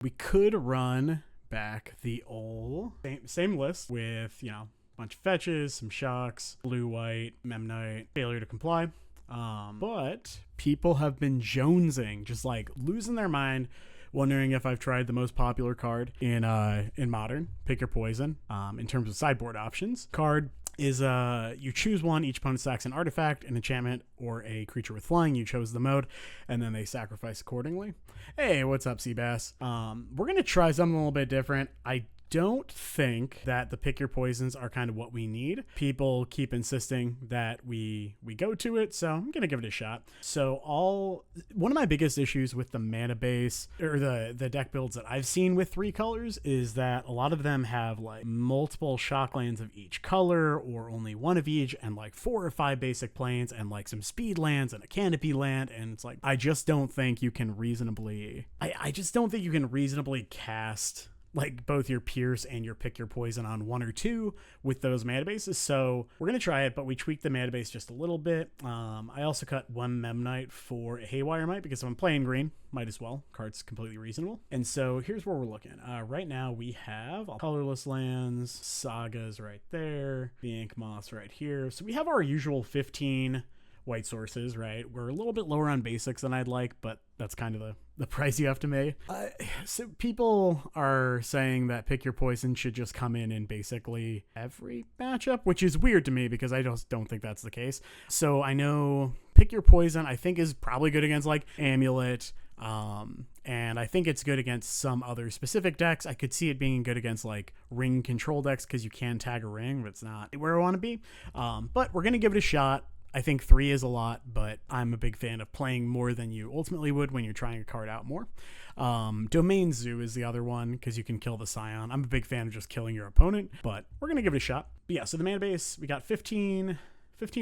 We could run back the old same list with, you know, a bunch of fetches, some shocks, blue, white, memnite, failure to comply. But people have been jonesing, just like losing their mind, wondering if I've tried the most popular card in Modern, Pick Your Poison, in terms of sideboard options. Card is you choose one, each opponent stacks an artifact, an enchantment, or a creature with flying. You chose the mode, and then they sacrifice accordingly. Hey, what's up, Seabass? We're gonna try something a little bit different. I don't think that the Pick Your Poisons are kind of what we need. People keep insisting that we go to it, so I'm gonna give it a shot. So one of my biggest issues with the mana base or the deck builds that I've seen with 3 colors is that a lot of them have like multiple shock lands of each color or only one of each, and like 4 or 5 basic planes and like some speed lands and a canopy land, and it's like I just don't think you can reasonably cast like both your Pierce and your Pick Your Poison on 1 or 2 with those mana bases. So we're going to try it, but we tweaked the mana base just a little bit. I also cut 1 Memnite for a Haywire Mite because if I'm playing green, might as well. Card's completely reasonable. And so here's where we're looking. Right now we have all colorless lands, Sagas right there, the Ink Moths right here. So we have our usual 15 white sources, right? We're a little bit lower on basics than I'd like, but that's kind of the price you have to pay. So people are saying that Pick Your Poison should just come in basically every matchup, which is weird to me because I just don't think that's the case. So I know Pick Your Poison I think is probably good against like Amulet, and I think it's good against some other specific decks. I could see it being good against like ring control decks because you can tag a ring, but it's not where I want to be. But we're going to give it a shot. I think 3 is a lot, but I'm a big fan of playing more than you ultimately would when you're trying a card out more. Domain Zoo is the other one because you can kill the Scion. I'm a big fan of just killing your opponent, but we're going to give it a shot. But yeah, so the mana base, we got 15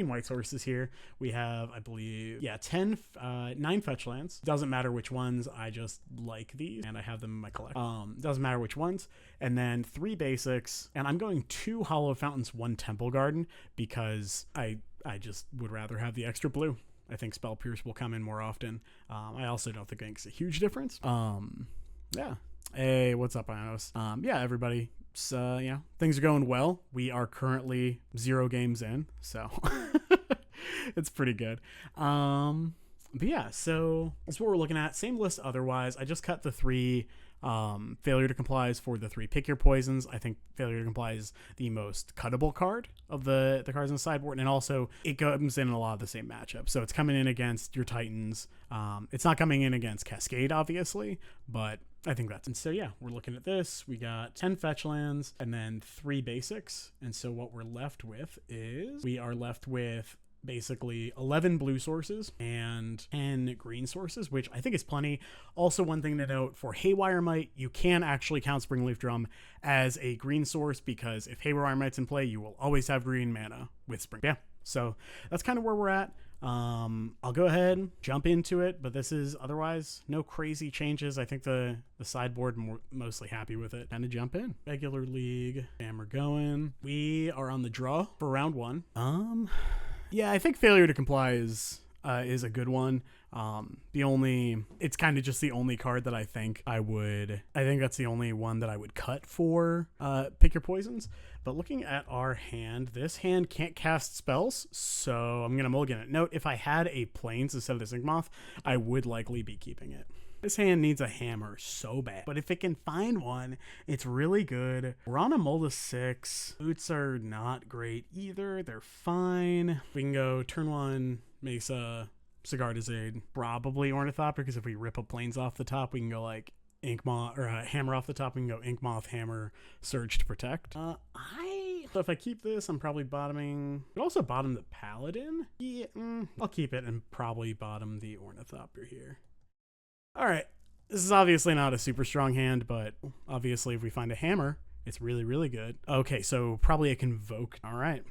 white sources here. We have, I believe, 9 fetch lands. Doesn't matter which ones. I just like these and I have them in my collection. Doesn't matter which ones. And then 3 basics. And I'm going 2 Hollow Fountains, 1 Temple Garden because I just would rather have the extra blue. I think Spell Pierce will come in more often. I also don't think it makes a huge difference. Yeah. Hey, what's up, Ionos? Yeah, everybody. So, things are going well. We are currently 0 games in, so it's pretty good. But yeah, so that's what we're looking at. Same list otherwise. I just cut the 3 failure to complies for the 3 Pick Your Poisons. I think failure to comply is the most cuttable card of the cards on the sideboard, and also it comes in a lot of the same matchups. So it's coming in against your Titans. It's not coming in against Cascade, obviously, but I think that's... And so yeah, we're looking at this. We got 10 fetch lands and then 3 basics. And so what we're left with is we are left with basically 11 blue sources and 10 green sources, which I think is plenty. Also, one thing to note for Haywire Mite, you can actually count Springleaf Drum as a green source because if Haywire Mite's in play, you will always have green mana with Spring. Yeah, so that's kind of where we're at. I'll go ahead and jump into it, but this is otherwise no crazy changes. I think the sideboard, mostly happy with it. Time to jump in. Regular League, and we're going. We are on the draw for round 1. Yeah, I think failure to comply is a good one. It's kind of just the only card that I think that's the only one that I would cut for Pick Your Poisons. But looking at our hand, this hand can't cast spells, so I'm gonna mulligan it. Note, if I had a Plains instead of this Ink Moth, I would likely be keeping it. This hand needs a hammer so bad, but if it can find one, it's really good. We're on a Mold 6. Boots are not great either. They're fine. We can go turn 1, Mesa, Cigar Dizade, probably Ornithopter, because if we rip a Plains off the top, we can go like Ink Moth, or Hammer off the top, we can go Ink Moth, Hammer, Surge to protect. So if I keep this, I'm probably bottoming. But also bottom the Paladin. Yeah, I'll keep it and probably bottom the Ornithopter here. All right, this is obviously not a super strong hand, but obviously if we find a hammer, it's really, really good. Okay, so probably a Convoke. All right.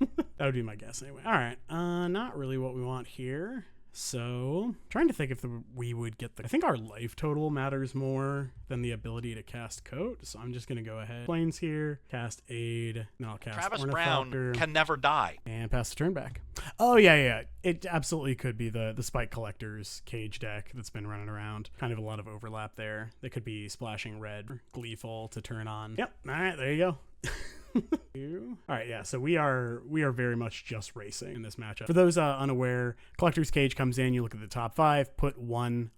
That would be my guess anyway. All right, not really what we want here. So trying to think if we would get I think our life total matters more than the ability to cast Coat. So I'm just going to go ahead. Planes here, cast Aid, and I'll cast Travis Ornithopter. Brown can never die. And pass the turn back. Oh, yeah. It absolutely could be the Spike Collector's Cage deck that's been running around. Kind of a lot of overlap there. They could be splashing red, Gleeful to turn on. Yep. All right, there you go. All right, yeah, so we are very much just racing in this matchup. For those unaware, Collector's Cage comes in, you look at the top 5, put 1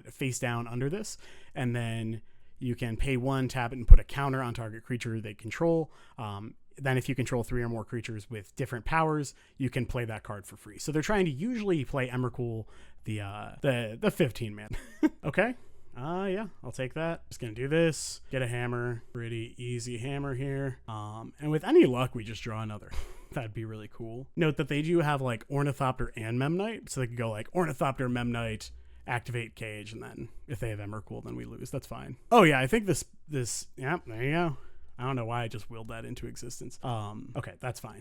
face down under this, and then you can pay 1, tap it, and put a counter on target creature they control. Then if you control 3 or more creatures with different powers, you can play that card for free. So they're trying to usually play Emrakul, the 15 man. Okay. Yeah, I'll take that. Just gonna do this. Get a hammer. Pretty easy hammer here. And with any luck, we just draw another. That'd be really cool. Note that they do have like Ornithopter and Memnite, so they could go like Ornithopter, Memnite, activate Cage, and then if they have Emrakul, then we lose. That's fine. Oh yeah, I think this. Yeah, there you go. I don't know why I just willed that into existence. Okay, that's fine.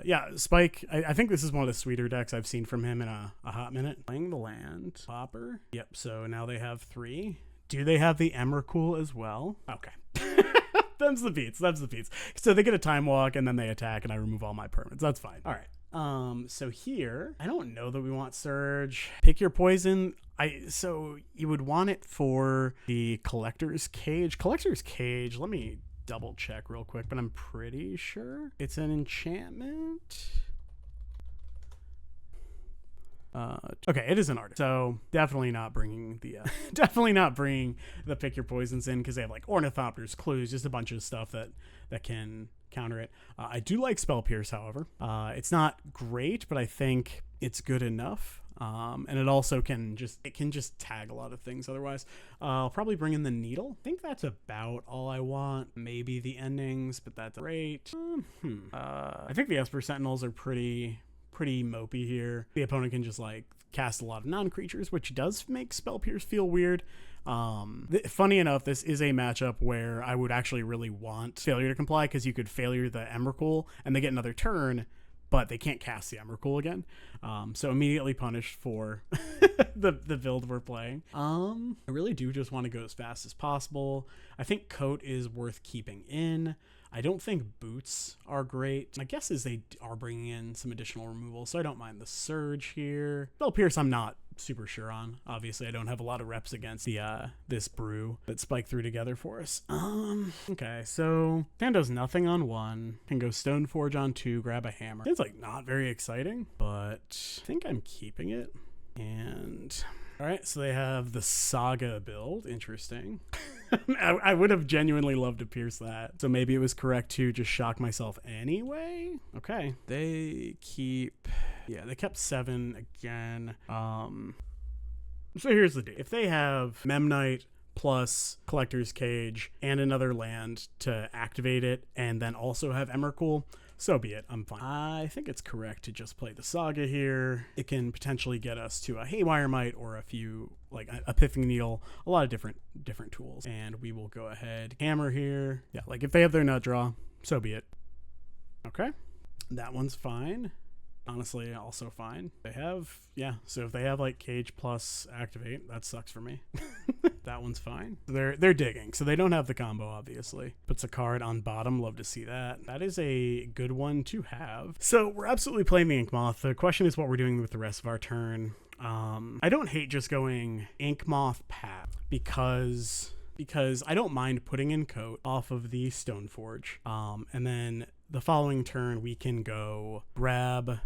Yeah, Spike, I think this is one of the sweeter decks I've seen from him in a hot minute. Playing the land. Popper. Yep, so now they have 3. Do they have the Emrakul as well? Okay. Them's the beats. So they get a Time Walk, and then they attack, and I remove all my permanents. That's fine. All right. So here, I don't know that we want Surge. Pick your poison. So you would want it for the Collector's Cage. Collector's Cage, let me double check real quick, but I'm pretty sure it's an enchantment. Okay, it is an artist, so definitely not bringing the pick your poisons in, because they have like Ornithopters, Clues, just a bunch of stuff that can counter it. I do like Spell Pierce, however. It's not great, but I think it's good enough. And it also can just tag a lot of things otherwise. I'll probably bring in the Needle. I think that's about all I want. Maybe the endings, but that's great. I think the Esper Sentinels are pretty mopey here. The opponent can just like cast a lot of non-creatures, which does make Spell Pierce feel weird. Funny enough, this is a matchup where I would actually really want Failure to Comply, because you could failure the Emrakul and they get another turn, but they can't cast the Emrakul again. So immediately punished for the build we're playing. I really do just want to go as fast as possible. I think Coat is worth keeping in. I don't think Boots are great. My guess is they are bringing in some additional removal, so I don't mind the Surge here. Spell Pierce I'm not super sure on. Obviously, I don't have a lot of reps against this brew that Spike threw together for us. Okay, so Dan does nothing on 1. Can go Stoneforge on 2, grab a hammer. It's like not very exciting, but I think I'm keeping it. And all right, so they have the Saga build. Interesting. I would have genuinely loved to pierce that. So maybe it was correct to just shock myself anyway. Okay. They kept 7 again. So here's the deal. If they have Memnite plus Collector's Cage and another land to activate it, and then also have Emrakul, so be it. I'm fine. I think it's correct to just play the Saga here. It can potentially get us to a Haywire Mite or a few, like a Pithing Needle, a lot of different tools. And we will go ahead, hammer here. Yeah, like if they have their nut draw, so be it. Okay, that one's fine. Honestly, also fine. So if they have like Cage plus activate, that sucks for me. That one's fine. They're digging, so they don't have the combo, obviously. Puts a card on bottom, love to see that. That is a good one to have. So we're absolutely playing the Ink Moth. The question is what we're doing with the rest of our turn. I don't hate just going Ink Moth path, because I don't mind putting in Coat off of the Stoneforge. And then the following turn we can go grab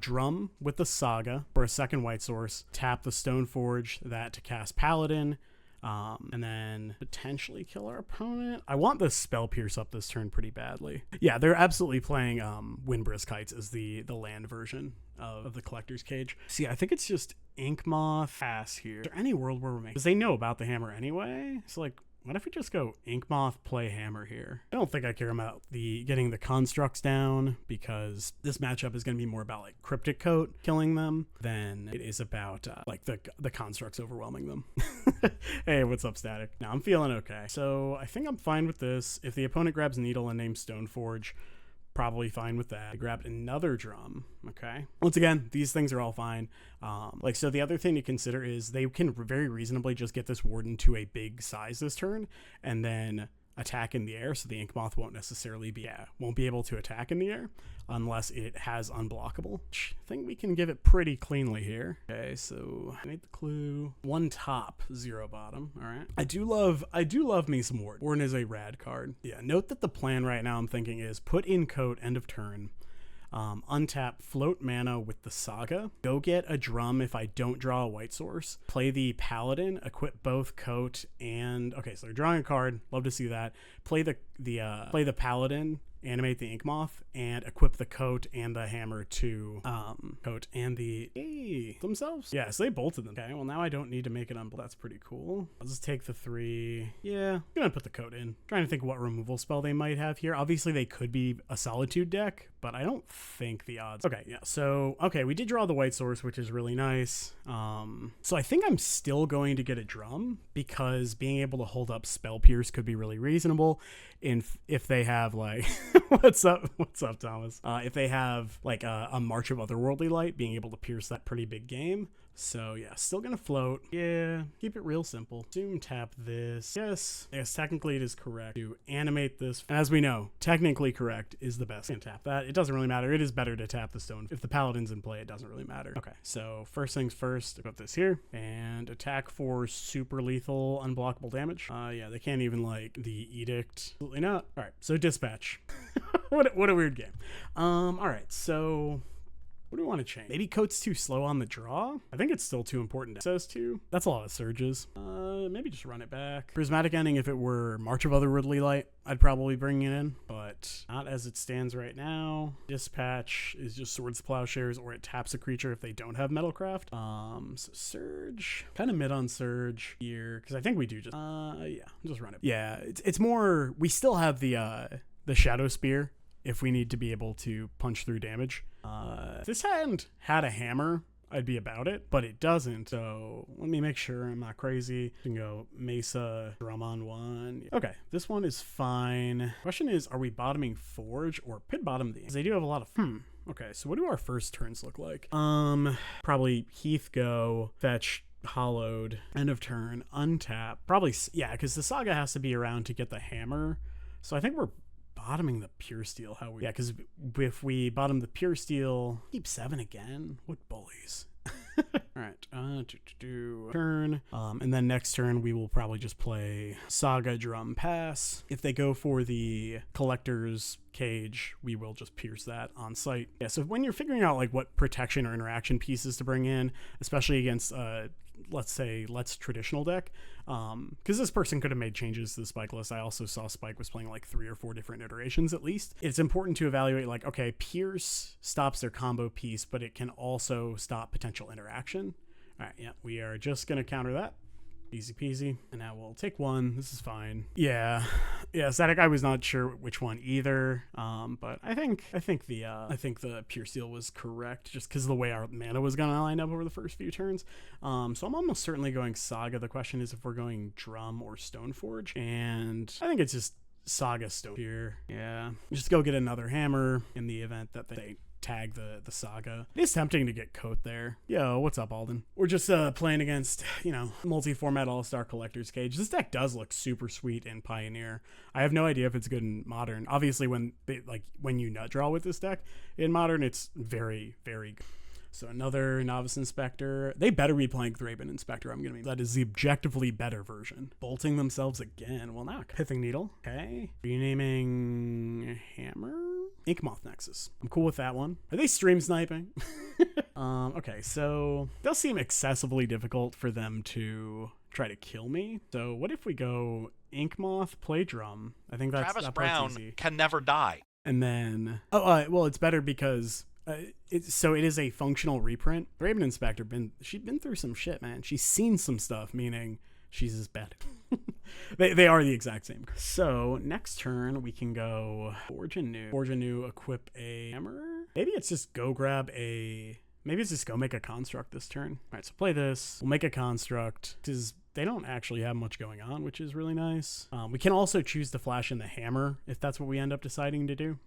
Drum with the Saga for a second white source, tap the Stoneforge, that to cast Paladin, and then potentially kill our opponent. I want the Spell Pierce up this turn pretty badly. Yeah, they're absolutely playing Windbrisk Kites as the land version of the Collector's Cage. See, I think it's just Ink Moth pass here. Is there any world where we're making, because they know about the hammer anyway, so like, what if we just go Ink Moth, play hammer here? I don't think I care about getting the constructs down, because this matchup is going to be more about like Cryptic Coat killing them than it is about like the constructs overwhelming them. Hey, what's up, Static? Now I'm feeling okay. So I think I'm fine with this. If the opponent grabs Needle and names Stoneforge, probably fine with that. I grabbed another drum. Okay. Once again, these things are all fine. So the other thing to consider is they can very reasonably just get this warden to a big size this turn and then attack in the air, so the ink moth won't necessarily won't be able to attack in the air unless it has unblockable. I think we can give it pretty cleanly here. Okay, so I made the clue. 1 top, 0 bottom. All right. I do love me some warden. Warden is a rad card. Yeah. Note that the plan right now I'm thinking is put in coat end of turn. Untap float mana with the Saga, go get a drum if I don't draw a white source, play the Paladin, equip both coat and okay, so they're drawing a card, love to see that. Play the Paladin, animate the ink moth, and equip the coat and the hammer to coat and the themselves. Yeah, so they bolted them. Okay, well now I don't need to make it unbolt. That's pretty cool. I'll just take the 3. Yeah, I'm gonna put the coat in. Trying to think what removal spell they might have here. Obviously they could be a Solitude deck, but I don't think the odds. Okay, yeah, so okay, we did draw the white source, which is really nice. So I think I'm still going to get a drum because being able to hold up Spell Pierce could be really reasonable. If they have like what's up Thomas, if they have like a March of Otherworldly Light, being able to pierce that pretty big game. So yeah, still gonna float. Yeah, keep it real simple. Zoom tap this. Yes, technically it is correct to animate this. And as we know, technically correct is the best. And tap that. It doesn't really matter. It is better to tap the stone. If the Paladin's in play, it doesn't really matter. Okay, so first things first, I put this here and attack for super lethal unblockable damage. Yeah, they can't even like the Edict. Absolutely not. All right, so dispatch. What a weird game. All right, so what do we want to change? Maybe coat's too slow on the draw? I think it's still too important. Says too. That's a lot of surges. Maybe just run it back. Prismatic Ending, if it were March of Otherworldly Light, I'd probably bring it in, but not as it stands right now. Dispatch is just Swords to Plowshares, or it taps a creature if they don't have Metalcraft. So Surge. Kind of mid on Surge here, because I think we do just, yeah, just run it. Yeah, it's more, we still have the Shadow Spear if we need to be able to punch through damage. If this hand had a hammer, I'd be about it, but it doesn't. So let me make sure I'm not crazy. You can go Mesa, drum on 1. Okay, this one is fine. Question is, are we bottoming Forge or pit bottom these? Because they do have a lot of, okay, so what do our first turns look like? Probably Heath go, fetch, hollowed, end of turn, untap. Probably, yeah, because the Saga has to be around to get the hammer. So I think we're bottoming the Pure Steel. Yeah, because if we bottom the Pure Steel, keep 7 again. What bullies. All right, turn, and then next turn we will probably just play Saga, drum, pass. If they go for the Collector's Cage, we will just pierce that on site. Yeah, so when you're figuring out like what protection or interaction pieces to bring in, especially against let's say traditional deck, because this person could have made changes to the Spike list. I also saw Spike was playing like 3 or 4 different iterations at least. It's important to evaluate like, okay, Pierce stops their combo piece, but it can also stop potential interaction. All right, yeah, we are just gonna counter that. Easy peasy. And now we'll take 1. This is fine. Yeah, Static, I was not sure which one either. But I think the Pure Steel was correct just because of the way our mana was gonna line up over the first few turns. So I'm almost certainly going Saga. The question is if we're going Drum or Stoneforge, and I think it's just Saga Stone here. Yeah, just go get another hammer in the event that they tag the Saga. It is tempting to get Coat there. Yo, what's up, Alden? We're just playing against, multi-format all-star Collector's Cage. This deck does look super sweet in Pioneer. I have no idea if it's good in Modern. Obviously, when you nut draw with this deck in Modern, it's very, very good. So another Novice Inspector. They better be playing Thraben Inspector. That is the objectively better version. Bolting themselves again. Well, now Pithing Needle. Okay. Renaming Hammer. Inkmoth Nexus. I'm cool with that one. Are they stream sniping? Okay, so it does seem excessively difficult for them to try to kill me. So what if we go Inkmoth, play drum? I think that's Travis that Brown easy. Can never die. And then well, it's better because it is a functional reprint. Raven Inspector she's been through some shit, man. She's seen some stuff, meaning she's as bad. They are the exact same. So next turn we can go Forge anew, equip a hammer. Maybe it's just go make a construct this turn. All right, so play this. We'll make a construct because they don't actually have much going on, which is really nice. We can also choose to flash in the hammer if that's what we end up deciding to do.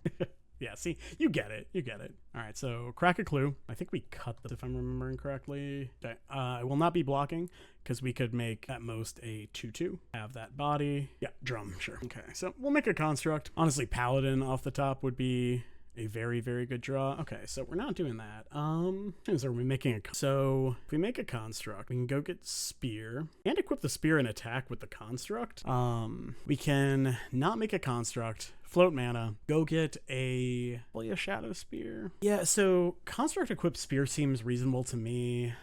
Yeah, see, you get it. You get it. All right, so crack a clue. I think we cut this if I'm remembering correctly. Okay, I will not be blocking because we could make at most a 2/2. Have that body. Yeah, drum, sure. Okay, so we'll make a construct. Honestly, paladin off the top would be a very, very good draw. Okay, so we're not doing that. So are we making a... So if we make a construct, we can go get spear and equip the spear and attack with the construct. We can not make a construct, float mana, go get a shadow spear. Yeah, so construct equipped spear seems reasonable to me.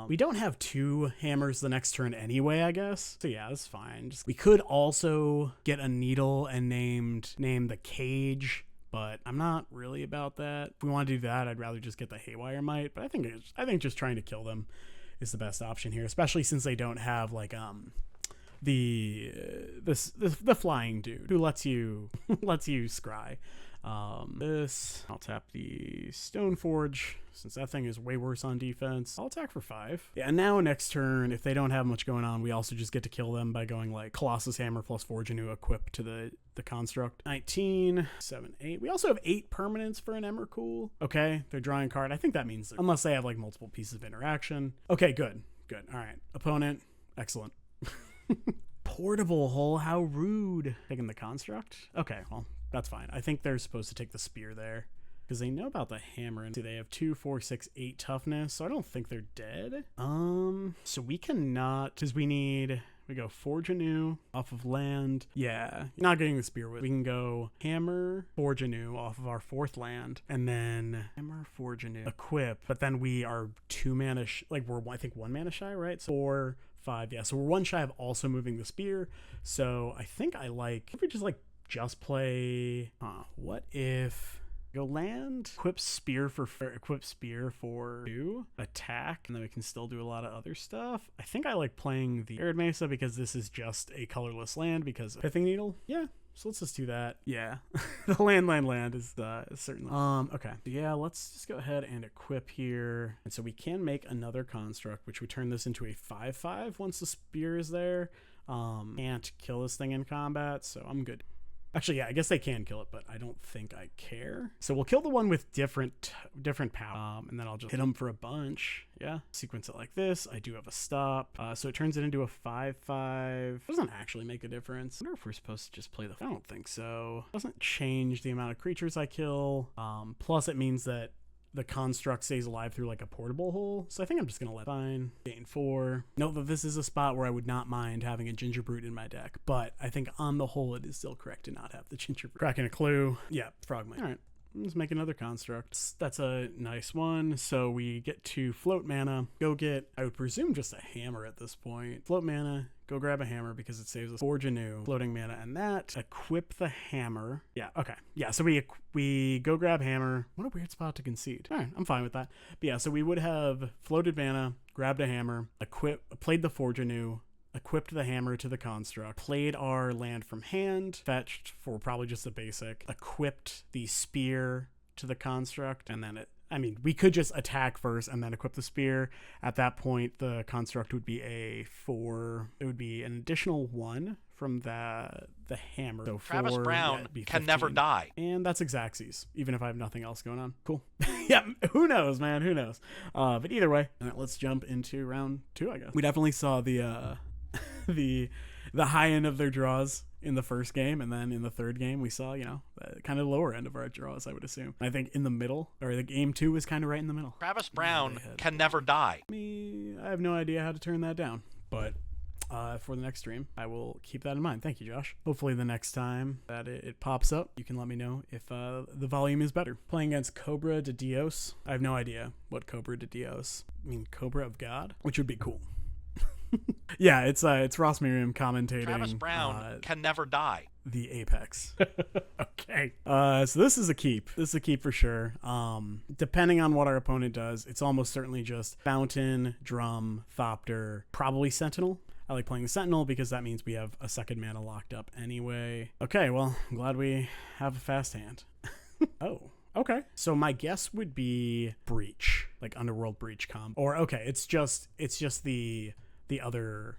We don't have 2 hammers the next turn anyway, I guess. So yeah, that's fine. We could also get a needle and name the cage, but I'm not really about that. If we want to do that, I'd rather just get the Haywire Might. But I think just trying to kill them is the best option here, especially since they don't have like the flying dude who lets you scry. This, I'll tap the Stoneforge since that thing is way worse on defense. I'll attack for 5. Yeah, and now next turn, if they don't have much going on, we also just get to kill them by going like Colossus Hammer plus Forge Anew equip to the construct. 19, 7, 8. We also have 8 permanents for an Emrakul. Okay, they're drawing a card. I think that means unless they have like multiple pieces of interaction. Okay, good. All right, opponent, excellent. Portable Hole, how rude. Taking the construct? Okay, well, that's fine. I think they're supposed to take the spear there because they know about the hammer. And they have 2, 4, 6, 8 toughness, so I don't think they're dead. So we cannot, because we go Forge Anew off of land. Yeah, not getting the spear with. We can go Hammer, Forge Anew off of our 4th land, and then Hammer, Forge Anew, equip. But then we are 2 mana, we're I think 1 mana shy, right? So 4, 5, yeah. So we're 1 shy of also moving the spear. So I think if we just play. What if? Go land, equip spear for 2 attack, and then we can still do a lot of other stuff. I think I like playing the Arid Mesa because this is just a colorless land because of Pithing Needle. Yeah, so let's just do that. Yeah, the land is certainly. Okay, yeah, let's just go ahead and equip here, and so we can make another construct, which would turn this into a 5/5 once the spear is there. Can't kill this thing in combat, so I'm good. Actually, yeah, I guess they can kill it, but I don't think I care. So we'll kill the one with different power, and then I'll just hit them for a bunch. Yeah, sequence it like this. I do have a stop, so it turns it into a 5/5. Doesn't actually make a difference. I wonder if we're supposed to just play I don't think so. Doesn't change the amount of creatures I kill. Plus, it means that the construct stays alive through like a portable hole. So I think I'm just gonna let fine. Gain 4. Note that this is a spot where I would not mind having a Ginger Brute in my deck, but I think on the whole it is still correct to not have the Ginger Brute. Cracking a clue. Yeah, Frogmite. All right. Let's make another construct. That's a nice one. So we get to float mana. Go get, I would presume, just a hammer at this point. Float mana. Go grab a hammer because it saves us Forge Anew, floating mana, and that. Equip the hammer. Yeah, okay. Yeah, so we go grab hammer. What a weird spot to concede. All right, I'm fine with that. But yeah, so we would have floated mana, grabbed a hammer, played the Forge Anew, equipped the hammer to the construct, played our land from hand, fetched for probably just the basic, equipped the spear to the construct, and then we could just attack first and then equip the spear. At that point, the construct would be a 4. It would be an additional 1 from the hammer. So Travis 4, Brown yeah, can never die. And that's Xaxes, even if I have nothing else going on. Cool. Yeah, who knows, man? Who knows? But either way, let's jump into round 2, I guess. We definitely saw the high end of their draws in the first game, and then in the third game we saw, the kind of lower end of our draws, I would assume. I think in the middle, or the game 2 was kind of right in the middle. Travis Brown can never die. I have no idea how to turn that down, but for the next stream, I will keep that in mind. Thank you, Josh. Hopefully the next time that it pops up, you can let me know if the volume is better. Playing against Cobra de Dios. I have no idea what Cobra de Dios. Cobra of God, which would be cool. Yeah, it's Ross Miriam commentating. Travis Brown can never die. The Apex. Okay. So this is a keep. This is a keep for sure. Depending on what our opponent does, it's almost certainly just Fountain, Drum, Thopter, probably Sentinel. I like playing the Sentinel because that means we have a second mana locked up anyway. Okay, well, I'm glad we have a fast hand. Oh. Okay. So my guess would be Breach, like Underworld Breach comp. Or okay, it's just the the other,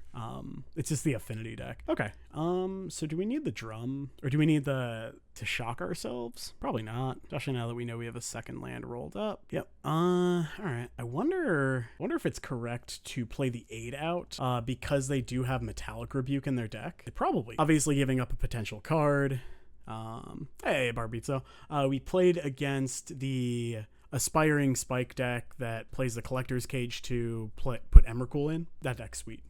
it's just the Affinity deck. Okay. So do we need the drum, or do we need to shock ourselves? Probably not, especially now that we know we have a second land rolled up. Yep. All right. I wonder if it's correct to play the 8 out, because they do have Metallic Rebuke in their deck. They probably, obviously giving up a potential card. Hey, Barbizzo. We played against the AspiringSpike deck that plays the Collector's Cage to put Emrakul in. That deck's sweet.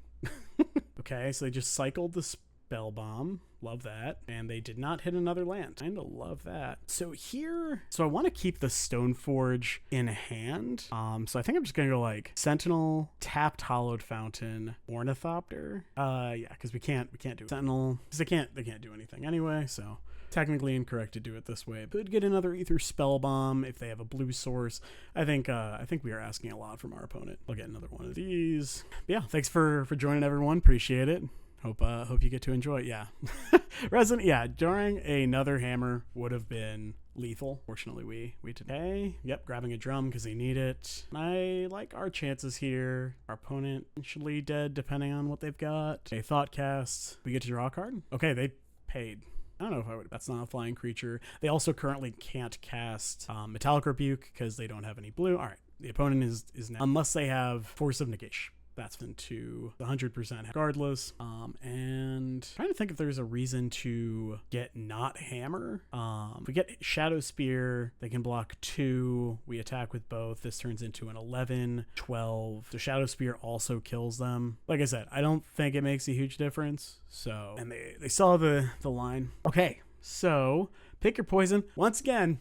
Okay, so they just cycled the Spell Bomb. Love that. And they did not hit another land. Kinda love that. So I want to keep the Stoneforge in hand. So I think I'm just gonna go like Sentinel, tapped Hollowed Fountain, Ornithopter. Yeah, because we can't do Sentinel, because they can't do anything anyway, so technically incorrect to do it this way. Could get another Ether Spell Bomb if they have a blue source. I think we are asking a lot from our opponent. I'll get another one of these. But yeah, thanks for joining, everyone. Appreciate it. Hope you get to enjoy it. Yeah. Resident, yeah, drawing another hammer would have been lethal. Fortunately, we today. Yep, grabbing a drum because they need it. I like our chances here. Our opponent potentially dead depending on what they've got. A Thought Cast. We get to draw a card. Okay, they paid. I don't know if I would. That's not a flying creature. They also currently can't cast Metallic Rebuke because they don't have any blue. All right, the opponent is now, unless they have Force of Negation. That's been to 100% regardless. And trying to think if there's a reason to get not hammer. If we get Shadow Spear, they can block 2. We attack with both. This turns into an 11, 12. The Shadow Spear also kills them. Like I said, I don't think it makes a huge difference. So, and they saw the line. Okay, so pick your poison once again.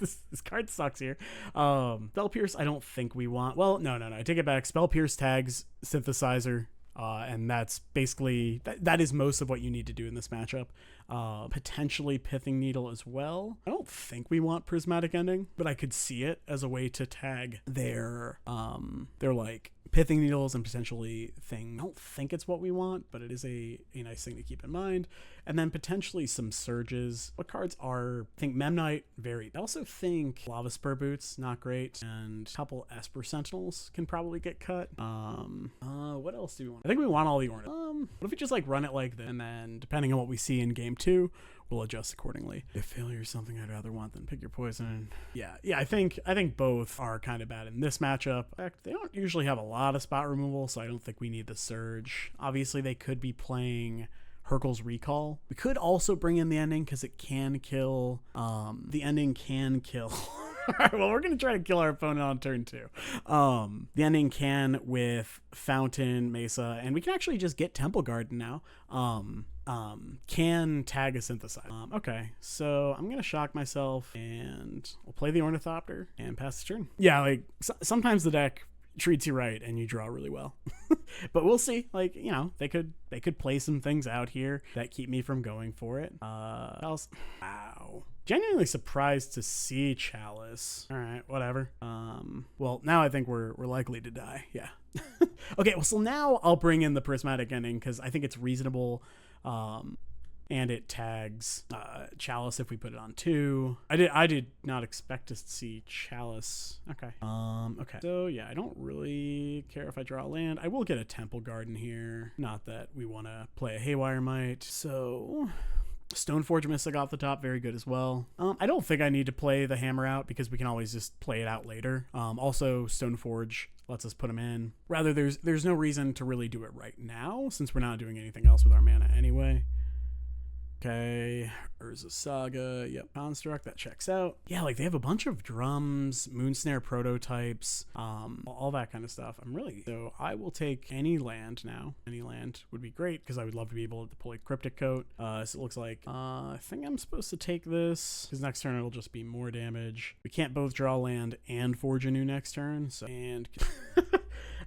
This card sucks here. Spell Pierce, I don't think we want. Well, no. I take it back. Spell Pierce tags Synthesizer, and that's basically that is most of what you need to do in this matchup. Potentially Pithing Needle as well. I don't think we want Prismatic Ending, but I could see it as a way to tag their like Pithing Needles and potentially thing. I don't think it's what we want, but it is a nice thing to keep in mind. And then potentially some Surges. What cards are, I think Memnite, very. I also think Lava Spur Boots, not great. And a couple Esper Sentinels can probably get cut. What else do we want? I think we want all the Ornament. What if we just like run it like this? And then depending on what we see in game 2, we'll adjust accordingly. If failure is something I'd rather want than pick your poison. Yeah, I think both are kind of bad in this matchup. In fact, they don't usually have a lot of spot removal, so I don't think we need the Surge. Obviously, they could be playing Hurkyl's Recall. We could also bring in the ending because it can kill. The ending can kill. All right, well, we're going to try to kill our opponent on turn 2. The ending can with Fountain, Mesa, and we can actually just get Temple Garden now. Can tag a Synthesizer. Okay, so I'm going to shock myself, and we'll play the Ornithopter and pass the turn. Yeah, like, sometimes the deck treats you right and you draw really well. But we'll see. Like, you know, they could play some things out here that keep me from going for it. Wow. Genuinely surprised to see Chalice. All right, whatever. Well, now I think we're likely to die. Yeah. Okay, well, so now I'll bring in the Prismatic Ending because I think it's reasonable. And it tags Chalice if we put it on 2. I did not expect to see Chalice. Okay. Okay. So yeah, I don't really care if I draw a land. I will get a Temple Garden here. Not that we want to play a Haywire Might. So Stoneforge Mystic off the top, very good as well. I don't think I need to play the Hammer out because we can always just play it out later. Also, Stoneforge lets us put them in. Rather, there's no reason to really do it right now since we're not doing anything else with our mana anyway. Okay, Urza Saga, yep, Construct, that checks out. Yeah, like they have a bunch of drums, Moonsnare prototypes, all that kind of stuff. So I will take any land now. Any land would be great because I would love to be able to pull a Cryptic Coat. So it looks like, I think I'm supposed to take this because next turn it'll just be more damage. We can't both draw land and forge a new next turn, so, and,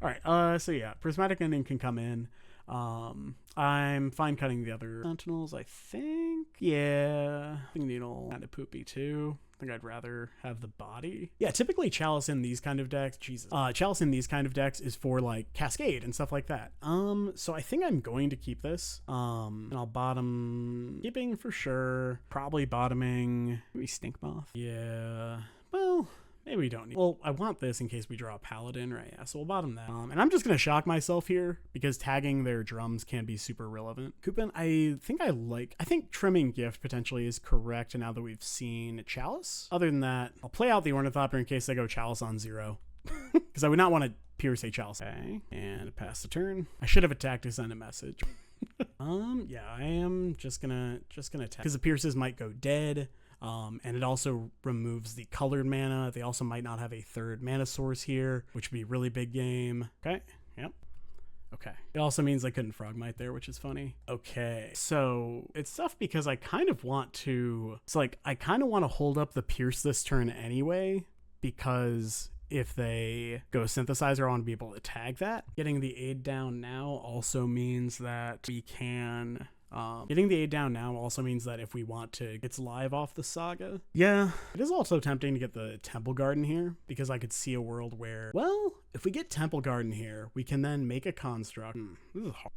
all right, so yeah, Prismatic Ending can come in. I'm fine cutting the other Sentinels, I think. Yeah, I think Needle kind of poopy too. I think I'd rather have the body. Yeah, typically Chalice in these kind of decks, Chalice in these kind of decks is for like Cascade and stuff like that. So I think I'm going to keep this. And I'll bottom, keeping for sure, probably bottoming, maybe Stink Moth. Yeah, well, Maybe we don't need, well, I want this in case we draw a paladin, right? Yeah, so we'll bottom that. And I'm just gonna shock myself here because tagging their drums can be super relevant. Coupon, I think trimming gift potentially is correct now that we've seen Chalice. Other than that, I'll play out the Ornithopter in case they go Chalice on 0. Because I would not want to pierce a Chalice. Okay, and pass the turn. I should have attacked to send a message. Yeah, I am just gonna attack because the pierces might go dead. And it also removes the colored mana. They also might not have a third mana source here, which would be a really big game. Okay, yep. Okay. It also means I couldn't Frogmite there, which is funny. Okay. So it's tough because I kind of want to, I kind of want to hold up the pierce this turn anyway, because if they go Synthesizer, I want to be able to tag that. Getting the aid down now also means that we can... getting the aid down now also means that if we want to, it's live off the Saga. Yeah, it is also tempting to get the Temple Garden here because I could see a world where, well, if we get Temple Garden here, we can then make a construct. This is hard.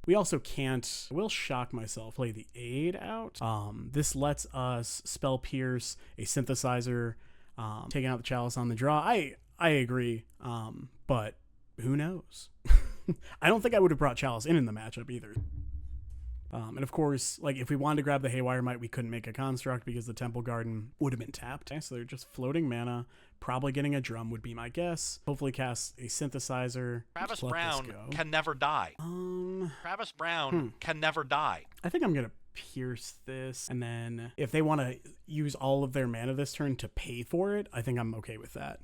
We also can't, I will shock myself, play the aid out. This lets us spell pierce a Synthesizer, taking out the Chalice on the draw. I agree, but who knows? I don't think I would have brought Chalice in the matchup either. And of course, if we wanted to grab the Haywire Might, we couldn't make a construct because the Temple Garden would have been tapped. Okay, so they're just floating mana. Probably getting a drum would be my guess. Hopefully cast a Synthesizer. Travis Brown can never die. Travis Brown can never die. I think I'm going to pierce this. And then if they want to use all of their mana this turn to pay for it, I think I'm okay with that.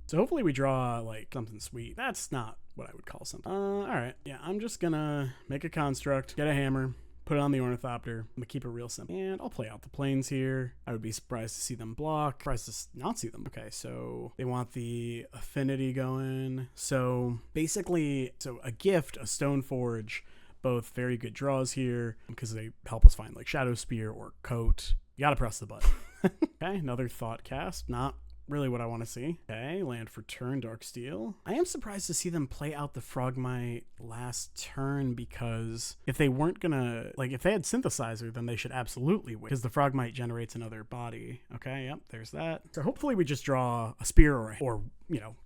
So hopefully we draw something sweet. That's not what I would call something. All right. Yeah, I'm just gonna make a construct, get a hammer, put it on the Ornithopter. I'm gonna keep it real simple. And I'll play out the planes here. I would be surprised to see them block. Surprised to not see them. Okay, so they want the Affinity going. So basically, a gift, a Stoneforge, both very good draws here because they help us find Shadow Spear or Coat. You gotta press the button. Okay, another Thought Cast. Not really what I want to see. Okay, land for turn, Darksteel. I am surprised to see them play out the Frogmite last turn because if they weren't gonna, if they had Synthesizer, then they should absolutely win because the Frogmite generates another body. Okay, yep, there's that. So hopefully we just draw a Spear or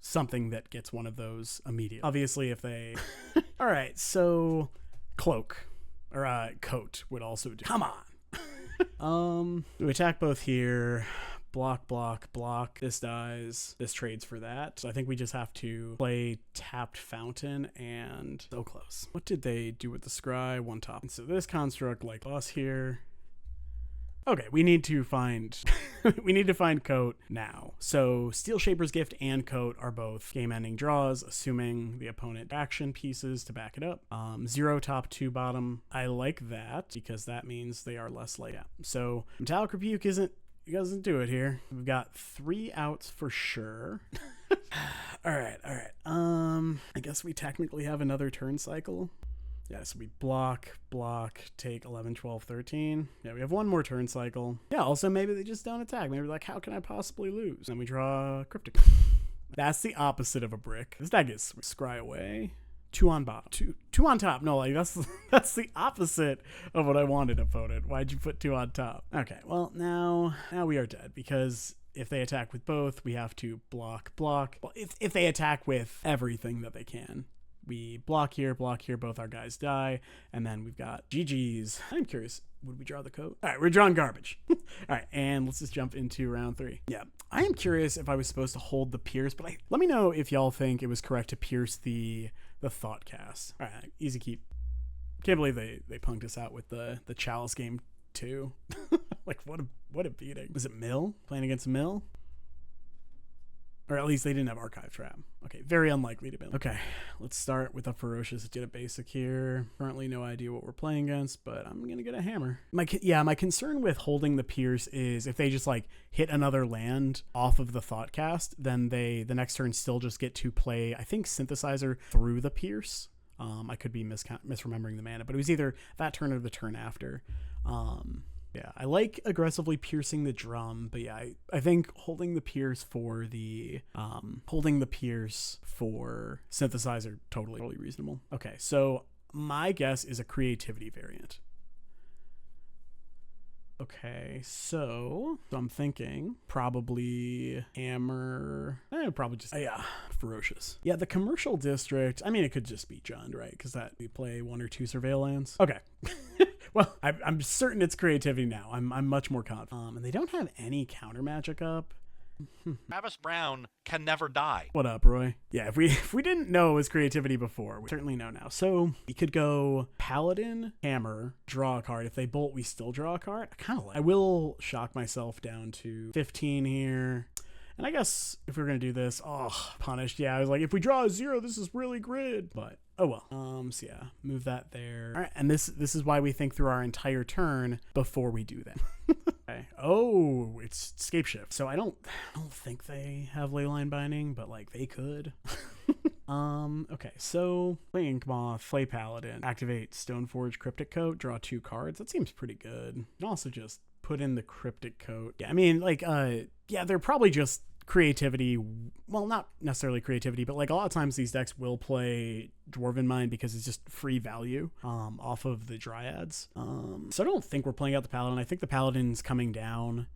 something that gets one of those immediately. Obviously if they... All right, so Cloak or Coat would also do. Come on. We attack both here. Block, block, block. This dies. This trades for that. So I think we just have to play tapped Fountain and so close. What did they do with the Scry? One top. And so this construct us here. Okay, we need to find Coat now. So Steel Shaper's Gift and Coat are both game-ending draws, assuming the opponent action pieces to back it up. 0 top, 2 bottom. I like that because that means they are less light. Yeah. So Metallic Rebuke you guys didn't do it here. We've got 3 outs for sure. All right. I guess we technically have another turn cycle. Yeah, so we block, take 11, 12, 13. Yeah, we have one more turn cycle. Yeah, also maybe they just don't attack. Maybe how can I possibly lose? Then we draw Cryptic. That's the opposite of a brick. This deck is Scry away. 2 on bottom. Two on top. No, that's the opposite of what I wanted, opponent. Why'd you put 2 on top? Okay, well, now we are dead because if they attack with both, we have to block. Well, if they attack with everything that they can. We block here, both our guys die, and then we've got GG's. I'm curious, would we draw the Coat? All right, we're drawing garbage. All right, and let's just jump into round 3. Yeah, I am curious if I was supposed to hold the Pierce, but let me know if y'all think it was correct to pierce the Thought Cast. All right, easy keep. Can't believe they punked us out with the Chalice game too. What a beating. Was it Mill? Playing against Mill? Or at least they didn't have Archive Trap. Okay, very unlikely to be. Okay, let's start with a Ferocious. Let's get a basic here. Currently no idea what we're playing against, but I'm going to get a Hammer. My concern with holding the Pierce is if they just hit another land off of the Thought Cast, then the next turn still just get to play, I think, Synthesizer through the Pierce. I could be misremembering the mana, but it was either that turn or the turn after. Yeah, I like aggressively piercing the drum, but yeah, I think holding the Pierce for Synthesizer totally reasonable. Okay, so my guess is a creativity variant. Okay, so I'm thinking probably Hammer. Probably just yeah, Ferocious. Yeah, the commercial district. I mean, it could just be Jund, right? Because that we play 1 or 2 surveillance. Okay. Well, I'm certain it's creativity now. I'm much more confident. And they don't have any counter magic up. Travis Brown can never die. What up, Roy? Yeah, if we didn't know it was creativity before, we certainly know now. So we could go Paladin, Hammer, draw a card. If they bolt, we still draw a card. I will shock myself down to 15 here. And I guess if we're going to do this, punished. Yeah, I was like, if we draw a 0, this is really grid. But, oh well. So yeah, move that there. All right, and this is why we think through our entire turn before we do that. Okay. Oh, it's Scapeshift. So I don't think they have Leyline Binding, but like they could. Okay, so play Inkmoth, play Paladin, activate Stoneforge Cryptic Coat, draw 2 cards. That seems pretty good. You can also just put in the Cryptic Coat. Yeah, I mean, like, yeah, they're probably just creativity. Well, not necessarily creativity, but like a lot of times these decks will play Dwarven Mind because it's just free value off of the Dryads. So I don't think we're playing out the Paladin. I think the Paladin's coming down.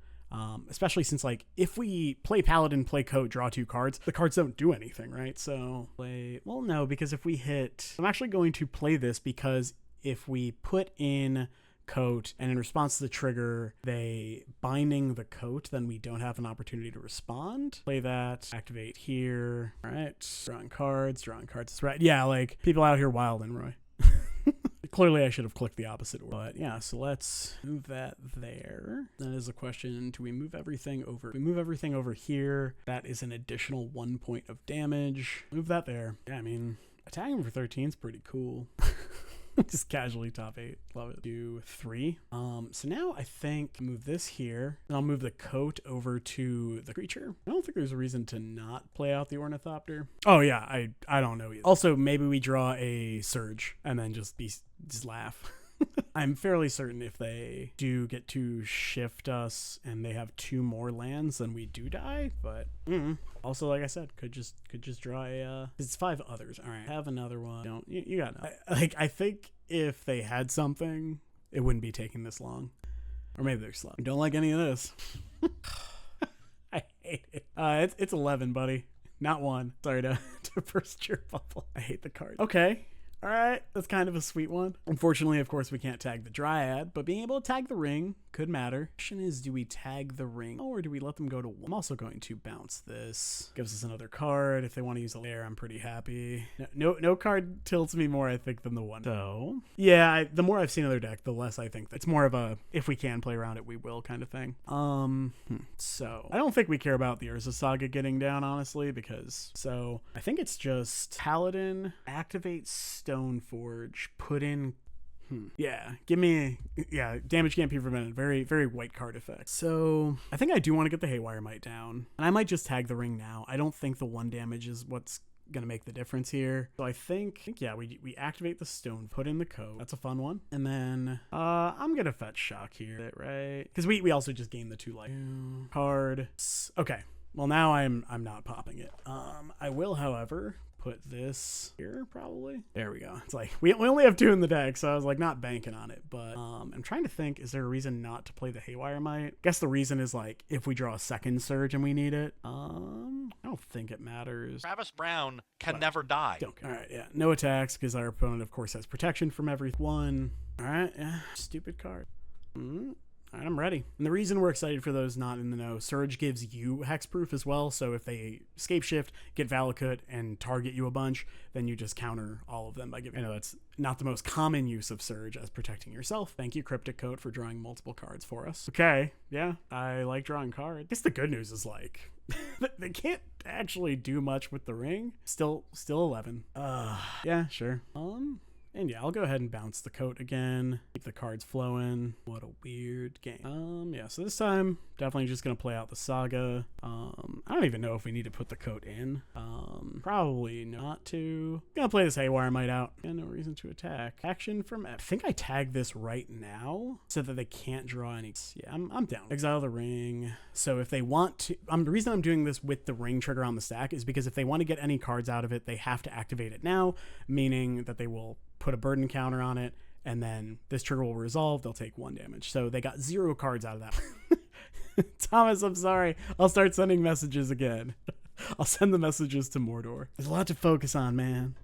Especially since, like, if we play Paladin, play Coat, draw 2 cards, the cards don't do anything, right? So well, no, because if we hit, I'm actually going to play this because if we put in Coat and in response to the trigger, they binding the Coat, then we don't have an opportunity to respond. Play that, activate here. All right, drawing cards. That's right. Yeah, like, people out here wilding, Roy. Clearly, I should have clicked the opposite order. But yeah, so let's move that there. That is a question. Do we move everything over? If we move everything over here, that is an additional 1 point of damage. Move that there. Yeah, I mean, attacking for 13 is pretty cool. Just casually top 8. Love it. Do 3. So now I think move this here, and I'll move the Coat over to the creature. I don't think there's a reason to not play out the Ornithopter. Oh yeah, I don't know either. Also, maybe we draw a Surge and then just laugh. I'm fairly certain if they do get to shift us and they have 2 more lands, then we do die. But also, like I said, could just draw a. It's 5 others. All right, have another one. Don't you got no. I think if they had something, it wouldn't be taking this long. Or maybe they're slow. I don't like any of this. I hate it. It's 11, buddy. Not 1. Sorry to burst your bubble. I hate the card. Okay. All right, that's kind of a sweet one. Unfortunately, of course, we can't tag the Dryad, but being able to tag the ring could matter. Question is, do we tag the ring or do we let them go to 1? I'm also going to bounce this. Gives us another card. If they want to use a lair, I'm pretty happy. No card tilts me more, I think, than the 1. So, yeah, the more I've seen of their deck, the less I think it's more of a, if we can play around it, we will kind of thing. So, I don't think we care about the Urza Saga getting down, honestly, because, so, I think it's just Paladin, activate Stoneforge, put in yeah, give me damage can't be prevented. Very, very white card effect. So I think I do want to get the Haywire Might down. And I might just tag the ring now. I don't think the 1 damage is what's gonna make the difference here. So I think yeah, we activate the stone, put in the Coat. That's a fun one. And then I'm gonna fetch Shock here, right? Because we also just gained the 2 life. Card. Okay. Well, now I'm not popping it. I will, however, put this here probably. There we go. It's like we only have 2 in the deck, so I was like not banking on it. But I'm trying to think, is there a reason not to play the Haywire Might? Guess the reason is like if we draw a second Surge and we need it. I don't think it matters. Travis Brown can never die. Okay. All right, yeah, no attacks because our opponent of course has protection from every 1. All right, yeah, stupid card. All right, I'm ready. And the reason we're excited for those not in the know, Surge gives you hexproof as well. So if they Scapeshift, get Valakut, and target you a bunch, then you just counter all of them by giving. I know that's not the most common use of Surge as protecting yourself. Thank you, Cryptic Coat, for drawing multiple cards for us. Okay, yeah, I like drawing cards. I guess the good news is like they can't actually do much with the ring. Still 11. Yeah, sure. And yeah, I'll go ahead and bounce the Coat again. Keep the cards flowing. What a weird game. Yeah, so this time, definitely just going to play out the Saga. I don't even know if we need to put the Coat in. Probably not to. Gonna play this Haywire Might out. Yeah, no reason to attack. Action from F. I think I tag this right now so that they can't draw any. Yeah, I'm down. Exile the ring. So if they want to, the reason I'm doing this with the ring trigger on the stack is because if they want to get any cards out of it, they have to activate it now, meaning that they will put a burden counter on it, and then this trigger will resolve. They'll take 1 damage. So they got 0 cards out of that. Thomas, I'm sorry. I'll start sending messages again. I'll send the messages to Mordor. There's a lot to focus on, man.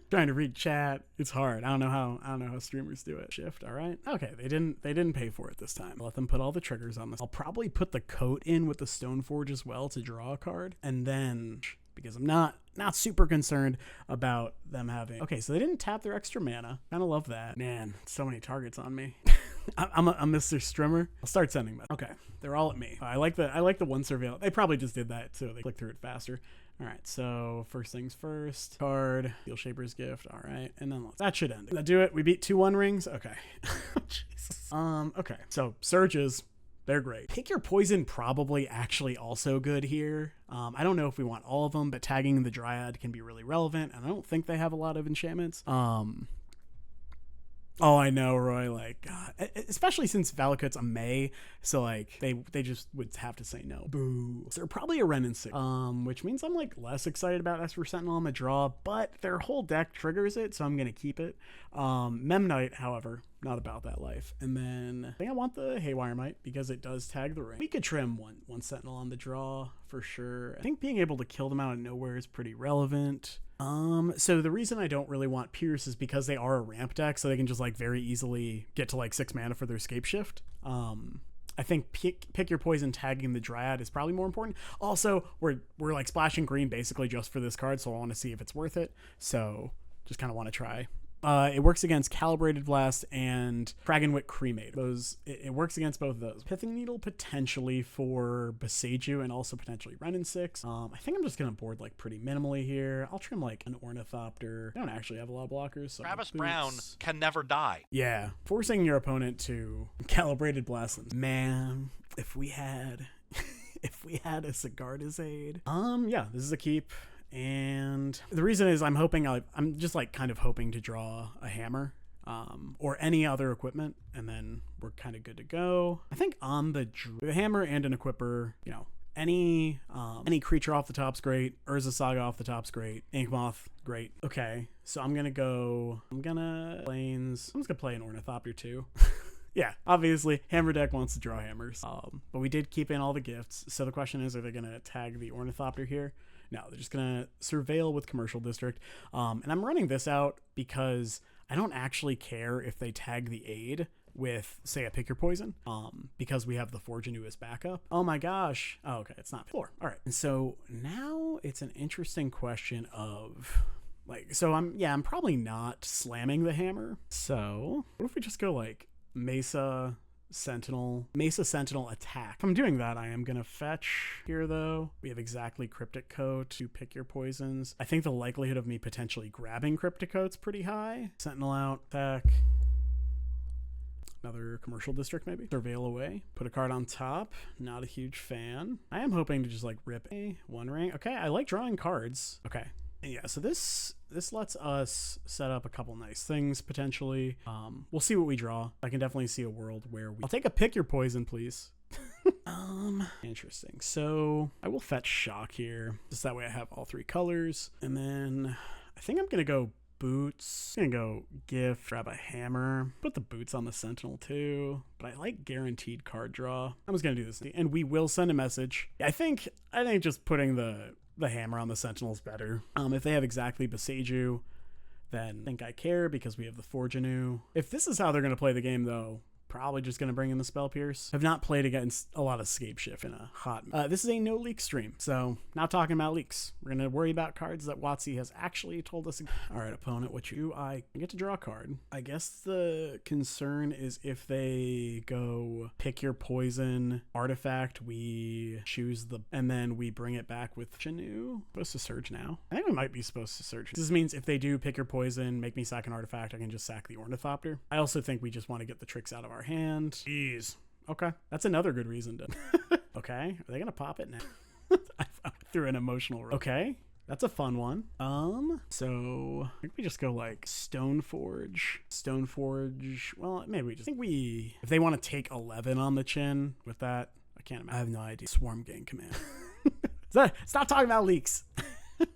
Trying to read chat. It's hard. I don't know how streamers do it. Shift. All right. Okay. They didn't pay for it this time. Let them put all the triggers on this. I'll probably put the coat in with the Stoneforge as well to draw a card. And then, because I'm not super concerned about them having. Okay, so they didn't tap their extra mana. Kind of love that. Man, so many targets on me. I'm Mr. Strimmer. I'll start sending them. Okay, they're all at me. I like the one surveillance. They probably just did that so they click through it faster. All right, so first things first. Card, Steel Shaper's Gift. All right, and then that should end it. Did that do it? We beat 2-1 rings. Okay. Jesus. Okay. So surges. They're great. Pick your poison, probably actually also good here. I don't know if we want all of them, but tagging the Dryad can be really relevant, and I don't think they have a lot of enchantments. Oh, I know, Roy. Like, God. Especially since Valakut's a May, so like they just would have to say no. Boo. So they're probably a Ren and 6, which means I'm like less excited about Esper Sentinel on the draw, but their whole deck triggers it, so I'm gonna keep it. Memnite, however, not about that life. And then I think I want the Haywire Mite because it does tag the ring. We could trim one Sentinel on the draw for sure. I think being able to kill them out of nowhere is pretty relevant. So the reason I don't really want Pierce is because they are a ramp deck, so they can just like very easily get to like 6 mana for their Scapeshift. I think pick your poison, tagging the Dryad is probably more important. Also, we're like splashing green basically just for this card, so I want to see if it's worth it. So just kind of want to try. It works against Calibrated Blast and Kragenwit Cremate. It works against both of those. Pithing Needle potentially for Beseiju and also potentially Ren and 6. I think I'm just gonna board like pretty minimally here. I'll trim like an Ornithopter. I don't actually have a lot of blockers. So Travis Brown can never die. Yeah, forcing your opponent to Calibrated Blast them. Man, if we had a Sigarda's Aid. Yeah, this is a keep. And the reason is I'm just like kind of hoping to draw a hammer or any other equipment, and then we're kind of good to go. I think on the hammer and an equipper, you know, any creature off the top's great. Urza Saga off the top's great. Inkmoth, great. Okay, so I'm just gonna play an Ornithopter too. Yeah, obviously, Hammer deck wants to draw hammers. But we did keep in all the gifts. So the question is, are they gonna tag the Ornithopter here? No, they're just gonna surveil with Commercial District. And I'm running this out because I don't actually care if they tag the aid with, say, a Pick Your Poison, because we have the Forge Anew as backup. Oh my gosh. Oh, okay, it's not 4. All right, and so now it's an interesting question of, like, so I'm probably not slamming the hammer. So what if we just go like Mesa Sentinel attack? If I'm doing that, I am gonna fetch here though. We have exactly Cryptic Coat to pick your poisons. I think the likelihood of me potentially grabbing Cryptic Coat's pretty high. Sentinel out, attack. Another Commercial District maybe. Surveil away. Put a card on top. Not a huge fan. I am hoping to just like rip a 1 ring. Okay, I like drawing cards. Okay. Yeah, so this lets us set up a couple nice things potentially. We'll see what we draw. I can definitely see a world where I'll take a Pick Your Poison, please. Interesting. So I will fetch Shock here, just that way I have all 3 colors. And then I think I'm gonna go Boots. I'm gonna go Gift, grab a Hammer, put the Boots on the Sentinel too. But I like guaranteed card draw. I'm just gonna do this, and we will send a message. I think just putting the Hammer on the Sentinel is better. If they have exactly Beseiju, then I think I care because we have the Forge Anew. If this is how they're going to play the game, though, probably just going to bring in the Spell Pierce. I've not played against a lot of Scapeshift in a hot... this is a no-leak stream, so not talking about leaks. We're going to worry about cards that WotC has actually told us... All right, opponent, what you... I get to draw a card. I guess the concern is if they go Pick Your Poison artifact, we choose the... and then we bring it back with Chanu. Supposed to Surge now? I think we might be supposed to Surge. This means if they do Pick Your Poison, make me sack an artifact, I can just sack the Ornithopter. I also think we just want to get the tricks out of our hand. Jeez. Okay. That's another good reason to... Okay. Are they going to pop it now? I threw an emotional... Okay. That's a fun one. So I think we just go like Stoneforge. Well, maybe we just... I think if they want to take 11 on the chin with that, I can't imagine. I have no idea. Swarm Gang Command. Stop talking about leaks. All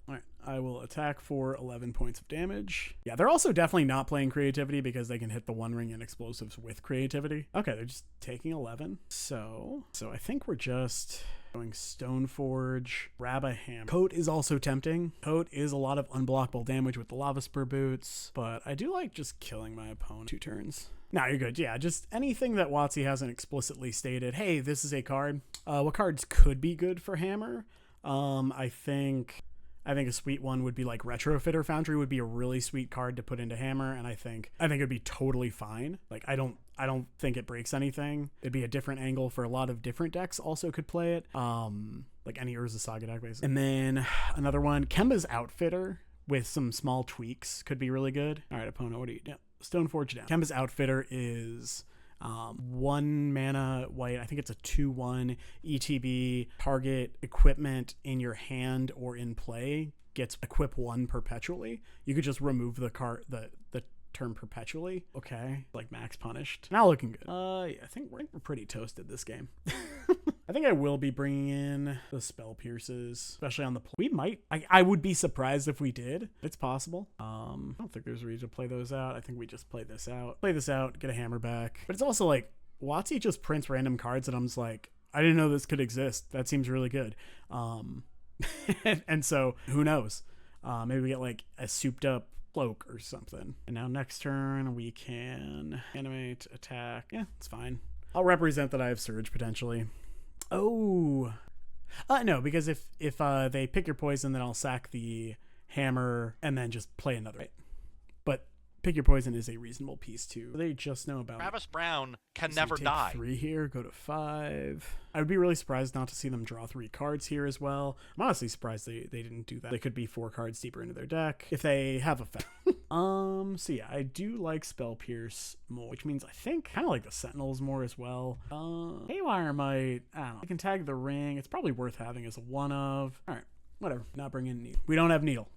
right. I will attack for 11 points of damage. Yeah, they're also definitely not playing creativity because they can hit the One Ring and explosives with creativity. Okay, they're just taking 11. So I think we're just going Stoneforge, grab a hammer. Coat is also tempting. Coat is a lot of unblockable damage with the Lava Spur boots, but I do like just killing my opponent 2 turns. Now you're good. Yeah, just anything that WotC hasn't explicitly stated, hey, this is a card. What cards could be good for hammer? I think a sweet one would be like Retrofitter Foundry would be a really sweet card to put into hammer, and I think it'd be totally fine. Like I don't think it breaks anything. It'd be a different angle for a lot of different decks also could play it. Like any Urza Saga deck basically. And then another one, Kemba's Outfitter with some small tweaks could be really good. All right, opponent, what do you do? Stoneforge down. Kemba's Outfitter is 1 mana white. I think it's a 2/1 ETB. Target equipment in your hand or in play gets equip 1 perpetually. You could just remove the card, the term perpetually. Okay, like max punished. Now looking good. Yeah, I think we're pretty toasted this game. I think I will be bringing in the Spell Pierces, especially on the we might. I would be surprised if we did. It's possible. I don't think there's a reason to play those out. I think we just play this out, get a hammer back. But it's also like WotC just prints random cards, and I'm just like, I didn't know this could exist. That seems really good. And so who knows? Maybe we get like a souped up cloak or something. And now next turn we can animate, attack. Yeah, it's fine. I'll represent that I have Surge potentially. Oh, no, because if they pick your poison, then I'll sack the hammer and then just play another. Right? But pick your poison is a reasonable piece too. They just know about Travis Brown can so never die. 3 here, go to 5. I would be really surprised not to see them draw 3 cards here as well. I'm honestly surprised they didn't do that. They could be 4 cards deeper into their deck if they have effect. So yeah, I do like Spell Pierce more, which means I think kind of like the Sentinels more as well. Haywire might, I don't know. I can tag the ring. It's probably worth having as a 1 of. All right. Whatever, not bring in Needle. We don't have Needle.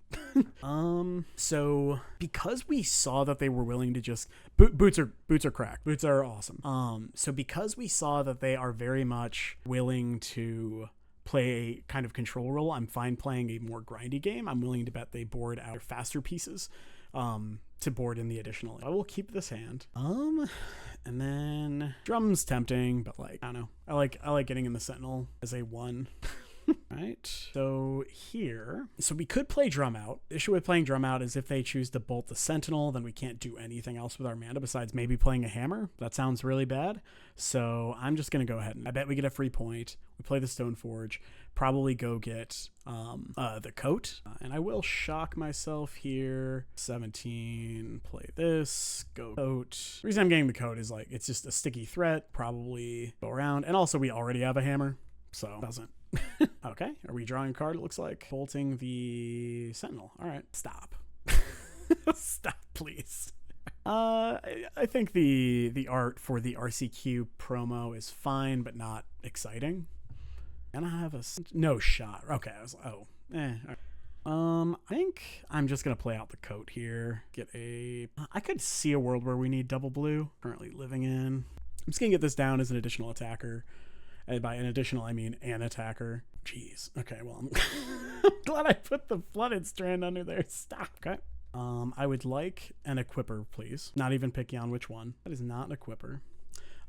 So because we saw that they were willing to just boots are cracked. Boots are awesome. So because we saw that they are very much willing to play a kind of control role, I'm fine playing a more grindy game. I'm willing to bet they board out faster pieces to board in the additional. I will keep this hand. And then Drum's tempting, but like I don't know. I like getting in the Sentinel as a 1. Right, so here, so we could play Drum Out. The issue with playing Drum Out is if they choose to bolt the Sentinel, then we can't do anything else with our mana besides maybe playing a hammer. That sounds really bad. So I'm just going to go ahead and I bet we get a free point. We play the Stoneforge, probably go get the Coat, and I will shock myself here. 17, play this, go Coat. The reason I'm getting the Coat is like, it's just a sticky threat, probably go around. And also we already have a hammer, so it doesn't. Okay, are we drawing a card? It looks like bolting the Sentinel. All right, stop. Stop, please. I think the art for the RCQ promo is fine, but not exciting. And I have no shot. Okay, I was all right. I think I'm just gonna play out the Coat here. I could see a world where we need double blue. Currently living in. I'm just gonna get this down as an additional attacker. And by an additional, I mean an attacker. Jeez. Okay, well, I'm glad I put the Flooded Strand under there. Stop. Okay. I would like an Equipper, please. Not even picky on which one. That is not an Equipper.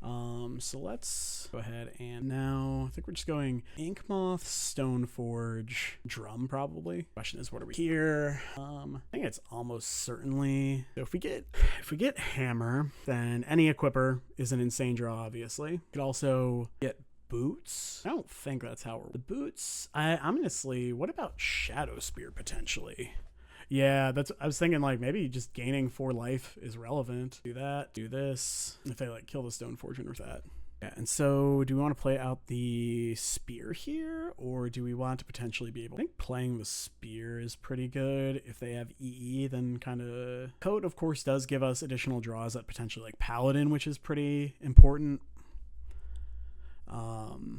So let's go ahead and now I think we're just going Inkmoth, Stoneforge, Drum probably. Question is, what are we here? I think it's almost certainly. So if we get Hammer, then any Equipper is an insane draw, obviously. We could also get Boots. I don't think that's how the Boots. Honestly, what about Shadow Spear potentially? Yeah, I was thinking like maybe just gaining 4 life is relevant. Do that, do this. If they like kill the Stoneforge with that. Yeah, and so do we want to play out the Spear here, or do we want to potentially be able? I think playing the Spear is pretty good. If they have EE, then kind of Coat, of course, does give us additional draws at potentially like Paladin, which is pretty important.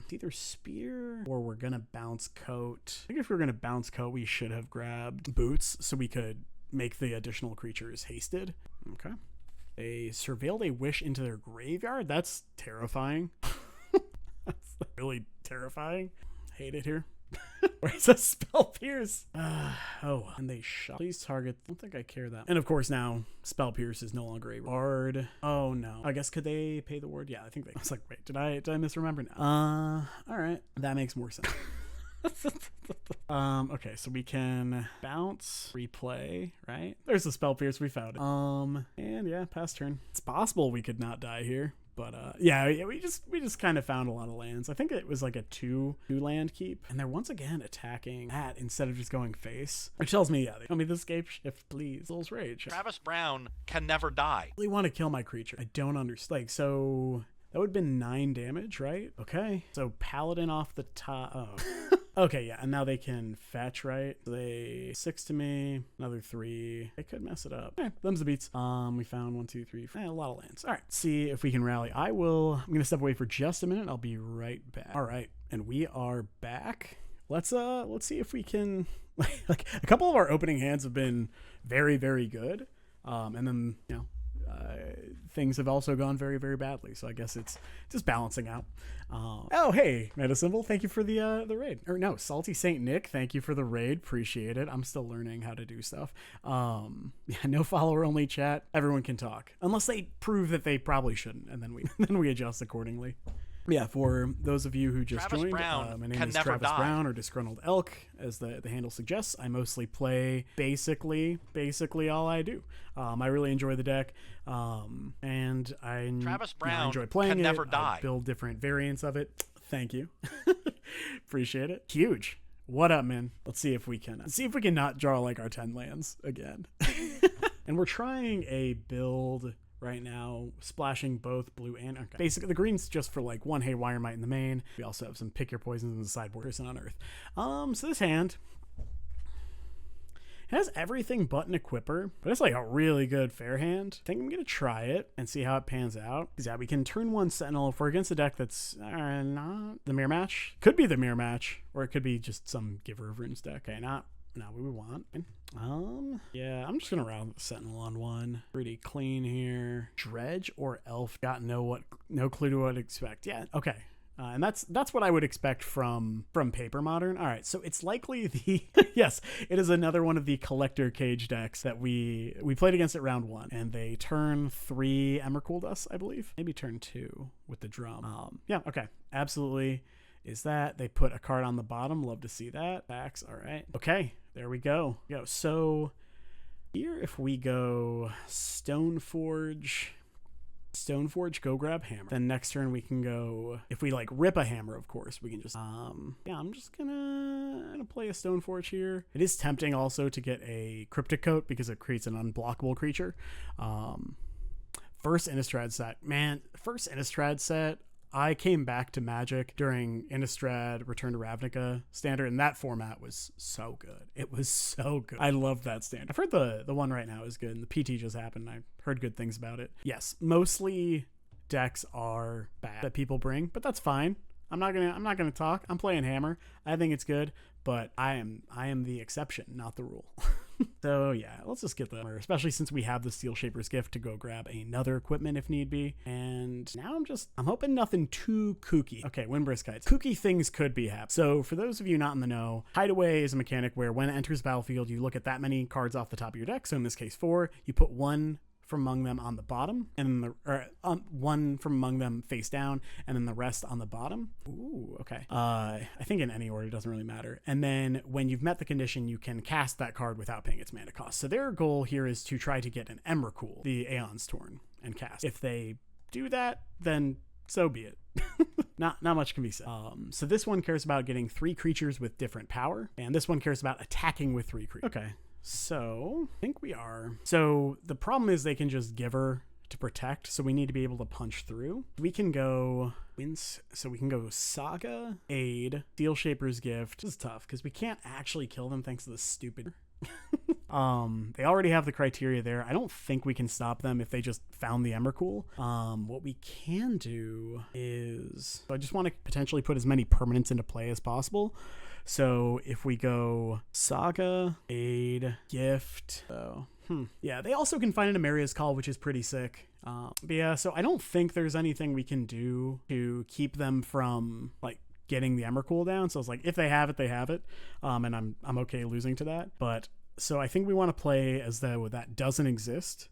It's either Spear or we're gonna bounce Coat. I think if we're gonna bounce Coat, we should have grabbed Boots so we could make the additional creatures hasted. Okay. They surveilled a Wish into their graveyard. That's terrifying. That's really terrifying. Hate it here. Where's a spell pierce? Oh, and they shot. Please target. I don't think I care that. And of course now spell pierce is no longer a ward. Oh no. I guess could they pay the ward? Yeah, I think they. I was like, wait, did I misremember now? All right, that makes more sense. Okay, so we can bounce, replay, right? There's the spell pierce, we found it. And yeah, pass turn. It's possible we could not die here. But yeah, we just kind of found a lot of lands. I think it was like a two land keep, and they're once again attacking that instead of just going face, which tells me, yeah, they tell me the Scapeshift, please. Soul's Rage. Travis Brown can never die. I really want to kill my creature. I don't understand. Like, so that would have been 9 damage, right? Okay, so Paladin off the top. Oh. Okay, yeah, and now they can fetch, right? They 6 to me, another 3. They could mess it up. Okay, them's the beats. We found 1, 2, 3, 4, a lot of lands. All right, see if we can rally. I'm gonna step away for just a minute. I'll be right back. All right, and we are back. Let's see if we can, like a couple of our opening hands have been very, very good. And then, you know, things have also gone very, very badly. So I guess it's just balancing out. Oh, hey, Meta Symbol, thank you for the raid. Or no, Salty Saint Nick, thank you for the raid. Appreciate it. I'm still learning how to do stuff. Yeah, no follower only chat. Everyone can talk unless they prove that they probably shouldn't, and then we adjust accordingly. Yeah, for those of you who just Travis joined, Brown my name can is never Travis die. Brown, or Disgruntled Elk, as the handle suggests. I mostly play basically all I do. I really enjoy the deck, and Travis I Brown enjoy playing can it. never die. I build different variants of it. Thank you. Appreciate it. Huge. What up, man? Let's see if we can not draw like our 10 lands again. And we're trying a build right now, splashing both blue and okay. Basically, the green's just for like 1 Haywire Might in the main. We also have some pick your poisons in the sideboard, person on Earth. So this hand has everything but an equipper, but it's like a really good fair hand. I think I'm gonna try it and see how it pans out. Because yeah, we can turn 1 Sentinel if we're against a deck that's not the mirror match. Could be the mirror match, or it could be just some Giver of Runes deck. Okay, not what we want. Yeah, I'm just gonna round the Sentinel on 1. Pretty clean here. Dredge or Elf? Got no clue to what to expect. Yeah, okay. And that's what I would expect from Paper Modern. All right, so it's likely the yes, it is another one of the Collector Cage decks that we played against at round 1, and they turn 3 Emrakul us, I believe, maybe turn 2 with the drum. Yeah, okay, absolutely. Is that they put a card on the bottom? Love to see that. Backs. All right. Okay, there we go. So here, if we go Stoneforge, go grab Hammer. Then next turn we can go, if we like rip a Hammer, of course, we can just, yeah, I'm just gonna play a Stoneforge here. It is tempting also to get a Cryptic Coat because it creates an unblockable creature. First Innistrad set. Man, first Innistrad set, I came back to Magic during Innistrad Return to Ravnica standard, and that format was so good. It was so good. I love that standard. I've heard the one right now is good, and the PT just happened. I heard good things about it. Yes, mostly decks are bad that people bring, but that's fine. I'm not gonna talk. I'm playing Hammer. I think it's good, but I am the exception, not the rule. So yeah, let's just get the Hammer, especially since we have the Steel Shaper's Gift to go grab another equipment if need be. And now I'm hoping nothing too kooky. Okay, Windbrisk Kites. Kooky things could be happening. So for those of you not in the know, Hideaway is a mechanic where when it enters battlefield, you look at that many cards off the top of your deck. So in this case 4, you put 1 from among them on the bottom, and then one from among them face down, and then the rest on the bottom. Ooh, okay. I think in any order, it doesn't really matter. And then when you've met the condition, you can cast that card without paying its mana cost. So their goal here is to try to get an Emrakul, the Aeon's Torn, and cast. If they do that, then so be it. Not much can be said. So this one cares about getting 3 creatures with different power, and this one cares about attacking with 3 creatures. Okay. So I think we are. So the problem is they can just Giver to protect. So we need to be able to punch through. We can go Saga, Aid, Steel Shaper's Gift. This is tough because we can't actually kill them thanks to the stupid. They already have the criteria there. I don't think we can stop them if they just found the Emrakul. What we can do is, so I just want to potentially put as many permanents into play as possible. So if we go Saga, Aid, Gift, so yeah, they also can find an Amaria's Call, which is pretty sick. But yeah, so I don't think there's anything we can do to keep them from like getting the Emrakul down. So I was like, if they have it, they have it. And I'm okay losing to that. But so I think we want to play as though that doesn't exist.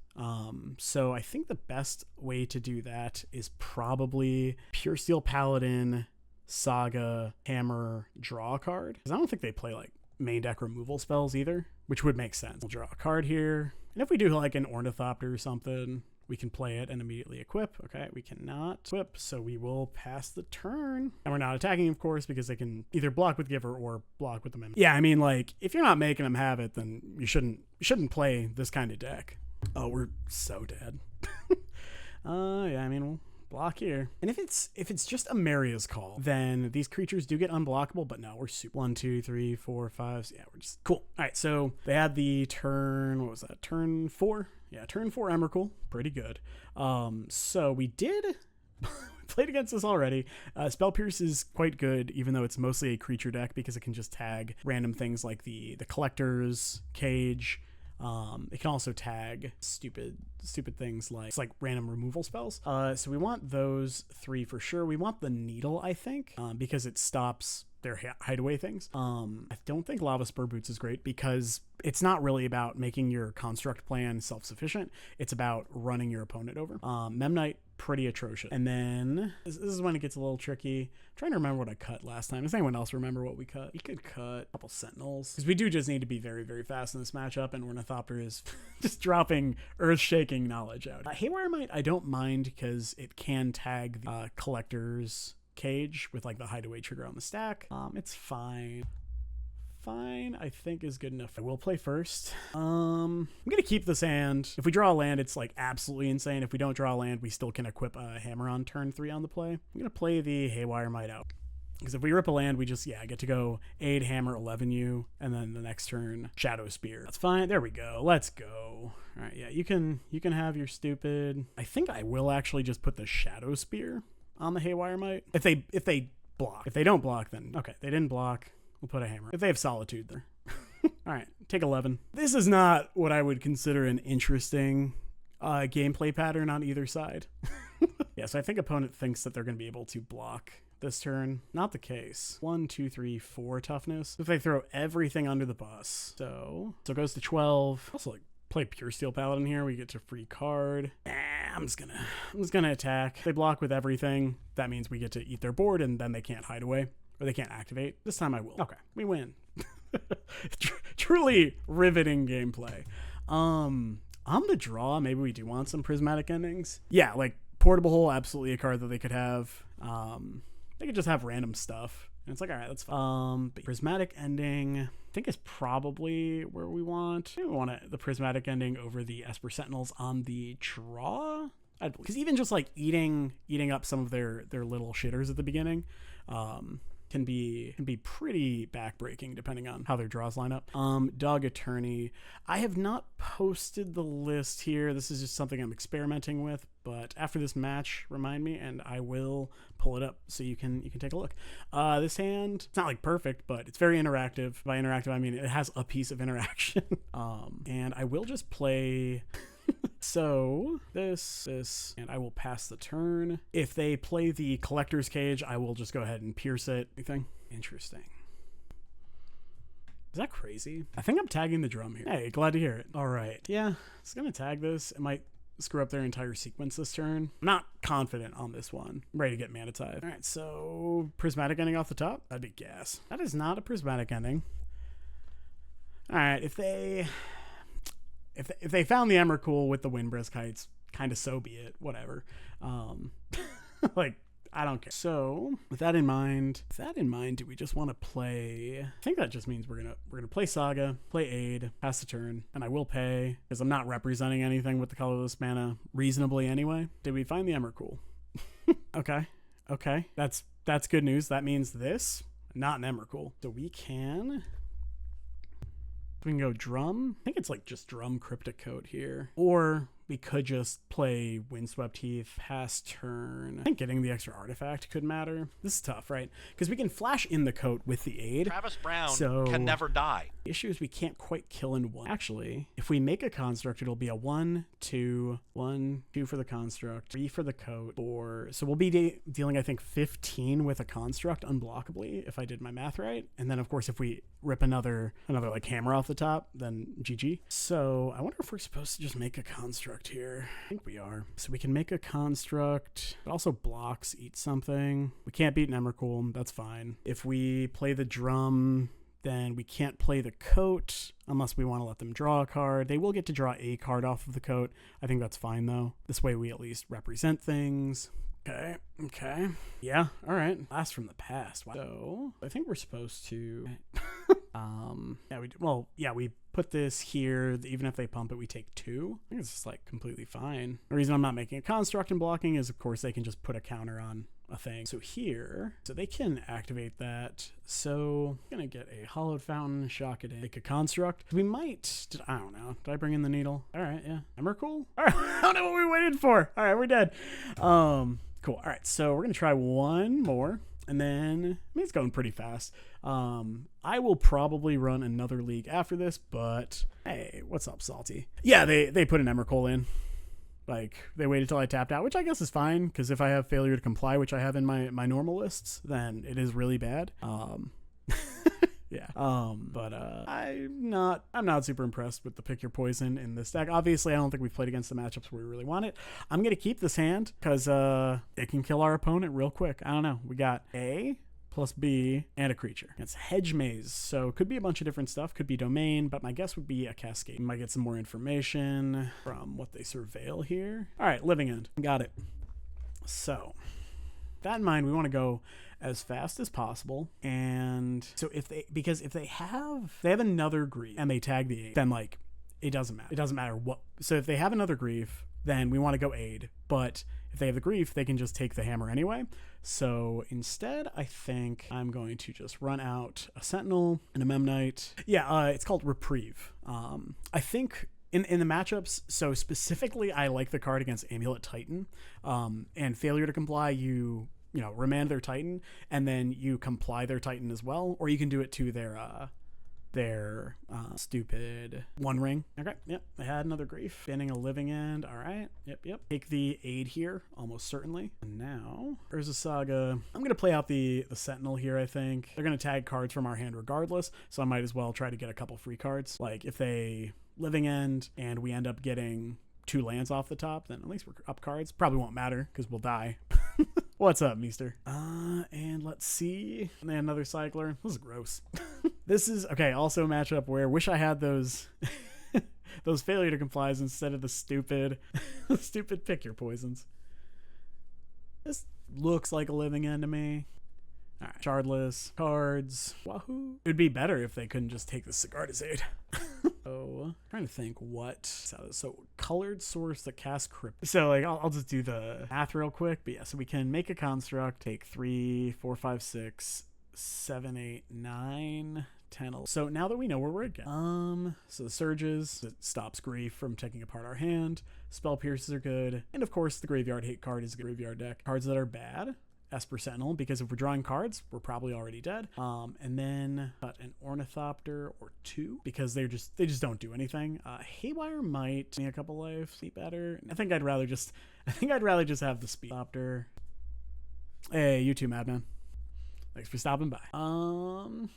So I think the best way to do that is probably Pure Steel Paladin, Saga, Hammer, draw a card. Because I don't think they play like main deck removal spells either, which would make sense. We'll draw a card here. And if we do like an Ornithopter or something, we can play it and immediately equip. Okay, we cannot equip, so we will pass the turn. And we're not attacking, of course, because they can either block with Giver or block with the Mimic. Yeah, I mean, like, if you're not making them have it, then you shouldn't play this kind of deck. Oh, we're so dead. Yeah, I mean, we'll block here. And if it's just a Maria's Call, then these creatures do get unblockable, but no, we're super. 1, 2, 3, 4, 5. So yeah, we're just cool. All right, so they had the turn, what was that? Turn 4? Yeah, turn 4 Emrakul. Pretty good. So we did played against this already. Spell Pierce is quite good, even though it's mostly a creature deck, because it can just tag random things like the Collector's Cage. It can also tag stupid things like random removal spells. So we want those 3 for sure. We want the Needle, I think, because it stops their hideaway things. I don't think Lava Spur Boots is great because it's not really about making your construct plan self-sufficient. It's about running your opponent over. Memnite, pretty atrocious. And then this is when it gets a little tricky. I'm trying to remember what I cut last time. Does anyone else remember what we cut? We could cut a couple Sentinels, because we do just need to be very, very fast in this matchup, and Ornithopter is just dropping earth-shaking knowledge out. Haywire Might, I don't mind, because it can tag the Collector's Cage with like the Hideaway trigger on the stack. It's fine, I think is good enough. I will play first. I'm gonna keep this hand. If we draw a land, it's like absolutely insane. If we don't draw a land, we still can equip a Hammer on turn 3 on the play. I'm gonna play the Haywire Might out, because if we rip a land, we just get to go aid, Hammer, 11U, and then the next turn Shadow Spear. That's fine. There we go. Let's go. All right, yeah, you can have your stupid. I think I will actually just put the Shadow Spear on the Haywire Might. If they block. If they don't block, then okay, they didn't block. We'll put a Hammer. If they have Solitude there. All right, take 11. This is not what I would consider an interesting gameplay pattern on either side. Yeah, so I think opponent thinks that they're going to be able to block this turn. Not the case. 1, 2, 3, 4 toughness. If they throw everything under the bus. So it goes to 12. Also, like, play Pure Steel Paladin here. We get to free card. I'm just gonna attack. If they block with everything, that means we get to eat their board, and then they can't hide away, or they can't activate. This time I will. Okay, we win. Truly riveting gameplay. On the draw, maybe we do want some Prismatic Endings. Yeah, like Portable Hole, absolutely a card that they could have. They could just have random stuff. And it's like, all right, that's fine. But Prismatic Ending, I think, is probably where we want. Maybe we want the Prismatic Ending over the Esper Sentinels on the draw. Because even just like eating up some of their little shitters at the beginning, can be pretty backbreaking depending on how their draws line up. Dog Attorney. I have not posted the list here. This is just something I'm experimenting with, but after this match, remind me and I will pull it up so you can take a look. This hand, it's not like perfect, but it's very interactive. By interactive, I mean it has a piece of interaction. And I will just play so this, and I will pass the turn. If they play the Collector's Cage, I will just go ahead and pierce it. Anything? Interesting. Is that crazy? I think I'm tagging the drum here. Hey, glad to hear it. All right. Yeah, it's gonna tag this. It might screw up their entire sequence this turn. I'm not confident on this one. I'm ready to get Mana Tithe. All right, so Prismatic Ending off the top. That'd be gas. That is not a Prismatic Ending. All right, if they found the Emrakul with the Windbrisk Heights, kind of so be it. Whatever. Like, I don't care. So with that in mind, do we just want to play? I think that just means we're gonna play Saga, play Aid, pass the turn, and I will pay because I'm not representing anything with the colorless mana reasonably anyway. Did we find the Emrakul? Okay, that's good news. That means this, not an Emrakul. So we can go Drum. I think it's like just Drum Cryptic Coat here. Or we could just play Windswept Heath, pass turn. I think getting the extra artifact could matter. This is tough, right? Because we can flash in the coat with the Aid. Travis Brown can never die. The issue is we can't quite kill in one. Actually, if we make a construct, it'll be a 1, 2, 1, 2 for the construct, 3 for the coat, 4. So we'll be dealing, I think, 15 with a construct unblockably, if I did my math right. And then, of course, if we rip another like hammer off the top, then GG. So I wonder if we're supposed to just make a construct here. I think we are. So we can make a construct. It also blocks, eat something. We can't beat an Emrakul. That's fine. If we play the drum, then we can't play the coat unless we want to let them draw a card. They will get to draw a card off of the coat. I think that's fine, though. This way we at least represent things. Okay. Yeah, all right. Blast from the past. Wow. So I think we're supposed to... we put this here. Even if they pump it, we take 2. I think it's just like completely fine. The reason I'm not making a construct and blocking is, of course, they can just put a counter on a thing. So here, so they can activate that. So I'm gonna get a hollowed fountain, shock it in, make a construct. We might, I don't know. Did I bring in the needle? All right, yeah. Emrakul? All right, I don't know what we waited for. All right, we're dead. Cool. All right, so we're gonna try one more. And then, it's going pretty fast. I will probably run another league after this, but hey, what's up, Salty? Yeah, they put an Emrakul in. Like, they waited till I tapped out, which I guess is fine, because if I have failure to comply, which I have in my normal lists, then it is really bad. Yeah. But I'm not super impressed with the pick your poison in this deck. Obviously, I don't think we've played against the matchups where we really want it. I'm gonna keep this hand because it can kill our opponent real quick. I don't know. We got A plus B and a creature. It's Hedge Maze, so it could be a bunch of different stuff. Could be Domain, but my guess would be a Cascade. We might get some more information from what they surveil here. All right, Living End. Got it. So, that in mind, we want to go as fast as possible. And so if they have another grief and they tag the aid, then like it doesn't matter. It doesn't matter what. So if they have another grief, then we want to go aid. But if they have the grief, they can just take the hammer anyway. So instead, I think I'm going to just run out a Sentinel and a Memnite. Yeah, it's called Reprieve. I think in the matchups, so specifically, I like the card against Amulet Titan. And failure to comply, you remand their Titan, and then you comply their Titan as well, or you can do it to their stupid One Ring. Okay, yep, I had another grief. Banning a Living End. All right, yep. Take the aid here, almost certainly. And now, Urza Saga. I'm going to play out the Sentinel here, I think. They're going to tag cards from our hand regardless, so I might as well try to get a couple free cards. Like, if they Living End, and we end up getting 2 lands off the top, then at least we're up cards. Probably won't matter, because we'll die. What's up, Meester? And let's see. And then another Cycler. This is gross. This is, okay, also a matchup where wish I had those those failure to complies instead of the stupid pick your poisons. This looks like a Living End to me. All right, Shardless, cards, wahoo. It would be better if they couldn't just take the Sigarda's aid. So, trying to think what. So, colored source that casts Crypt. So, like, I'll just do the math real quick. But yeah, so we can make a construct, take 3, 4, 5, 6, 7, 8, 9, 10, 11. So now that we know where we're again. So the Surges, it stops grief from taking apart our hand. Spell Pierces are good. And of course, the Graveyard Hate card is a graveyard deck. Cards that are bad. Esper Sentinel, because if we're drawing cards, we're probably already dead. And then cut an Ornithopter or 2, because they just don't do anything. Haywire might be a couple life, be better. I think I'd rather just have the Speedopter. Hey, you too, Madman. Thanks for stopping by.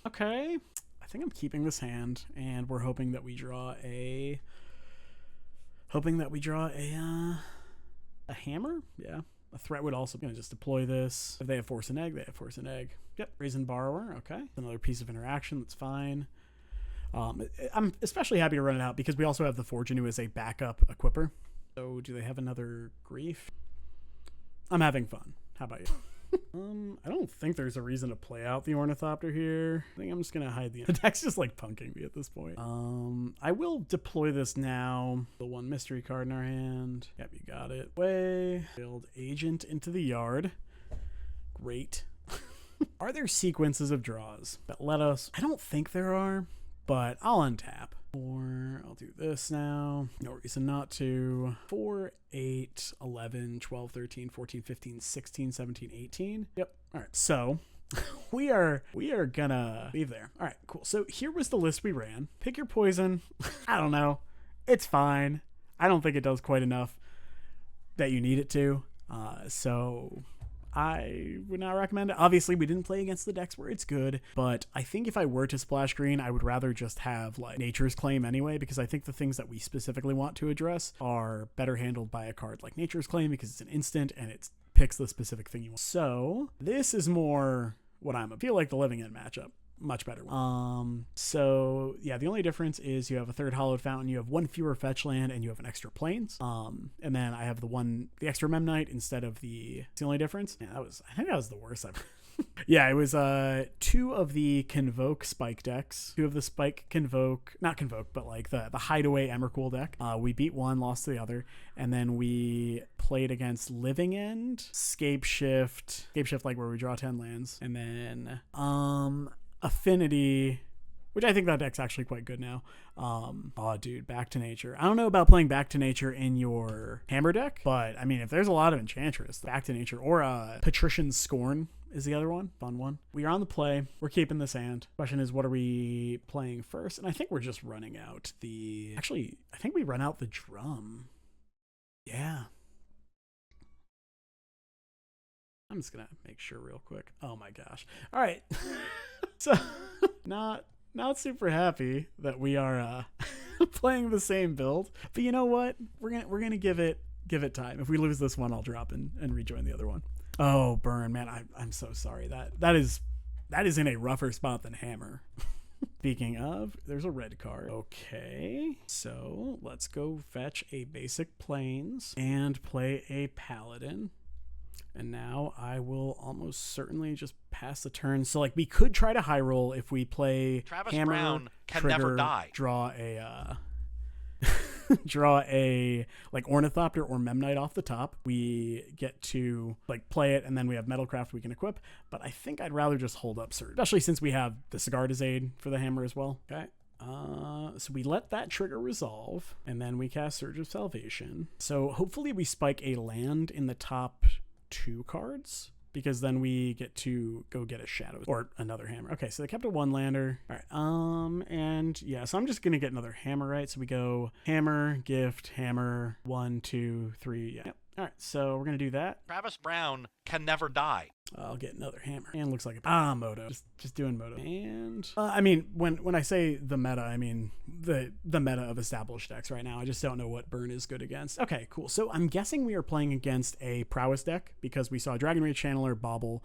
Okay. I think I'm keeping this hand, and we're hoping that we draw a hammer. Yeah. A threat would also gonna just deploy this. If they have Force an Egg, they have Force an Egg. Yep, Brazen Borrower, okay. Another piece of interaction, that's fine. I'm especially happy to run it out because we also have the Forge Anew as a backup equipper. So do they have another grief? I'm having fun. How about you? I don't think there's a reason to play out the Ornithopter here. I think I'm just gonna hide the deck's just like punking me at this point. I will deploy this now. The 1 mystery card in our hand. Yep, you got it. Build Agent into the yard. Great. Are there sequences of draws that let us? I don't think there are, but I'll untap. Or I'll do this now. No reason not to. 4, 8, 11, 12, 13, 14, 15, 16, 17, 18. Yep. All right. So we are gonna leave there. All right, cool. So here was the list we ran. Pick your poison. I don't know. It's fine. I don't think it does quite enough that you need it to. So I would not recommend it. Obviously, we didn't play against the decks where it's good, but I think if I were to splash green, I would rather just have like Nature's Claim anyway, because I think the things that we specifically want to address are better handled by a card like Nature's Claim, because it's an instant and it picks the specific thing you want. So this is more what I feel like the Living End matchup. Much better. So yeah, the only difference is you have a third Hallowed Fountain, you have one fewer fetch land, and you have an extra plains. And then I have the extra Memnite instead of it's the only difference. Yeah, I think that was the worst ever. Yeah, it was 2 of the Convoke Spike decks, 2 of the Spike Convoke, not Convoke, but like the Hideaway Emrakul deck. We beat one, lost to the other, and then we played against Living End, Scapeshift like where we draw 10 lands, and then Affinity, which I think that deck's actually quite good now. Oh, dude, Back to Nature. I don't know about playing Back to Nature in your Hammer deck, but I mean, if there's a lot of Enchantress, Back to Nature, or Patrician Scorn is the other one. Fun one. We are on the play. We're keeping this hand. Question is, what are we playing first? And I think we're just running out Actually, I think we run out the drum. Yeah. I'm just gonna make sure real quick. Oh my gosh. All right. So not super happy that we are playing the same build, but you know what? We're gonna give it time. If we lose this one, I'll drop and rejoin the other one. Oh, burn, man. I'm so sorry. That is in a rougher spot than Hammer. Speaking of, there's a red card. Okay, so let's go fetch a basic plains and play a paladin. And now I will almost certainly just pass the turn. So like we could try to high roll if we play Travis Hammer, Brown can trigger, never die. Draw a like Ornithopter or Memnite off the top. We get to like play it, and then we have Metalcraft we can equip. But I think I'd rather just hold up Surge, especially since we have the Sigarda's Aid for the Hammer as well. Okay. So we let that trigger resolve, and then we cast Surge of Salvation. So hopefully we spike a land in the top 2 cards, because then we get to go get a Shadow or another Hammer. Okay, so they kept a 1-lander. All right, and yeah, so I'm just gonna get another Hammer, right? So we go Hammer, Gift, Hammer, 1, 2, 3. Yeah. Yep. All right, so we're gonna do that. Travis Brown can never die. I'll get another Hammer. And looks like Moto. Just doing Moto. And I mean, when I say the meta, I mean the meta of established decks right now. I just don't know what burn is good against. Okay, cool. So I'm guessing we are playing against a Prowess deck, because we saw Dragon Rage Channeler, Bauble,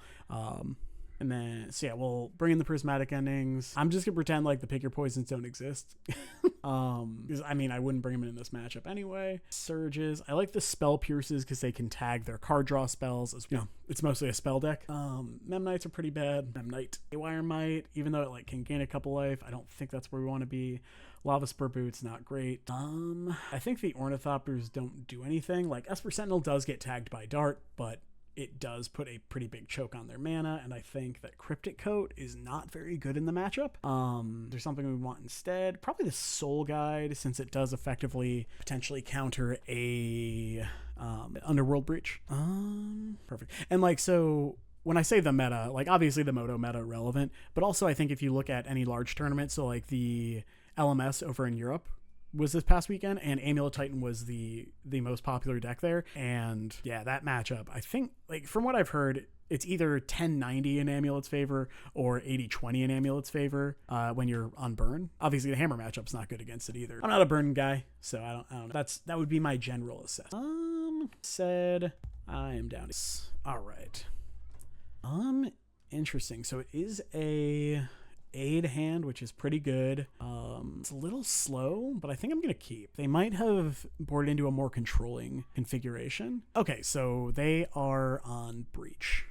and then, so yeah, we'll bring in the Prismatic Endings. I'm just gonna pretend like the Pick Your Poisons don't exist. Because I mean, I wouldn't bring them in this matchup anyway. Surges. I like the Spell Pierces because they can tag their card draw spells. As you know, it's mostly a spell deck. Memnites are pretty bad. Memnite. Haywire Might, even though it like can gain a couple life, I don't think that's where we want to be. Lava Spur Boots, not great. I think the Ornithopters don't do anything. Like Esper Sentinel does get tagged by Dart, but it does put a pretty big choke on their mana, and I think that Cryptic Coat is not very good in the matchup. There's something we want instead. Probably the Soul Guide, since it does effectively potentially counter a Underworld Breach. Perfect. And like, so when I say the meta, like obviously the Moto meta relevant, but also I think if you look at any large tournament, so like the LMS over in Europe was this past weekend, and Amulet Titan was the most popular deck there. And yeah, that matchup, I think, like from what I've heard, it's either 10-90 in Amulet's favor or 80-20 in Amulet's favor when you're on burn. Obviously the Hammer matchup's not good against it either. I'm not a burn guy, so I don't know. That would be my general assessment. Said I am down. All right. Interesting. So it is a aid hand, which is pretty good. It's a little slow, but I think I'm gonna keep. They might have boarded into a more controlling configuration. Okay, so they are on breach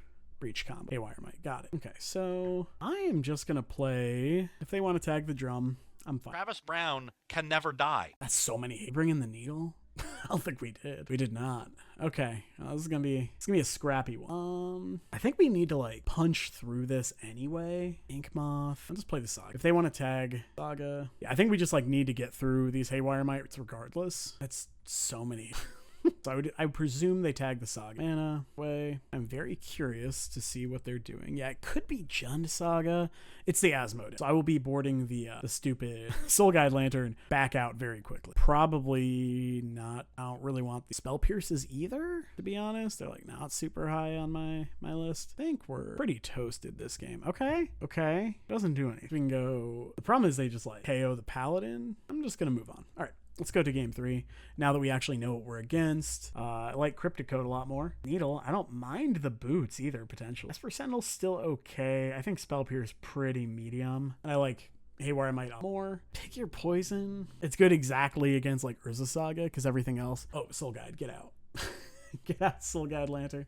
combo. Haywire Might, got it. Okay, so I am just gonna play. If they want to tag the drum, I'm fine. Travis Brown can never die. That's so many. Bring in the needle. I don't think we did. We did not. Okay, this is gonna be a scrappy one. I think we need to like punch through this anyway. Ink Moth. I'll just play the Saga. If they want to tag Saga, yeah, I think we just like need to get through these Haywire Mites regardless. That's so many. So I would presume they tag the Saga mana way. I'm very curious to see what they're doing. Yeah, it could be Jund Saga. It's the Asmo deck. So I will be boarding the stupid Soul Guide Lantern back out very quickly. Probably not. I don't really want the Spell Pierces either, to be honest. They're like not super high on my list. I think we're pretty toasted this game. Okay. Doesn't do anything. We can go. The problem is they just like KO the Paladin. I'm just going to move on. All right. Let's go to game 3. Now that we actually know what we're against. I like Cryptic Code a lot more. Needle, I don't mind the boots either, potentially. Esper Sentinel's still okay. I think Spell Pierce pretty medium. And I like Haywire Might more. Pick your poison. It's good exactly against like Urza Saga, because everything else. Oh, Soul Guide, get out. Get out, Soul Guide Lantern.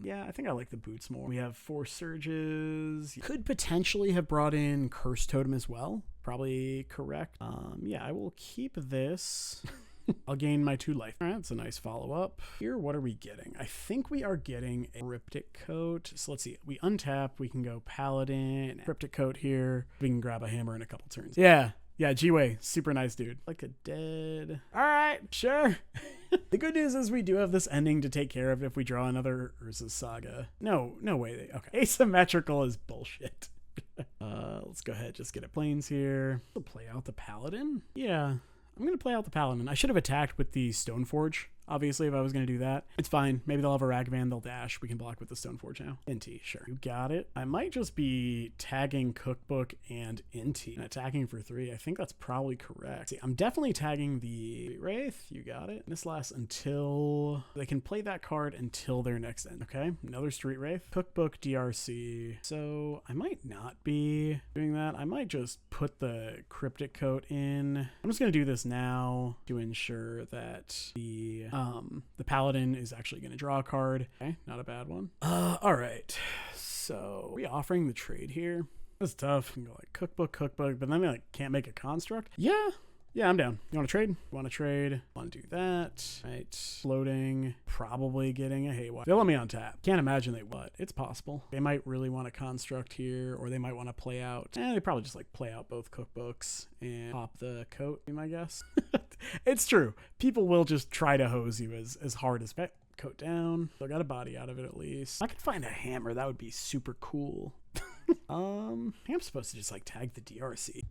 Yeah, I think I like the boots more. We have 4 Surges. Could potentially have brought in Curse Totem as well. Probably correct. Yeah, I will keep this. I'll gain my 2 life. All right, that's a nice follow-up. Here, what are we getting? I think we are getting a Cryptic Coat. So let's see. We untap. We can go Paladin. Cryptic Coat here. We can grab a hammer in a couple turns. Yeah, G-Way. Super nice dude. Like a dead. All right, sure. The good news is we do have this ending to take care of if we draw another Urza Saga. No way. Okay. Asymmetrical is bullshit. Let's go ahead. Just get it planes here. We'll play out the Paladin. Yeah, I'm going to play out the Paladin. I should have attacked with the Stoneforge. Obviously, if I was going to do that. It's fine. Maybe they'll have a Ragavan, they'll dash. We can block with the Stoneforge now. Inti, sure. You got it. I might just be tagging Cookbook and Inti and attacking for 3. I think that's probably correct. See, I'm definitely tagging the Wraith. You got it. This lasts until... They can play that card until their next end. Okay, another Street Wraith. Cookbook, DRC. So I might not be doing that. I might just put the Cryptic Coat in. I'm just going to do this now to ensure that the Paladin is actually going to draw a card. Okay, not a bad one. All right. So, are we offering the trade here? That's tough. You can go like Cookbook, but then I like can't make a construct. Yeah, I'm down. You want to trade? Want to trade? Want to do that? Right. Floating. Probably getting a Haywire. They'll let me on tap. Can't imagine they would. It's possible. They might really want to construct here, or they might want to play out. They probably just like play out both cookbooks and pop the coat, be my guess. It's true. People will just try to hose you as hard as coat down. So I got a body out of it at least. I could find a hammer. That would be super cool. I think I'm supposed to just like tag the DRC.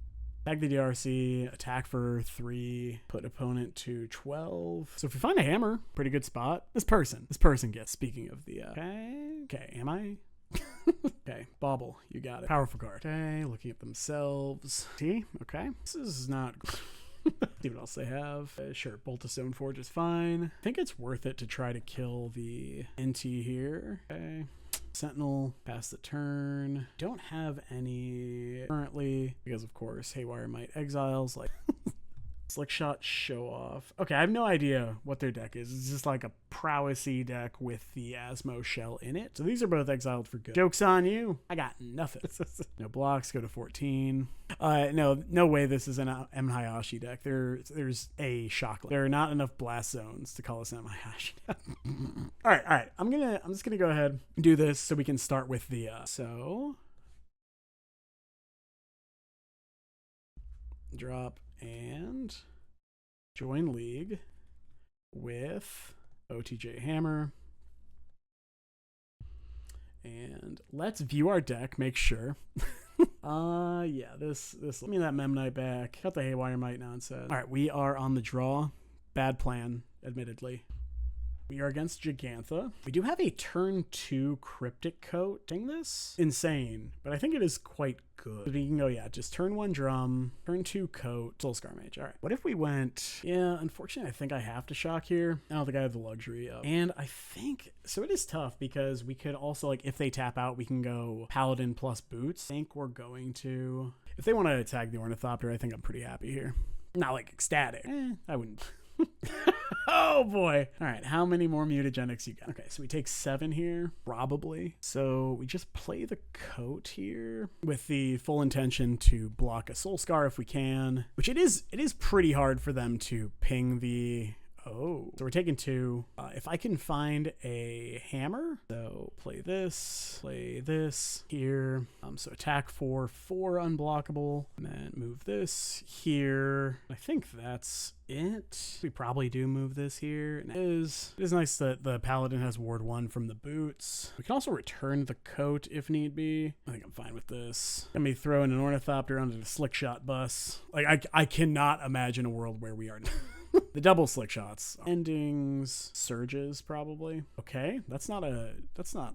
Tag the DRC, attack for 3, put opponent to 12. So if we find a hammer, pretty good spot. This person gets, speaking of the, okay, am I? Okay, Bauble, you got it. Powerful card. Okay, looking at themselves. See, okay, this is not see what else they have. Sure, Bolt of Stoneforge is fine. I think it's worth it to try to kill the Inti here. Okay. Sentinel, pass the turn. Don't have any currently because, of course, Haywire Might exiles like Slick Shot Show Off. Okay, I have no idea what their deck is. It's just like a Prowessy deck with the Asmo shell in it. So these are both exiled for good. Joke's on you. I got nothing. No blocks. Go to 14. No way this is an M. Hayashi deck. There's a Shocklet. There are not enough blast zones to call this an M. Hayashi deck. All right. I'm just gonna go ahead and do this so we can start with the drop and join league with OTJ Hammer. And let's view our deck, make sure. Yeah, this let me that Memnite back. Got the Haywire Might nonsense. All right, we are on the draw. Bad plan, admittedly. We are against Gigantha. We do have a turn 2 Cryptic Coat. Dang this? Insane. But I think it is quite good. We can go, yeah, just turn 1 Drum, turn 2 Coat, Soulscar Mage. All right. What if we went... Yeah, unfortunately, I think I have to shock here. I don't think I have the luxury of... And I think... So it is tough because we could also, like, if they tap out, we can go Paladin plus Boots. I think we're going to... If they want to tag the Ornithopter, I think I'm pretty happy here. Not, like, ecstatic. I wouldn't... Oh boy. All right, how many more mutagenics you got? Okay, so we take 7 here, probably. So we just play the coat here with the full intention to block a Soul Scar if we can, which it is pretty hard for them to ping the Oh, so we're taking 2. If I can find a hammer, so play this here. So attack 4 unblockable, and then move this here. I think that's it. We probably do move this here. And it is nice that the paladin has ward 1 from the boots. We can also return the coat if need be. I think I'm fine with this. Let me throw in an ornithopter onto the slick shot bus. Like I cannot imagine a world where we are now. The double slick shots. Endings, surges probably. Okay, that's not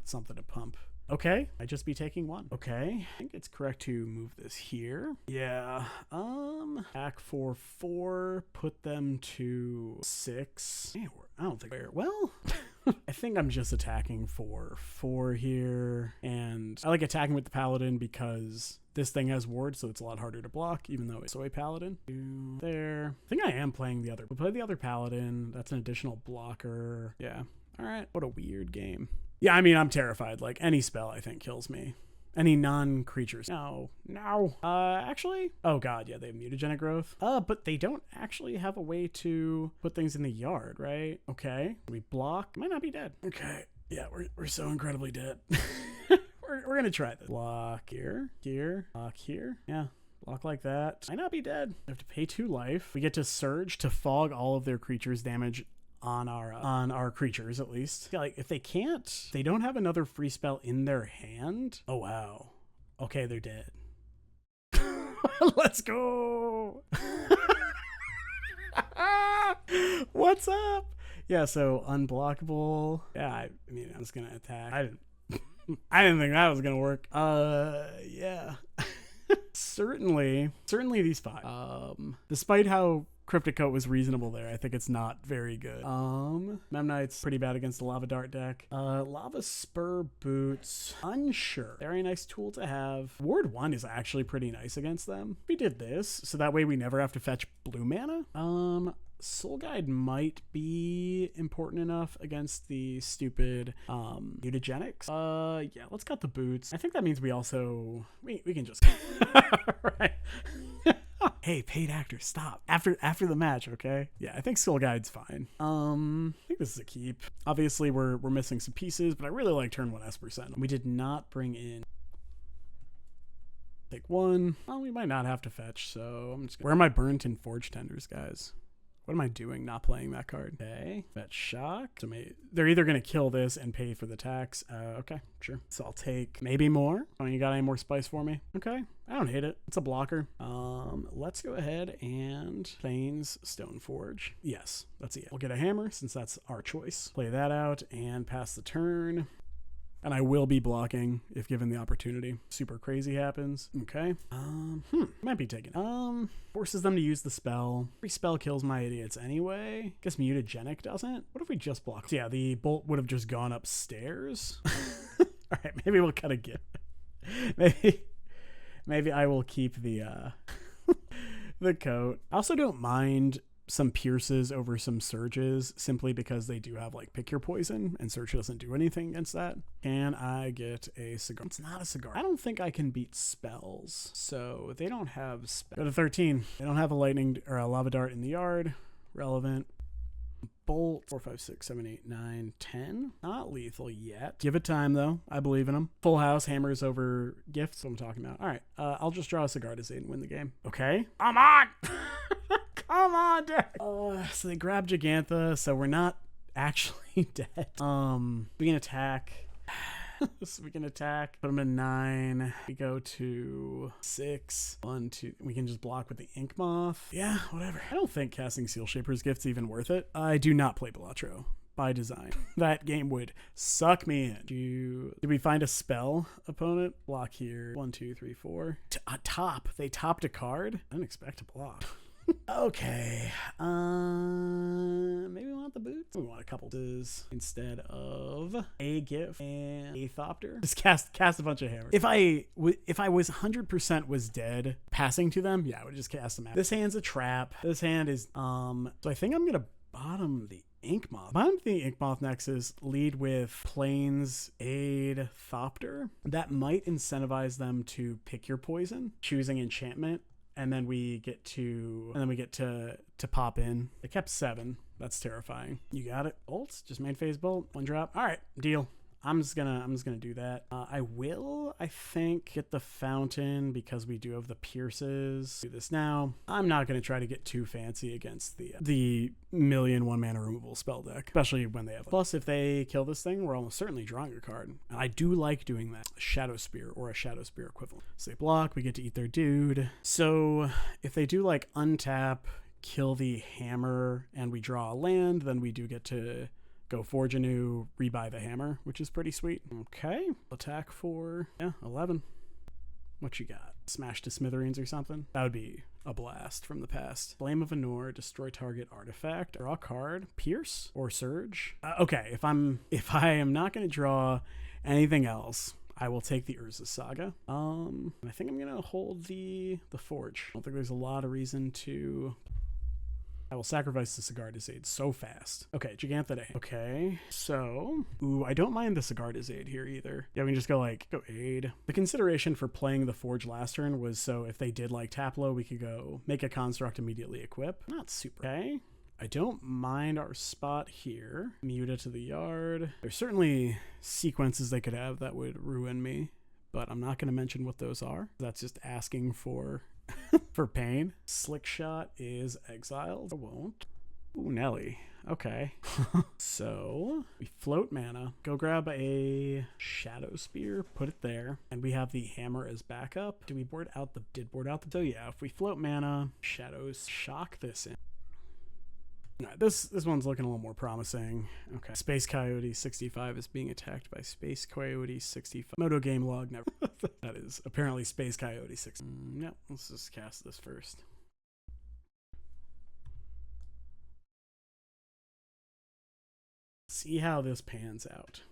something to pump. Okay, I'd just be taking 1. Okay, I think it's correct to move this here. Yeah, attack for 4, put them to 6. Man, I don't think well, I think I'm just attacking for 4 here, and I like attacking with the paladin because this thing has ward, so it's a lot harder to block, even though it's a paladin. There. I think I am playing the other. We'll play the other paladin. That's an additional blocker. Yeah. All right. What a weird game. Yeah, I mean, I'm terrified. Like, any spell, I think, kills me. Any non-creatures. No. Actually, oh god, yeah, they have mutagenic growth. But they don't actually have a way to put things in the yard, right? Okay. We block. Might not be dead. Okay. Yeah, we're so incredibly dead. We're gonna try this. Block here, block here. Yeah. Block like that. Might not be dead. I have to pay 2 life. We get to surge to fog all of their creatures' damage on our creatures, at least. Yeah, like if they don't have another free spell in their hand. Oh wow. Okay, they're dead. Let's go. What's up? Yeah, so unblockable. Yeah, I mean, I was gonna attack. I didn't think that was gonna work. Yeah. Certainly these 5. Despite how Cryptic Coat was reasonable there, I think it's not very good. Memnite's pretty bad against the Lava Dart deck. Lava Spur Boots. Unsure. Very nice tool to have. Ward 1 is actually pretty nice against them. We did this, so that way we never have to fetch blue mana. Soul Guide might be important enough against the stupid mutagenics. Yeah, let's cut the boots. I think that means we also we can just right. Hey, paid actor, stop. After the match, okay? Yeah, I think Soul Guide's fine. I think this is a keep. Obviously, we're missing some pieces, but I really like turn 1 S%. We did not bring in. Take 1. Well, we might not have to fetch, so I'm just gonna. Where are my Burnt and Forge Tenders, guys? What am I doing not playing that card? Okay, fetch shock. So they're either going to kill this and pay for the tax. Okay, sure. So I'll take maybe more. Oh, you got any more spice for me? Okay, I don't hate it. It's a blocker. Let's go ahead and Plains Stoneforge. Yes, that's it. We'll get a hammer since that's our choice. Play that out and pass the turn. And I will be blocking if given the opportunity. Super crazy happens. Okay. Might be taken. Forces them to use the spell. Every spell kills my idiots anyway. Guess mutagenic doesn't. What if we just block? So yeah, the bolt would have just gone upstairs. All right, maybe we'll cut a gift. Maybe I will keep the the coat. I also don't mind some pierces over some surges simply because they do have like pick your poison and surge doesn't do anything against that. Can I get a cigar? It's not a cigar. I don't think I can beat spells. So they don't have go to 13. They don't have a lightning or a lava dart in the yard. Relevant. Bolt 4, 5, 6, 7, 8, 9, 10. Not lethal yet. Give it time though. I believe in them. Full house, hammers over gifts. What I'm talking about. All right. I'll just draw a cigar to and win the game. Okay. I'm on. Come on, deck. So they grab Gigantha, so we're not actually dead. We can attack. So we can attack. Put them in 9. We go to 6. 1, 2. We can just block with the Ink Moth. Yeah, whatever. I don't think casting Seal Shaper's Gift's even worth it. I do not play Balatro by design. That game would suck me in. Did we find a spell opponent? Block here. 1, 2, 3, 4. Top. They topped a card? I didn't expect to block. Okay. Maybe we want the boots. We want a couple instead of a gift and a thopter. Just cast a bunch of hammers. If I was 100% was dead passing to them, yeah, I would just cast them out. This hand's a trap. This hand is so I think I'm gonna bottom the Ink Moth. Bottom the Ink Moth Nexus, lead with Plains Aid Thopter. That might incentivize them to pick your poison, choosing enchantment and then we get to pop in. They kept 7. That's terrifying. You got it. Ult, just main phase bolt, 1 drop. All right, deal. I'm just gonna do that. I think, get the fountain because we do have the pierces. Do this now. I'm not gonna try to get too fancy against the million 1-mana removal spell deck, especially when they have. Plus, if they kill this thing, we're almost certainly drawing a card, and I do like doing that. Shadow Spear or a Shadow Spear equivalent. So they block. We get to eat their dude. So if they do like untap, kill the hammer, and we draw a land, then we do get to go forge a new, rebuy the hammer, which is pretty sweet. Okay, attack for 11. What you got? Smash to smithereens or something? That would be a blast from the past. Flame of Anor, destroy target artifact, draw a card, pierce or surge. Okay, if I am not going to draw anything else, I will take the Urza Saga. I think I'm gonna hold the forge. I don't think there's a lot of reason to. I will sacrifice the Sigardizade so fast. Okay, Giganthidae. Okay, so... Ooh, I don't mind the Sigardizade here either. Yeah, we can just go aid. The consideration for playing the Forge last turn was so if they did tap low, we could go make a construct, immediately equip. Not super. Okay. I don't mind our spot here. Muta to the yard. There's certainly sequences they could have that would ruin me, but I'm not going to mention what those are. That's just asking for... for pain. Slick Shot is exiled. I won't. Ooh, Nelly. Okay. So we float mana, go grab a Shadow Spear, put it there, and we have the hammer as backup. Did board out the so yeah, if we float mana, Shadows shock this in. All right, this one's looking a little more promising. Okay. Space Coyote 65 is being attacked by Space Coyote 65. Moto game log never. That is apparently Space Coyote 6. No, let's just cast this first. See how this pans out.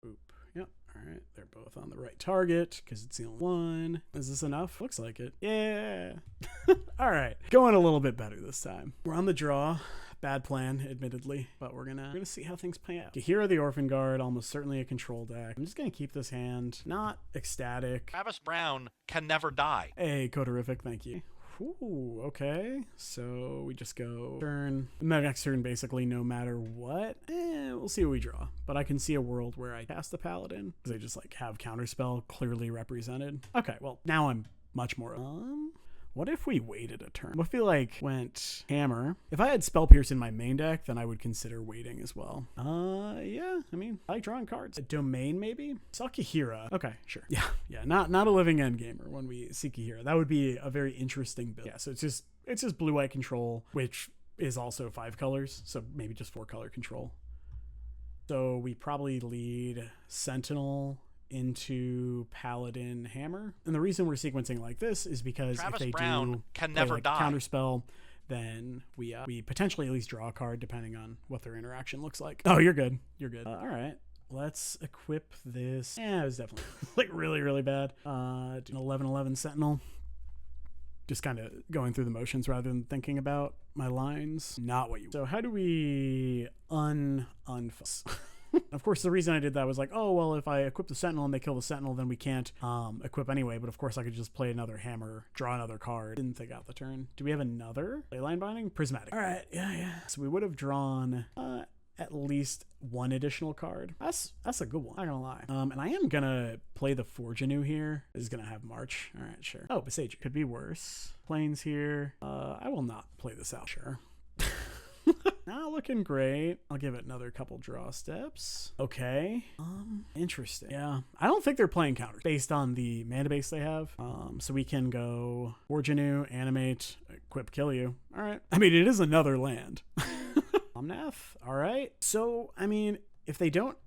Oop. Yep. All right. They're both on the right target because it's the only one. Is this enough? Looks like it. Yeah. All right. Going a little bit better this time. We're on the draw. Bad plan, admittedly, but we're gonna see how things play out. Hero the Orphan Guard, almost certainly a control deck. I'm just gonna keep this hand. Not ecstatic. Travis Brown can never die. Hey, Coderific, thank you. Ooh, okay. So we just go turn. And the next turn, basically, no matter what, we'll see what we draw. But I can see a world where I cast the Paladin because they just have Counterspell clearly represented. Okay, well, now I'm much more. What if we waited a turn? I feel like went hammer. If I had Spell Pierce in my main deck, then I would consider waiting as well. Yeah, I mean, I like drawing cards. A domain, maybe? Sakihira. Okay, sure. Yeah, not a living end gamer when we see Sakihira. That would be a very interesting build. Yeah, so it's just blue-white control, which is also 5 colors, so maybe just 4-color control. So we probably lead Sentinel into Paladin Hammer. And the reason we're sequencing like this is because Travis if they Brown can never die. Counterspell, then we potentially at least draw a card depending on what their interaction looks like. Oh, you're good. You're good. All right. Let's equip this. Yeah, it was definitely really, really bad. Do an 11/11 Sentinel. Just kind of going through the motions rather than thinking about my lines. Not what you... So how do we unfuss? Of course, the reason I did that was oh, well, if I equip the Sentinel and they kill the Sentinel, then we can't equip anyway. But of course, I could just play another hammer, draw another card. Didn't think out the turn. Do we have another Leyline Binding? Prismatic. All right, yeah. So we would have drawn at least one additional card. That's a good one. Not gonna lie. And I am gonna play the Forge Anew here. This is gonna have March. All right, sure. Oh, Besage could be worse. Planes here. I will not play this out. Sure. Not looking great. I'll give it another couple draw steps. Okay. Interesting. Yeah. I don't think they're playing counters based on the mana base they have. So we can go Forge Anew, animate, equip, kill you. All right. I mean, it is another land. Omnath. All right. So, I mean, if they don't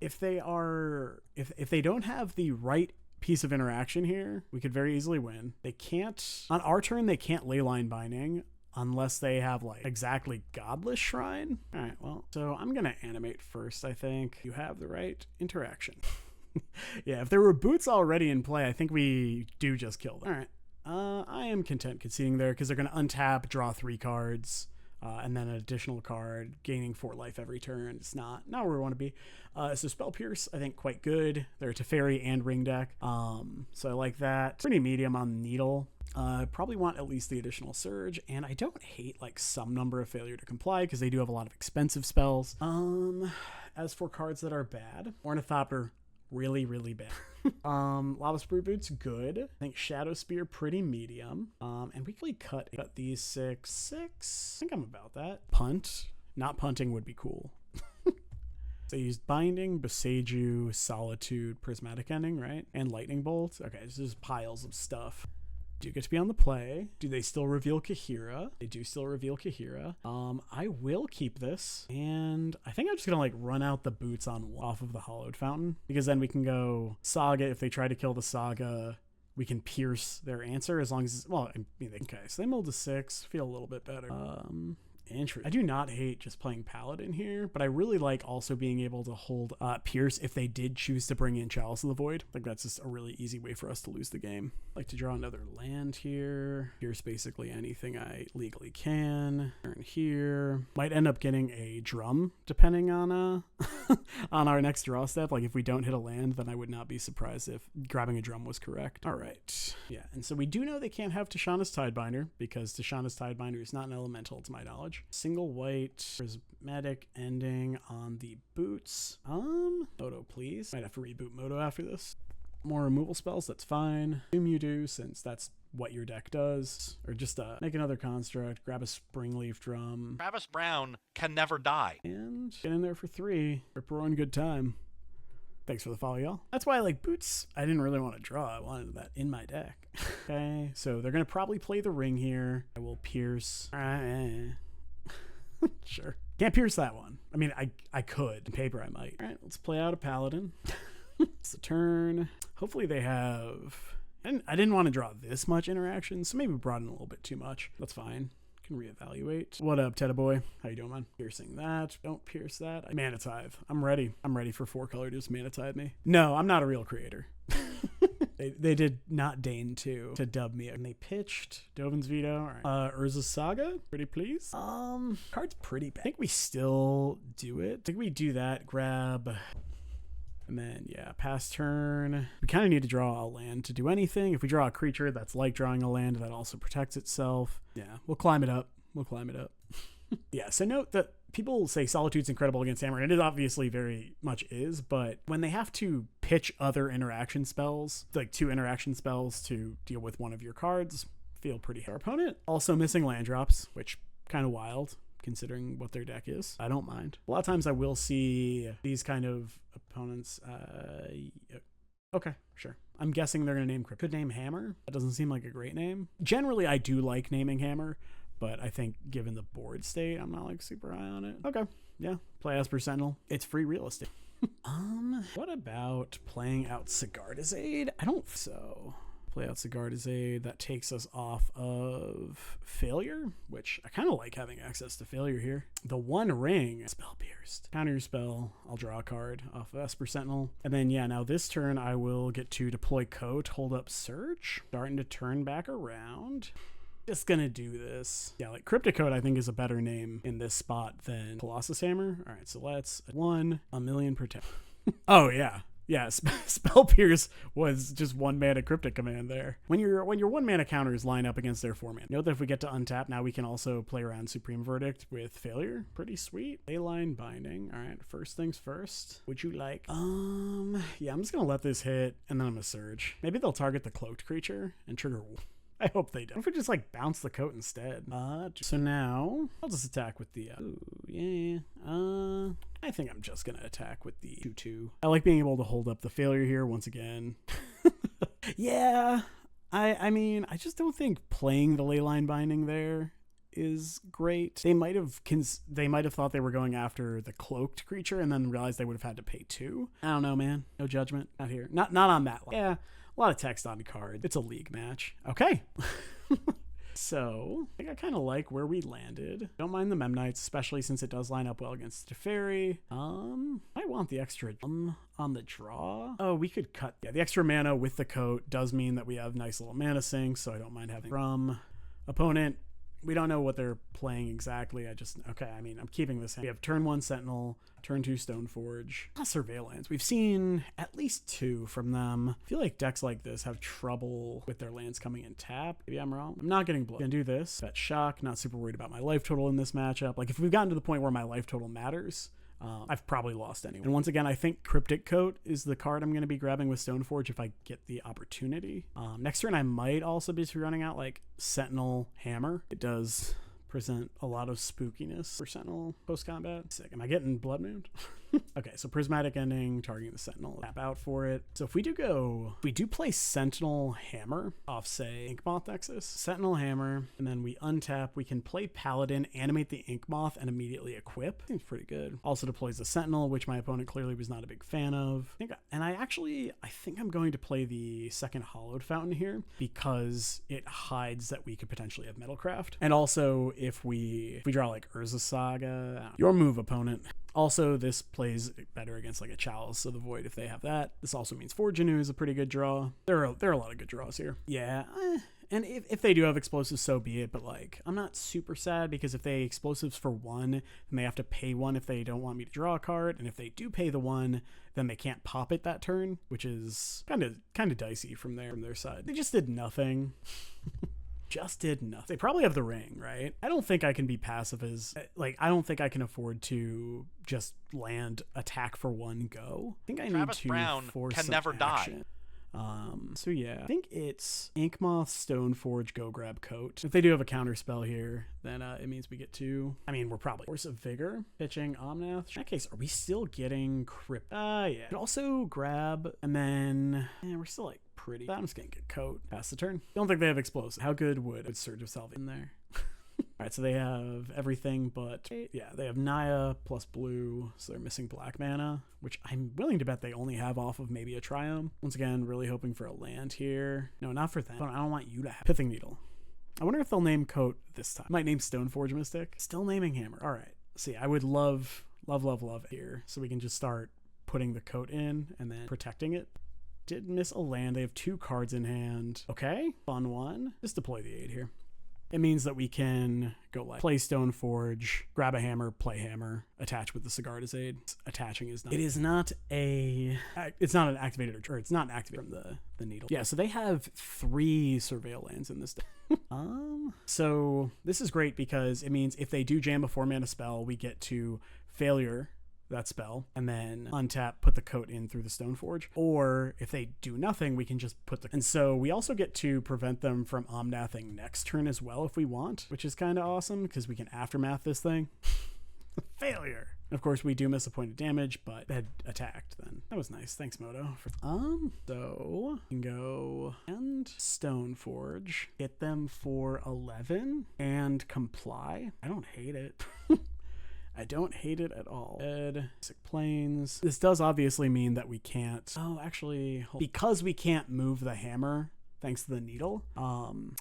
have the right piece of interaction here, we could very easily win. They can't, on our turn, they can't Leyline Binding unless they have exactly Godless Shrine. All right, well, so I'm gonna animate first. I think you have the right interaction. Yeah, if there were boots already in play, I think we do just kill them. All right, I am content conceding there because they're gonna untap, draw 3 cards, and then an additional card, gaining 4 life every turn. It's not where we want to be. So Spell Pierce, I think quite good. They're a Teferi and Ring deck, so I like that. Pretty medium on Needle. Probably want at least the additional surge, and I don't hate like some number of failure to comply because they do have a lot of expensive spells. As for cards that are bad, Ornithopter, really, really bad. Lava Sprue Boots, good. I think Shadow Spear, pretty medium. And we can cut these 6. I think I'm about that. Punt. Not punting would be cool. So I used Binding, Boseiju, Solitude, Prismatic Ending, right? And Lightning Bolt. Okay, this is piles of stuff. Do get to be on the play. Do they still reveal Kahira? They do still reveal Kahira. I will keep this, and I think I'm just gonna like run out the boots off of the Hollowed Fountain, because then we can go Saga. If they try to kill the Saga, we can pierce their answer as long as, well, I mean, okay, so they mulled to 6, feel a little bit better. Interesting. I do not hate just playing Paladin here, but I really like also being able to hold Pierce if they did choose to bring in Chalice of the Void. Like, that's just a really easy way for us to lose the game. I like to draw another land here. Pierce basically anything I legally can. Turn here. Might end up getting a drum, depending on on our next draw step. Like, if we don't hit a land, then I would not be surprised if grabbing a drum was correct. All right. Yeah, and so we do know they can't have Tishana's Tidebinder, because Tishana's Tidebinder is not an elemental, to my knowledge. Single white, prismatic ending on the boots. Moto, please. Might have to reboot Moto after this. More removal spells, that's fine. Assume you do, since that's what your deck does. Or just make another construct, grab a Springleaf Drum. Travis Brown can never die. And get in there for 3. Rip roaring good time. Thanks for the follow, y'all. That's why I like boots. I didn't really want to draw. I wanted that in my deck. Okay, so they're going to probably play the ring here. I will pierce. Sure. Can't pierce that one. I mean, I could. In paper, I might. All right, let's play out a Paladin. It's the turn. Hopefully they have... And I didn't want to draw this much interaction, so maybe we brought in a little bit too much. That's fine. Can reevaluate. What up, Tedda boy? How you doing, man? Piercing that. Don't pierce that. Mana Tithe. I'm ready. I'm ready for 4 color to just Mana Tithe me. No, I'm not a real creator. They did not deign to dub me. And they pitched Dovin's Veto. All right. Urza's Saga. Pretty please. Card's pretty bad. I think we still do it. I think we do that. Grab. And then, yeah, pass turn. We kind of need to draw a land to do anything. If we draw a creature that's like drawing a land that also protects itself. Yeah, we'll climb it up. Yeah, so note that people say Solitude's incredible against Hammer, and it obviously very much is, but when they have to pitch other interaction spells, like 2 interaction spells to deal with one of your cards, feel pretty hard. Our opponent also missing land drops, which kind of wild considering what their deck is. I don't mind. A lot of times I will see these kind of opponents. Okay, sure. I'm guessing they're going to name Crypt. Could name Hammer. That doesn't seem like a great name. Generally, I do like naming Hammer, but I think given the board state, I'm not like super high on it. Okay, yeah. Play Esper Sentinel. It's free real estate. What about playing out Sigarda's Aid? I don't so. Play out Sigarda's Aid. That takes us off of Failure, which I kind of like having access to Failure here. The One Ring. Spell Pierced. Counter your spell. I'll draw a card off of Esper Sentinel. And then, yeah, now this turn I will get to deploy Coat, hold up Search. Starting to turn back around. Just gonna do this. Yeah, like Crypticoat I think is a better name in this spot than Colossus Hammer. All right, so let's 1,000,000 protect. Oh yeah. Yeah, Spell Pierce was just 1 mana Cryptic command there. When your 1 mana counters line up against their 4 mana. Note that if we get to untap, now we can also play around Supreme Verdict with Failure. Pretty sweet. Leyline Binding. All right, first things first. Would you like? Yeah, I'm just gonna let this hit, and then I'm gonna Surge. Maybe they'll target the cloaked creature and trigger. I hope they don't. What if we just like bounce the coat instead? So now I'll just attack with the I think I'm just gonna attack with the 2/2. I like being able to hold up the Failure here once again. Yeah, I mean, I just don't think playing the Leyline Binding there is great. They might have thought they were going after the cloaked creature and then realized they would have had to pay 2. I don't know, man. No judgment. Not here. Not on that line. Yeah. A lot of text on the card. It's a league match. Okay. So, I think I kind of like where we landed. Don't mind the Memnites, especially since it does line up well against Teferi. I want the extra on the draw. Oh, we could cut. Yeah, the extra mana with the coat does mean that we have nice little mana sinks, so I don't mind having from opponent. We don't know what they're playing exactly. I mean, I'm keeping this. We have turn 1 Sentinel, turn 2 Stoneforge. Surveillance. We've seen at least 2 from them. I feel like decks like this have trouble with their lands coming in tap. Maybe I'm wrong. I'm not getting blood. Gonna do this. Bet shock. Not super worried about my life total in this matchup. Like, if we've gotten to the point where my life total matters, I've probably lost anyway. And once again, I think Cryptic Coat is the card I'm going to be grabbing with Stoneforge if I get the opportunity. Next turn, I might also be running out like Sentinel Hammer. It does present a lot of spookiness for Sentinel post-combat. Sick. Am I getting Blood Moon? Okay, so Prismatic Ending, targeting the Sentinel. Tap out for it. So if we do play Sentinel Hammer off, say, Inkmoth Nexus, Sentinel Hammer, and then we untap, we can play Paladin, animate the Inkmoth, and immediately equip. Seems pretty good. Also deploys the Sentinel, which my opponent clearly was not a big fan of. I think I'm going to play the second Hollowed Fountain here because it hides that we could potentially have Metalcraft. And also, if we draw like Urza Saga, your move, opponent. Also, this plays better against like a Chalice of the Void if they have that. This also means Forgeanu is a pretty good draw. There are a lot of good draws here. Yeah, and if they do have explosives, so be it. But like, I'm not super sad because if they explosives for 1, then they have to pay 1 if they don't want me to draw a card. And if they do pay the 1, then they can't pop it that turn, which is kind of dicey from their side. They just did nothing. Just did nothing. They probably have the ring, right? I don't think I can be passive I don't think I can afford to just land attack for 1 go. I think I need to force can some never action. Die. So yeah, I think it's Inkmoth, Stoneforge, Go Grab Coat. If they do have a counter spell here, then it means we get 2. I mean, we're probably Force of Vigor, pitching Omnath. In that case, are we still getting Crypt? Yeah. Could also grab, and then we're still like pretty. I'm just gonna get Coat. Pass the turn. Don't think they have explosive. How good would Surge of Salvation in there? All right, so they have everything but, yeah, they have Naya plus blue, so they're missing black mana, which I'm willing to bet they only have off of maybe a Triome. Once again, really hoping for a land here. No, not for them. But I don't want you to have Pithing Needle. I wonder if they'll name Coat this time. Might name Stoneforge Mystic. Still naming Hammer. All right. See, I would love here, so we can just start putting the Coat in and then protecting it. Did miss a land. They have 2 cards in hand. Okay, fun one. Just deploy the 8 here. It means that we can go like play Stoneforge, grab a hammer, play hammer, attach with the Sigarda's Aid. Attaching is not. It's not an activated or it's not an activated from the needle. Yeah, so they have 3 Surveil lands in this deck. So this is great because it means if they do jam a 4-mana spell, we get to failure that spell and then untap, put the Coat in through the Stoneforge. Or if they do nothing, we can just put and so we also get to prevent them from Omnathing next turn as well if we want, which is kind of awesome because we can aftermath this thing. Failure. And of course, we do miss a point of damage, but they had attacked then. That was nice. Thanks, Moto. So we can go and Stoneforge, hit them for 11 and comply. I don't hate it. I don't hate it at all. Basic Plains. This does obviously mean that we can't. Oh, actually, because we can't move the hammer thanks to the needle. I'm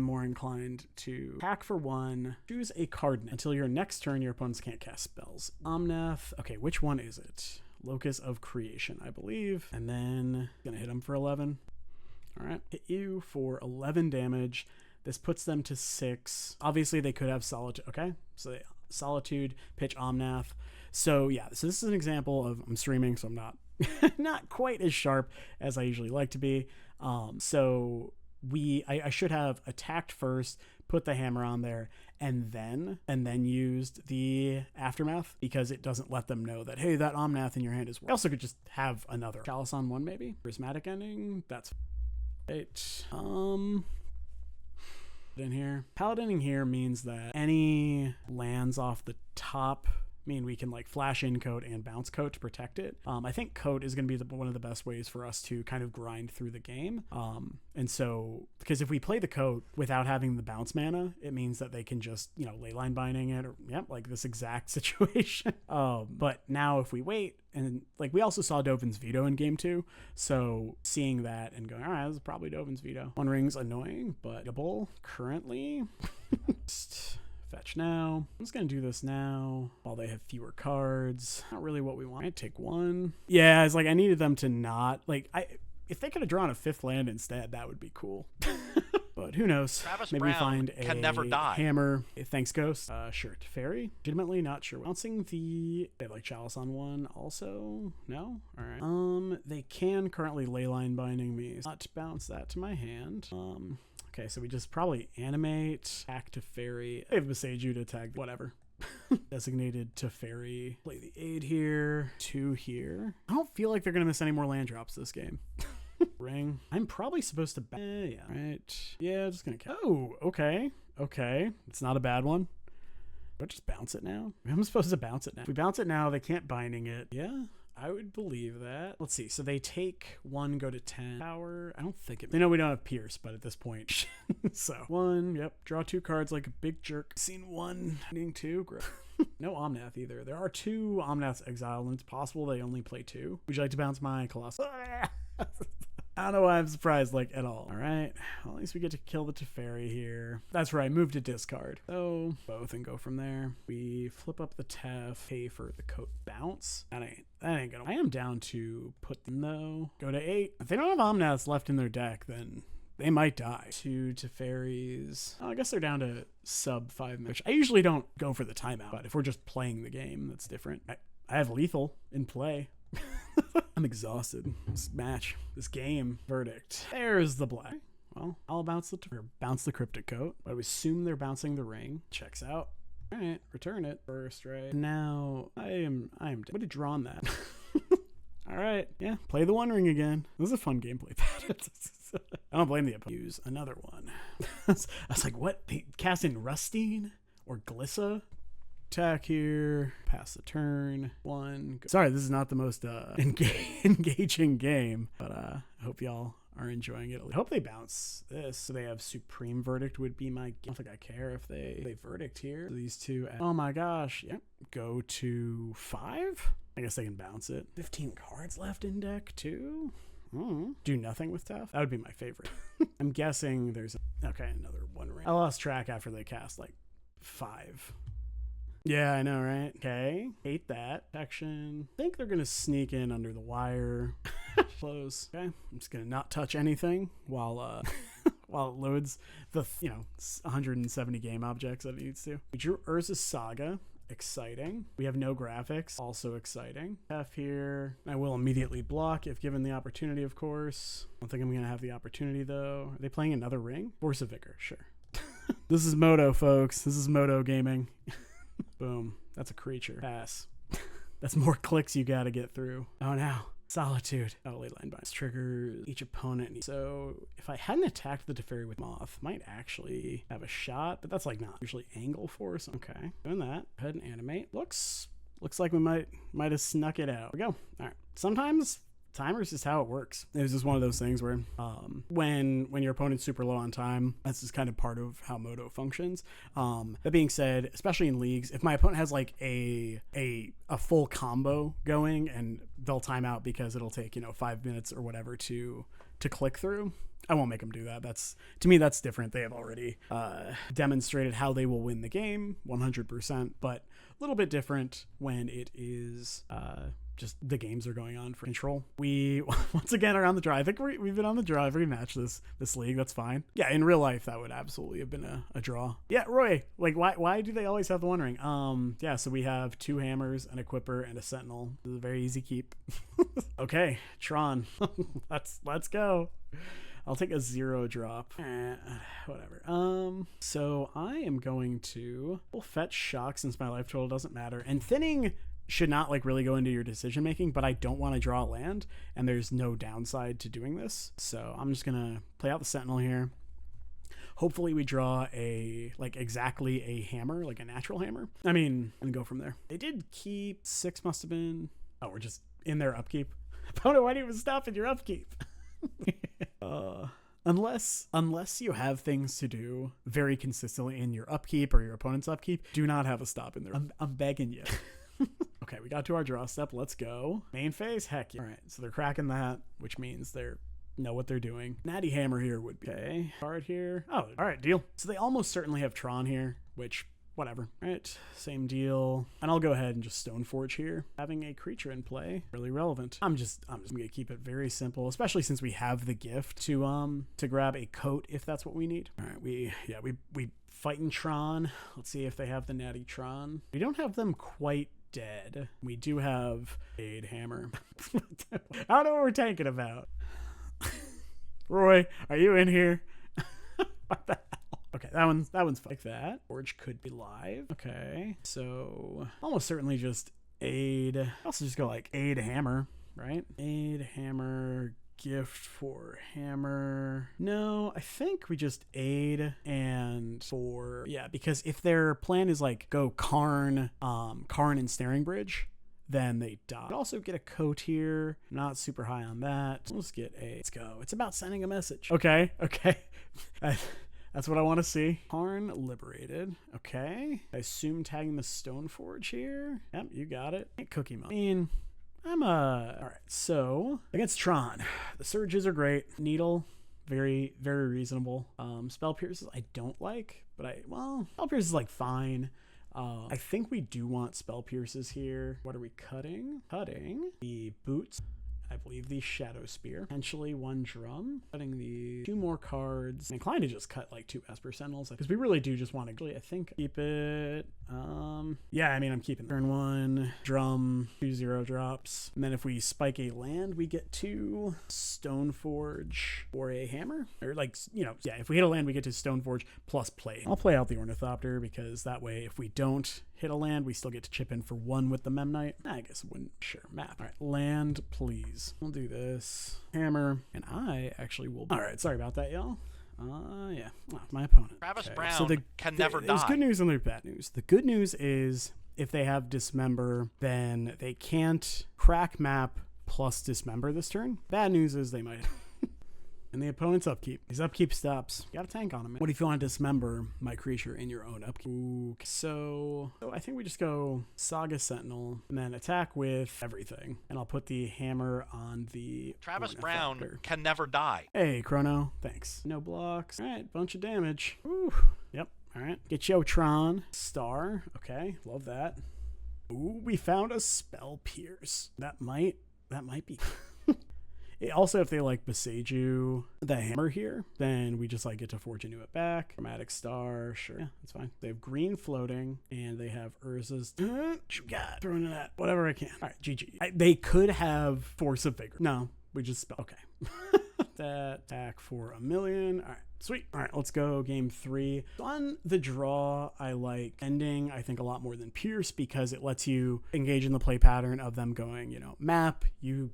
more inclined to attack for 1. Choose a card until your next turn. Your opponents can't cast spells. Omnath. Okay, which one is it? Locus of Creation, I believe. And then gonna hit him for 11. All right, hit you for 11 damage. This puts them to 6. Obviously, they could have Solitude. Okay, so they Solitude, pitch Omnath. So yeah, so this is an example of, I'm streaming, so I'm not quite as sharp as I usually like to be. So I should have attacked first, put the hammer on there, and then used the Aftermath because it doesn't let them know that, hey, that Omnath in your hand is. I also could just have another Chalice on 1 maybe. Prismatic Ending. That's right. In here, Paladining here means that any lands off the top mean we can like flash in Coat and bounce Coat to protect it. I think Coat is going to be one of the best ways for us to kind of grind through the game. And so, because if we play the Coat without having the bounce mana, it means that they can just, leyline binding it, or like this exact situation. But now if we wait, and like we also saw Dovin's Veto in game 2, so seeing that and going, all right, this is probably Dovin's Veto. One Ring's annoying, but currently. Fetch now. I'm just gonna do this now while they have fewer cards. Not really what we want. I take 1. Yeah, it's like I needed them to not like If they could have drawn a 5th land instead, that would be cool. But who knows? Travis Maybe Brown we find a can never die. hammer. Thanks, Ghost. Sure. Teferi? Legitimately not sure. Bouncing the... They have like Chalice on one also? No? Alright. They can currently Leyline Binding me. Not to bounce that to my hand. Okay, so we just probably animate, act Teferi. They have Beseiju to tag whatever. Designated Teferi. Play the 8 here. 2 here. I don't feel like they're going to miss any more land drops this game. Ring. I'm probably supposed to... yeah. Right. Yeah, just gonna... Oh, okay. Okay. It's not a bad one. Do I just bounce it now? I'm supposed to bounce it now. If we bounce it now, they can't binding it. Yeah, I would believe that. Let's see. So they take 1, go to 10. Power. I don't think it... They know we don't have Pierce, but at this point... So, 1. Yep. Draw 2 cards like a big jerk. Scene 1. Needing 2. Gross. No Omnath either. There are 2 Omnaths exiled, and it's possible they only play 2. Would you like to bounce my Colossus? I don't know why I'm surprised, like, at all. All right. Well, at least we get to kill the Teferi here. That's right. Move to discard. So, both and go from there. We flip up the Tef, pay for the coat bounce. That ain't gonna... I am down to put them, though. Go to 8. If they don't have Omnaths left in their deck, then... They might die. 2 Teferis. Oh, I guess they're down to sub 5 minutes. I usually don't go for the timeout, but if we're just playing the game, that's different. I have lethal in play. I'm exhausted. This match, this game. Verdict. There's the black. Well, I'll bounce the cryptic coat. But I would assume they're bouncing the ring. Checks out. All right, return it first, right? Now I am. Would have drawn that. All right, yeah. Play the One Ring again. This is a fun gameplay pattern. I don't blame the opponent. Use another one. I was like, what? They cast in Rustine or Glissa? Attack here. Pass the turn. 1. Sorry, this is not the most engaging game, but I hope y'all are enjoying it. I hope they bounce this. So they have Supreme Verdict would be my... I don't think I care if they Verdict here. So these 2... Oh my gosh. Yep. Go to 5? I guess they can bounce it. 15 cards left in deck too? Do nothing with Tef? That would be my favorite. I'm guessing there's... Okay, another One Ring. I lost track after they cast like 5. Yeah, I know, right? Okay. Hate that. Protection. I think they're going to sneak in under the wire. Close. Okay. I'm just going to not touch anything while while it loads the, 170 game objects that it needs to. We drew Urza's Saga. Exciting. We have no graphics. Also exciting. F here. I will immediately block if given the opportunity, of course. I don't think I'm going to have the opportunity, though. Are they playing another ring? Force of Vigor. Sure. This is Moto, folks. This is Moto gaming. Boom. That's a creature. Pass. That's more clicks you gotta get through. Oh, now. Solitude. Oh, Leyline Binds. Triggers each opponent. So, if I hadn't attacked the Teferi with Moth, might actually have a shot, but that's like not usually angle force. Okay. Doing that. Go ahead and animate. Looks like we might have snuck it out. There we go. All right. Sometimes... Timers is how it works. It was just one of those things where when your opponent's super low on time, that's just kind of part of how Moto functions. That being said, especially in leagues, if my opponent has like a full combo going and they'll time out because it'll take 5 minutes or whatever to click through, I won't make them do that. To me that's different. They have already demonstrated how they will win the game 100%, but a little bit different when it is just the games are going on for control. We once again are on the draw. I think we've been on the draw every match this league. That's fine. Yeah, in real life that would absolutely have been a draw. Yeah, Roy, like why do they always have the One Ring? Yeah, so we have 2 hammers, an equipper, and a sentinel. This is a very easy keep. Okay, Tron. let's go. I'll take a 0 drop. Whatever. So I am going to fetch shock since my life total doesn't matter. And thinning should not really go into your decision making, but I don't want to draw a land, and there's no downside to doing this. So I'm just gonna play out the sentinel here. Hopefully we draw exactly a hammer, like a natural hammer. I mean, and go from there. They did keep 6, must have been. Oh, we're just in their upkeep. Opponent, why do you even stop in your upkeep? Unless you have things to do very consistently in your upkeep or your opponent's upkeep, do not have a stop in there. I'm begging you. Okay, we got to our draw step. Let's go. Main phase? Heck yeah. All right, so they're cracking that, which means they know what they're doing. Natty Hammer here would be. Okay, card here. Oh, all right, deal. So they almost certainly have Tron here, which whatever. All right, same deal. And I'll go ahead and just Stoneforge here. Having a creature in play, really relevant. I'm just gonna keep it very simple, especially since we have the gift to grab a coat if that's what we need. All right, we fighting Tron. Let's see if they have the natty Tron. We don't have them quite dead. We do have a hammer. I don't know what we're tanking about. Roy, are you in here? What the hell? Okay, that one's fine. Like that. Forge could be live. Okay, so almost certainly just aid. Also just go like aid hammer, right? Aid hammer. Gift for hammer. No, I think we just aid and for because if their plan is like go Karn and Snaring Bridge, then they die. Could also get a coat here. Not super high on that. Let's go. It's about sending a message. Okay. That's what I want to see. Karn liberated. Okay. I assume tagging the Stoneforge here. Yep, you got it. Cookie Monk. I mean, all right, so against Tron, the surges are great. Needle, very, very reasonable. Spell Pierces I don't like, but Spell Pierces is like fine. I think we do want Spell Pierces here. What are we cutting? Cutting the boots. I believe the Shadow Spear. Potentially one drum. Cutting the 2 more cards. I'm inclined to just cut like 2 Esper Sentinels because we really do just want to actually, I think, keep it. Yeah, I mean, I'm keeping turn 1, drum, 2 0 drops. And then if we spike a land, we get 2 Stoneforge or a hammer. Or like, if we hit a land, we get to Stoneforge plus play. I'll play out the Ornithopter because that way, if we don't hit a land, we still get to chip in for 1 with the Memnite. I guess it wouldn't. Sure, map. All right, land, please. We'll do this. Hammer. And I actually will. All right, sorry about that, y'all. Yeah. Oh, my opponent. Prowess Brown can never die. There's good news and there's bad news. The good news is if they have Dismember, then they can't crack map plus Dismember this turn. Bad news is they might. And the opponent's upkeep. His upkeep stops. You got a tank on him. What if you want to dismember my creature in your own upkeep? Ooh, so I think we just go Saga Sentinel and then attack with everything. And I'll put the hammer on the Prowess Brown can never die. Hey, Chrono. Thanks. No blocks. All right, bunch of damage. Ooh. Yep. All right. Get yo Tron. Star. Okay. Love that. Ooh, we found a Spell Pierce. That might be... Also, if they like Beseiju the hammer here, then we just like get to Forge into it back. Chromatic Star, sure. Yeah, that's fine. They have green floating, and they have Urza's. What you got? Throwing it at whatever I can. All right, GG. They could have Force of Vigor. No, we just spell. Okay. That attack for 1,000,000. All right. Sweet. All right, let's go game 3. On the draw, I like ending, I think, a lot more than Pierce because it lets you engage in the play pattern of them going, map, you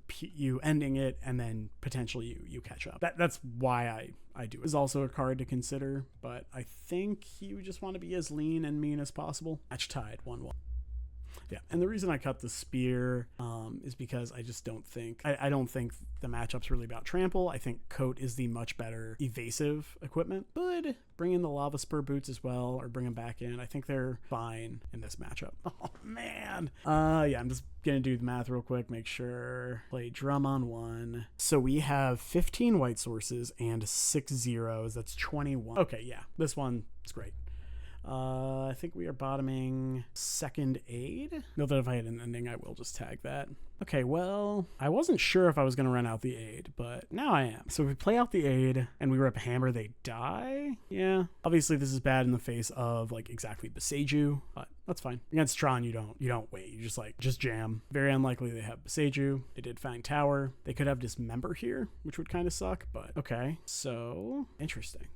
ending it, and then potentially you catch up. That's why I do it. Is also a card to consider, but I think you just want to be as lean and mean as possible. Match tied, 1-1. Yeah, and the reason I cut the spear is because I just don't think I don't think the matchup's really about trample. I think Coat is the much better evasive equipment. Could bring in the Lava Spur boots as well, or bring them back in. I think they're fine in this matchup. Oh man. Yeah, I'm just gonna do the math real quick. Make sure play drum on 1. So we have 15 white sources and 6 zeros. That's 21. Okay, yeah, this one is great. I think we are bottoming second aid. Note that if I hit an ending, I will just tag that. Okay, well, I wasn't sure if I was going to run out the aid, but now I am. So if we play out the aid and we rip hammer, they die? Yeah. Obviously, this is bad in the face of, like, exactly Beseiju, but that's fine. Against Tron, you don't wait. You just jam. Very unlikely they have Beseiju. They did find Tower. They could have Dismember here, which would kind of suck, but okay. So, interesting.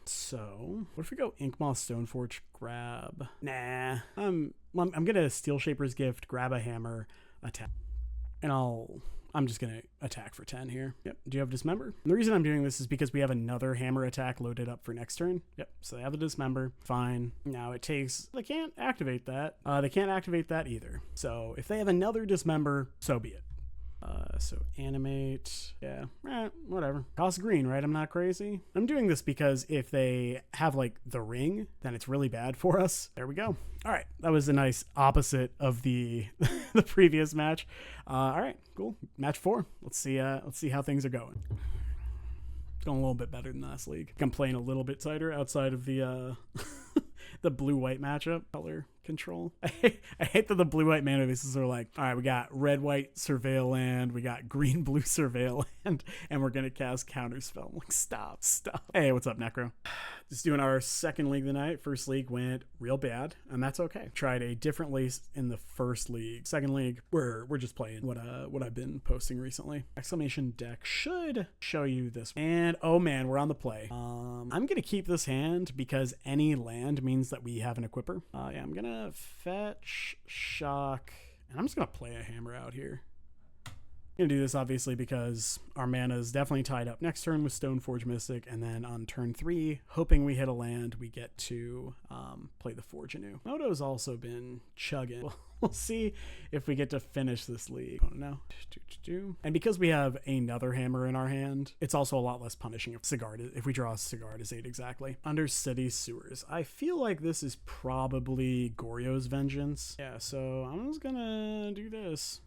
So, what if we go Inkmoth Stoneforge, grab? Nah. I'm gonna Steel Shaper's Gift, grab a hammer, attack. And I'm just going to attack for 10 here. Yep. Do you have Dismember? And the reason I'm doing this is because we have another hammer attack loaded up for next turn. Yep. So they have the Dismember. Fine. Now it takes... They can't activate that. They can't activate that either. So if they have another Dismember, so be it. So animate, yeah, whatever. Cost green, right? I'm not crazy. I'm doing this because if they have like the ring, then it's really bad for us. There we go. All right, that was a nice opposite of the the previous match. All right, cool. Match 4. Let's see how things are going. It's going a little bit better than last league. I'm playing a little bit tighter outside of the the blue-white matchup color control. I hate that the blue-white mana bases are like, all right, we got red-white surveil land, we got green-blue surveil land, and we're gonna cast counterspell. I'm like, stop. Hey, what's up, Necro? Just doing our second league of the night. First league went real bad, and that's okay. Tried a different league in the first league. Second league, we're just playing what I've been posting recently. Exclamation deck should show you this. And oh man, we're on the play. I'm gonna keep this hand because any land means that we have an equipper. Yeah, I'm gonna fetch, shock, and I'm just gonna play a hammer out here. I'm gonna do this obviously because our mana is definitely tied up next turn with Stoneforge Mystic, and then on turn 3, hoping we hit a land, we get to play the Forge anew. Moto's also been chugging. We'll see if we get to finish this league. I don't know. And because we have another hammer in our hand, it's also a lot less punishing if we draw a Sigard's 8 exactly. Under City Sewers. I feel like this is probably Goryo's Vengeance. Yeah, so I'm just gonna do this.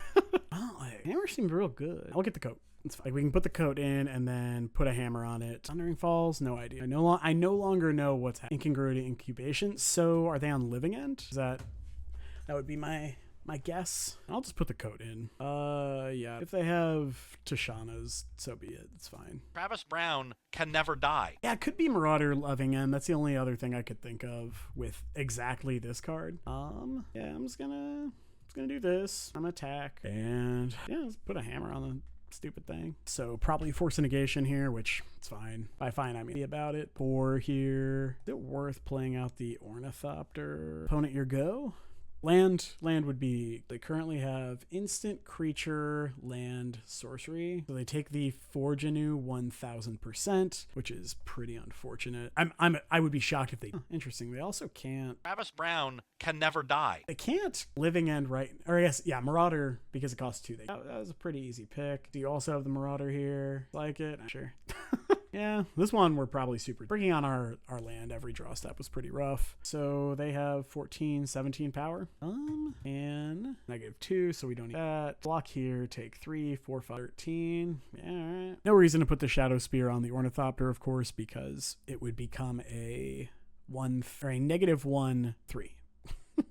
Oh, hammer seemed real good. I'll get the coat. It's fine. Like, we can put the coat in and then put a hammer on it. Thundering Falls, no idea. I no longer know what's happening. Incongruity Incubation. So are they on Living End? That would be my guess. I'll just put the coat in. Yeah. If they have Tashana's, so be it. It's fine. Travis Brown can never die. Yeah, it could be Marauder Loving End. That's the only other thing I could think of with exactly this card. Yeah, I'm just gonna do this. I'm gonna attack. And yeah, let's put a hammer on the stupid thing. So probably Force of Negation here, which it's fine. By fine, I mean about it. 4 here. Is it worth playing out the Ornithopter? Opponent, your go. Land would be, they currently have instant creature land sorcery. So they take the Forge anew 1000%, which is pretty unfortunate. I would be shocked if they, interesting. They also can't. Travis Brown can never die. They can't Living End, right? Or I guess, yeah, Marauder, because it costs 2. That was a pretty easy pick. Do you also have the Marauder here? Like it? I'm sure. Yeah, this one we're probably super. Bringing on our land every draw step was pretty rough. So they have 14, 17 power. And -2, so we don't need that. Block here, take 3, 4, 5, 13. Yeah, all right. No reason to put the Shadow Spear on the Ornithopter, of course, because it would become a -1, 3.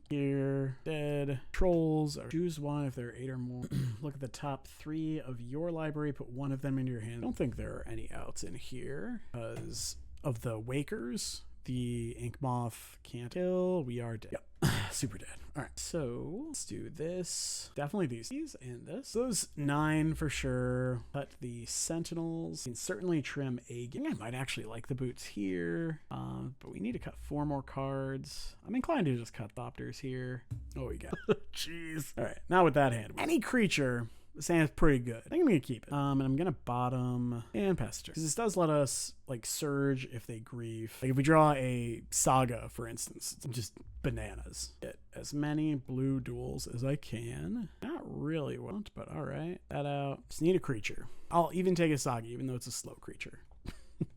Here, dead. Trolls, or choose one if there are 8 or more. Look at the top 3 of your library, put one of them into your hand. I don't think there are any outs in here because of the Wakers. The Ink Moth can't kill. We are dead. Yep. Super dead. All right, so let's do this. Definitely these and this. Those 9 for sure. Cut the Sentinels. You can certainly trim a. I think I might actually like the boots here, but we need to cut 4 more cards. I'm inclined to just cut Thopters here. Oh, we got. Jeez. All right, now with that hand, any creature. This hand's pretty good. I think I'm gonna keep it. And I'm gonna bottom and pass it because this does let us like surge if they grief. Like if we draw a Saga, for instance, it's just bananas. Get as many blue duels as I can. Not really want, but all right. That out. Just need a creature. I'll even take a Saga, even though it's a slow creature.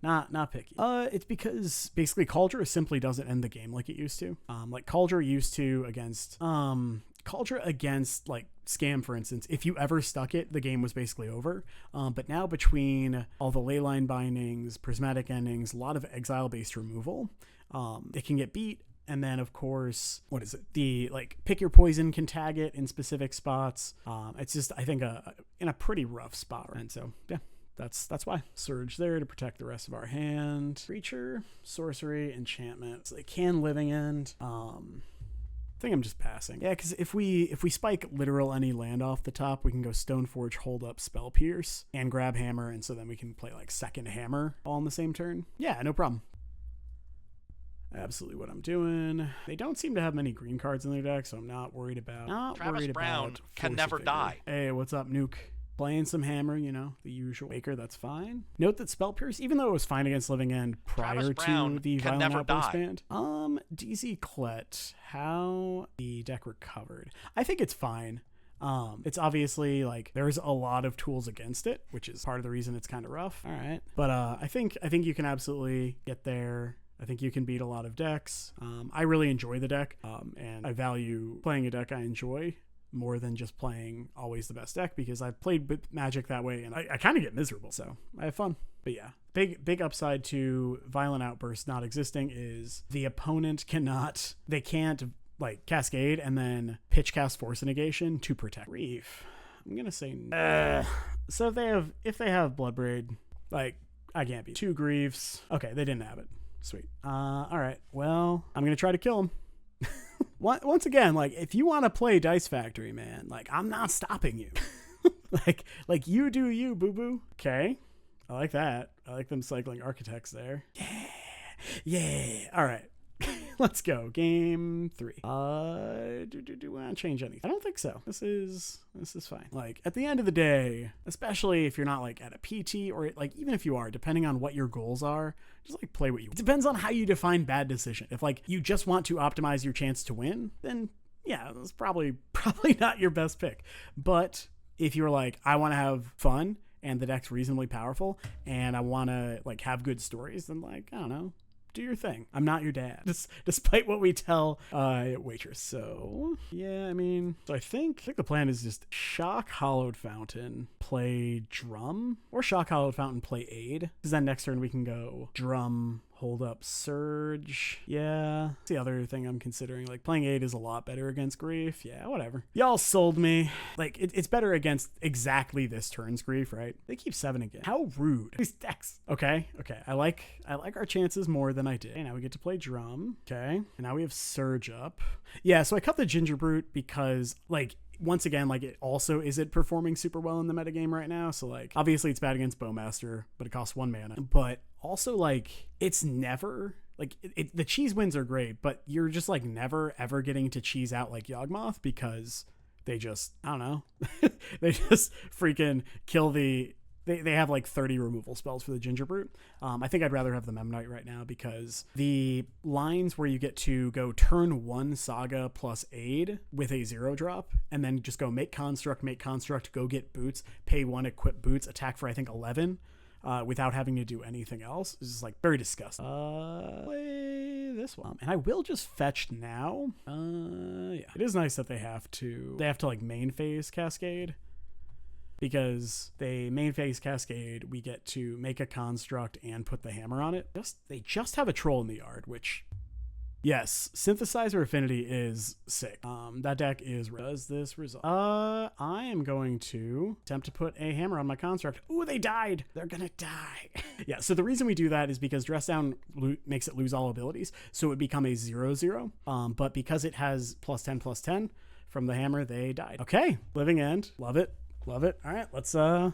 Not picky. It's because basically Kaldra simply doesn't end the game like it used to. Like Kaldra used to against like Scam, for instance. If you ever stuck it, the game was basically over. But now between all the leyline bindings, prismatic endings, a lot of exile-based removal, it can get beat. And then, of course, what is it? The like pick your poison can tag it in specific spots. It's just I think in a pretty rough spot. And so yeah. That's why. Surge there to protect the rest of our hand. Creature, sorcery, enchantment. So they can Living End. I think I'm just passing. Yeah, because if we spike literal any land off the top, we can go Stoneforge, hold up, Spell Pierce, and grab Hammer, and so then we can play like second Hammer all in the same turn. Yeah, no problem. Absolutely what I'm doing. They don't seem to have many green cards in their deck, so I'm not worried about. Travis Brown can never die. Hey, what's up, Nuke? Playing some Hammer, the usual Waker, that's fine. Note that Spell Pierce, even though it was fine against Living End prior to the Violent Outburst band, DZ Clet, how the deck recovered. I think it's fine. It's obviously like there's a lot of tools against it, which is part of the reason it's kind of rough. All right. But I think you can absolutely get there. I think you can beat a lot of decks. I really enjoy the deck, and I value playing a deck I enjoy more than just playing always the best deck, because I've played Magic that way and I kind of get miserable, so I have fun. But yeah, big upside to Violent Outburst not existing is the opponent they can't like cascade and then pitch cast Force Negation to protect. Grief. I'm gonna say so if they have Bloodbraid, like I can't beat 2 Griefs. Okay, they didn't have it. Sweet. All right. Well, I'm gonna try to kill him. Once again, like if you want to play Dice Factory, man, like I'm not stopping you. like you do you, boo boo. Okay, I like that. I like them cycling architects there. Yeah. All right. Let's go. Game 3. Do I want to change anything? I don't think so. This is fine. Like at the end of the day, especially if you're not like at a PT or like even if you are, depending on what your goals are, just like play what you. It depends on how you define bad decision. If like you just want to optimize your chance to win, then yeah, that's probably not your best pick. But if you're like, I want to have fun and the deck's reasonably powerful and I want to like have good stories, then like I don't know. Do your thing. I'm not your dad. Despite what we tell waitress. So yeah, I mean, so I think the plan is just shock Hollowed Fountain, play drum, or shock Hollowed Fountain, play aid. Because then next turn we can go drum, hold up, surge. Yeah, that's the other thing I'm considering. Like playing aid is a lot better against grief. Yeah, whatever. Y'all sold me. Like it's better against exactly this turn's grief, right? They keep 7 again. How rude. These decks. Okay. I like our chances more than I did. Okay, now we get to play drum. Okay, and now we have surge up. Yeah, so I cut the Ginger Brute because like once again, like it also isn't performing super well in the metagame right now. So like obviously it's bad against Bowmaster, but it costs 1 mana. But also like it's never like the cheese wins are great, but you're just like never ever getting to cheese out like Yawgmoth because they just I don't know they just freaking kill the. They have like 30 removal spells for the Ginger Brute. I think I'd rather have the Memnite right now because the lines where you get to go turn 1 Saga plus aid with a 0-drop and then just go make construct, go get boots, pay 1, equip boots, attack for I think 11 without having to do anything else is just like very disgusting. Play this one. And I will just fetch now. Yeah. It is nice that they have to like main phase Cascade. Because they main phase Cascade, we get to make a construct and put the hammer on it. They just have a troll in the yard, which, yes, Synthesizer Affinity is sick. That deck is. Does this result? I am going to attempt to put a hammer on my construct. Ooh, they died. They're gonna die. Yeah. So the reason we do that is because Dress Down makes it lose all abilities, so it would become a 0/0. But because it has +10/+10 from the hammer, they died. Okay, Living End, love it. Love it. All right, let's go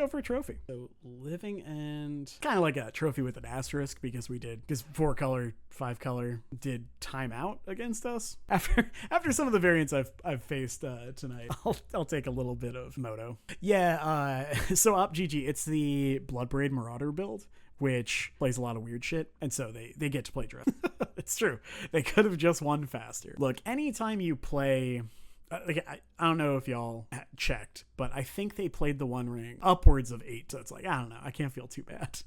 for a trophy. So Living End, kind of like a trophy with an asterisk because 4-color, 5-color did time out against us. After some of the variants I've faced tonight, I'll take a little bit of moto. Yeah. So OpGG, it's the Bloodbraid Marauder build, which plays a lot of weird shit, and so they get to play Drift. It's true. They could have just won faster. Look, anytime you play. I don't know if y'all checked, but I think they played the One Ring upwards of 8. So it's like, I don't know. I can't feel too bad.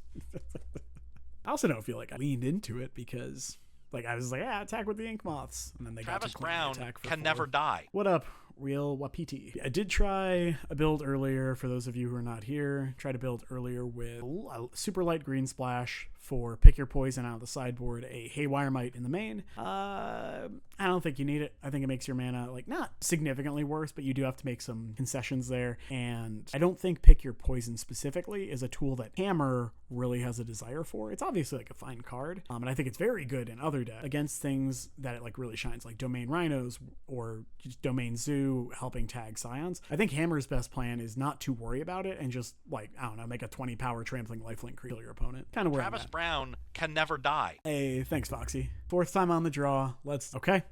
I also don't feel like I leaned into it because like I was like, yeah, attack with the Ink Moths. And then they Travis got to Brown attack for can 4. never die. What up, Real Wapiti? I did try a build earlier for those of you who are not here. Try to build earlier with a super light green splash for pick your poison out of the sideboard, a Haywire Might in the main. I don't think you need it. I think it makes your mana like not significantly worse, but you do have to make some concessions there. And I don't think pick your poison specifically is a tool that Hammer really has a desire for. It's obviously like a fine card, and I think it's very good in other decks against things that it like really shines, like Domain Rhinos or just Domain Zoo helping tag Scions. I think Hammer's best plan is not to worry about it and just like I don't know, make a 20 power trampling lifelink kill your opponent. Kind of where Travis Brown can never die. Hey, thanks Foxy. 4th time on the draw. Okay.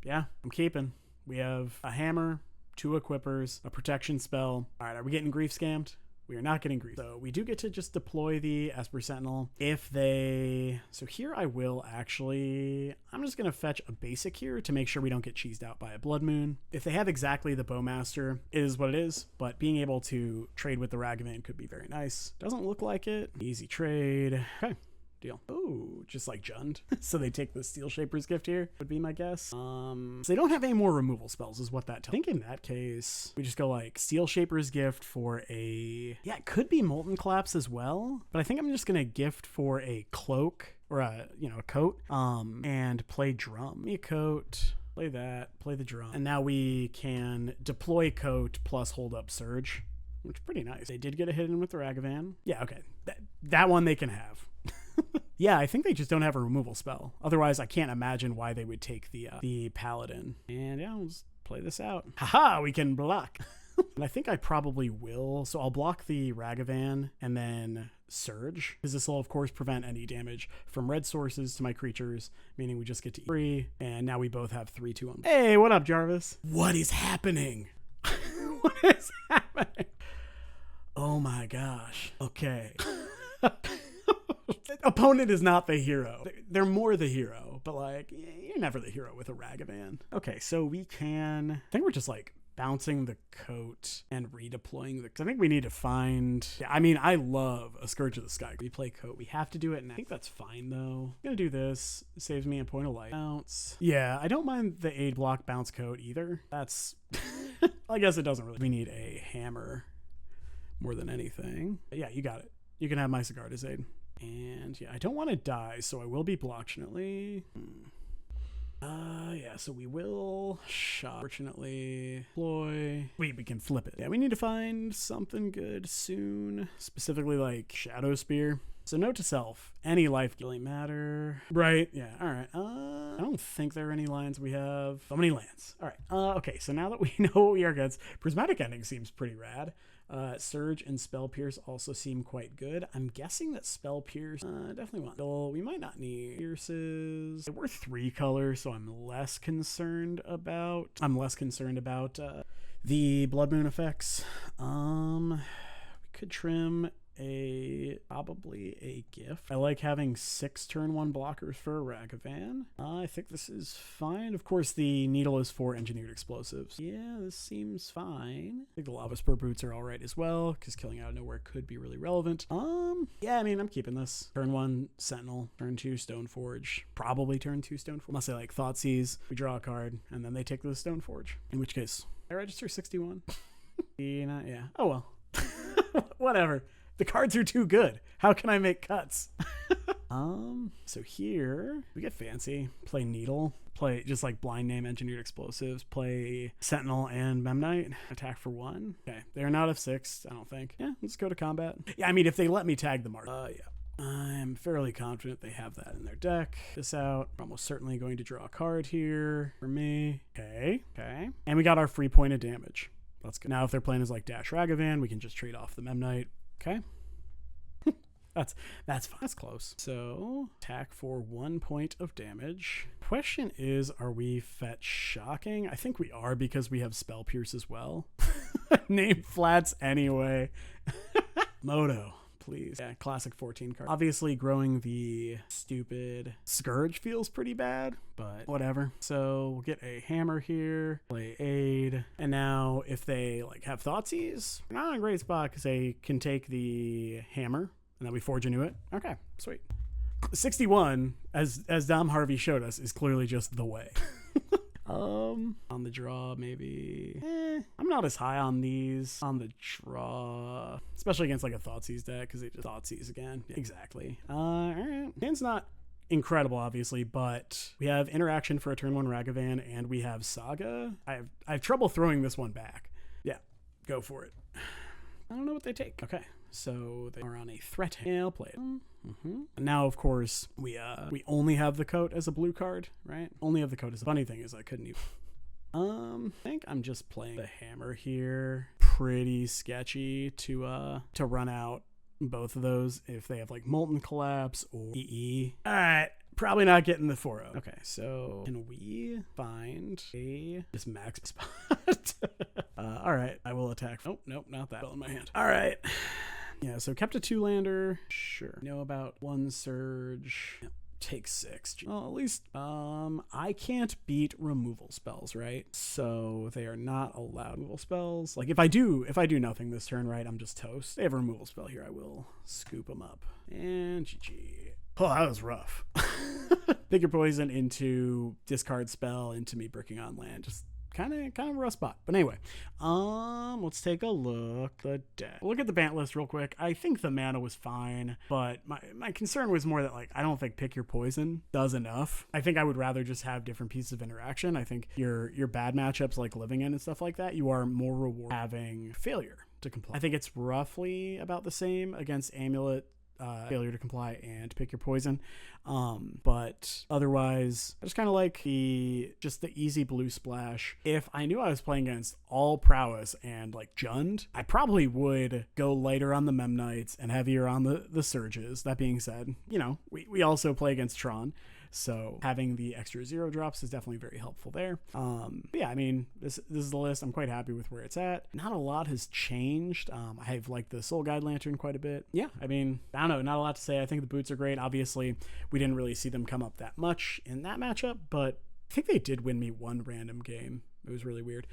Yeah, I'm keeping. We have a hammer, 2 equippers, a protection spell. All right, are we getting grief scammed? We are not getting grief. So we do get to just deploy the Esper Sentinel. So here I will actually, I'm just going to fetch a basic here to make sure we don't get cheesed out by a Blood Moon. If they have exactly the Bowmaster, it is what it is, but being able to trade with the Ragavan could be very nice. Doesn't look like it. Easy trade. Okay. deal. Oh, just like Jund. So they take the Steel Shaper's Gift here, would be my guess. So they don't have any more removal spells is what that tells me. I think in that case, we just go like Steel Shaper's Gift for a... Yeah, it could be Molten Collapse as well, but I think I'm just going to gift for a cloak or a coat, and play drum. Me a coat, play that, play the drum. And now we can deploy coat plus hold up surge, which is pretty nice. They did get a hit in with the Ragavan. Yeah, okay. That one they can have. Yeah, I think they just don't have a removal spell. Otherwise, I can't imagine why they would take the Paladin. And yeah, let's play this out. Haha, we can block. And I think I probably will. So I'll block the Ragavan and then Surge, because this will, of course, prevent any damage from red sources to my creatures, meaning we just get to eat 3. And now we both have 3-2 on. Hey, what up, Jarvis? What is happening? What is happening? Oh my gosh. Okay. Opponent is not the hero. They're more the hero, but like, you're never the hero with a Ragavan. Okay, so we can... I think we're just like bouncing the coat and redeploying I think we need to find... Yeah, I mean, I love a Scourge of the Sky. We play coat. We have to do it now. I think that's fine, though. I'm gonna do this. It saves me a point of life. Bounce. Yeah, I don't mind the aid block bounce coat either. That's... I guess it doesn't really... We need a hammer more than anything. But yeah, you got it. You can have my Sigarda's aid. And yeah, I don't want to die, so I will be blocktionately. Yeah, so we will shot. Fortunately, deploy. We can flip it. Yeah, we need to find something good soon. Specifically like Shadow Spear. So note to self, any life really matter. Right, yeah, all right. I don't think there are any lands we have. So many lands. All right, okay, so now that we know what we are against, Prismatic Ending seems pretty rad. Surge and Spell Pierce also seem quite good. I'm guessing that Spell Pierce, definitely want. Well, we might not need Pierces. We're 3 colors, so I'm less concerned about the Blood Moon effects. We could trim probably a gift. I like having 6 turn 1 blockers for a Ragavan. I think this is fine. Of course, the needle is for engineered explosives. Yeah, this seems fine. I think the Lava Spur Boots are all right as well, because killing out of nowhere could be really relevant. Yeah, I mean, I'm keeping this. Turn 1 Sentinel, turn 2 Stoneforge, probably turn 2 Stoneforge. Unless I like Thoughtseize, we draw a card, and then they take the Stoneforge. In which case, I register 61. Yeah. Oh well. Whatever. The cards are too good. How can I make cuts? So here we get fancy. Play Needle. Play just like blind name Engineered Explosives. Play Sentinel and Memnite. Attack for 1. Okay, they're not F6, I don't think. Yeah, let's go to combat. Yeah, I mean, if they let me tag the mark. Yeah. I'm fairly confident they have that in their deck. This out. We're almost certainly going to draw a card here for me. Okay. And we got our free point of damage. That's good. Now, if their plan is like Dash Ragavan, we can just trade off the Memnite. Okay. That's fine. That's close. So attack for 1 point of damage. Question is, are we fetch shocking? I think we are, because we have Spell Pierce as well. Name flats anyway. Moto, please. Yeah, classic 14 card. Obviously, growing the stupid Scourge feels pretty bad, but whatever. So we'll get a hammer here, play aid, and now if they like have Thoughtseize, we're not in a great spot because they can take the hammer and then we forge into it. Okay, sweet. 61, as Dom Harvey showed us, is clearly just the way. On the draw, maybe. I'm not as high on these on the draw, especially against like a Thoughtseize deck, because they just Thoughtseize again. Yeah, exactly. All right. Hand's not incredible, obviously, but we have interaction for a turn 1 Ragavan, and we have Saga. I have trouble throwing this one back. Yeah, go for it. I don't know what they take. Okay, so they are on a threat. Yeah, I'll play it. And now, of course, we only have the coat as a blue card, right? Only have the coat as a... Funny thing is, I couldn't even... I think I'm just playing the hammer here. Pretty sketchy to run out both of those if they have like Molten Collapse or EE. All right. Probably not getting the 4-0. Okay, so can we find a just max spot? All right, I will attack. Nope, not that. Well in my hand. All right. Yeah, so kept a 2-lander. Sure. Know about 1 Surge. Yep. Take 6. Well, at least I can't beat removal spells, right? So they are not allowed removal spells. Like if I do nothing this turn, right, I'm just toast. They have a removal spell here. I will scoop them up. And GG. Oh, that was rough. Pick your poison into discard spell into me bricking on land. Just kind of a rough spot. But anyway, let's take a look at the deck. Look at the Bant list real quick. I think the mana was fine, but my concern was more that, like, I don't think pick your poison does enough. I think I would rather just have different pieces of interaction. I think your bad matchups like Living In and stuff like that, you are more rewarded having failure to comply. I think it's roughly about the same against Amulet, failure to comply, and pick your poison. But otherwise, I just kind of like the easy blue splash. If I knew I was playing against all Prowess and like Jund, I probably would go lighter on the Memnites and heavier on the Surges. That being said, you know, we also play against Tron, so having the extra 0 drops is definitely very helpful there. But yeah, I mean, this is the list. I'm quite happy with where it's at. Not a lot has changed. I have liked the Soul Guide Lantern quite a bit. Yeah, I mean, I don't know, not a lot to say. I think the boots are great. Obviously, we didn't really see them come up that much in that matchup, but I think they did win me one random game. It was really weird.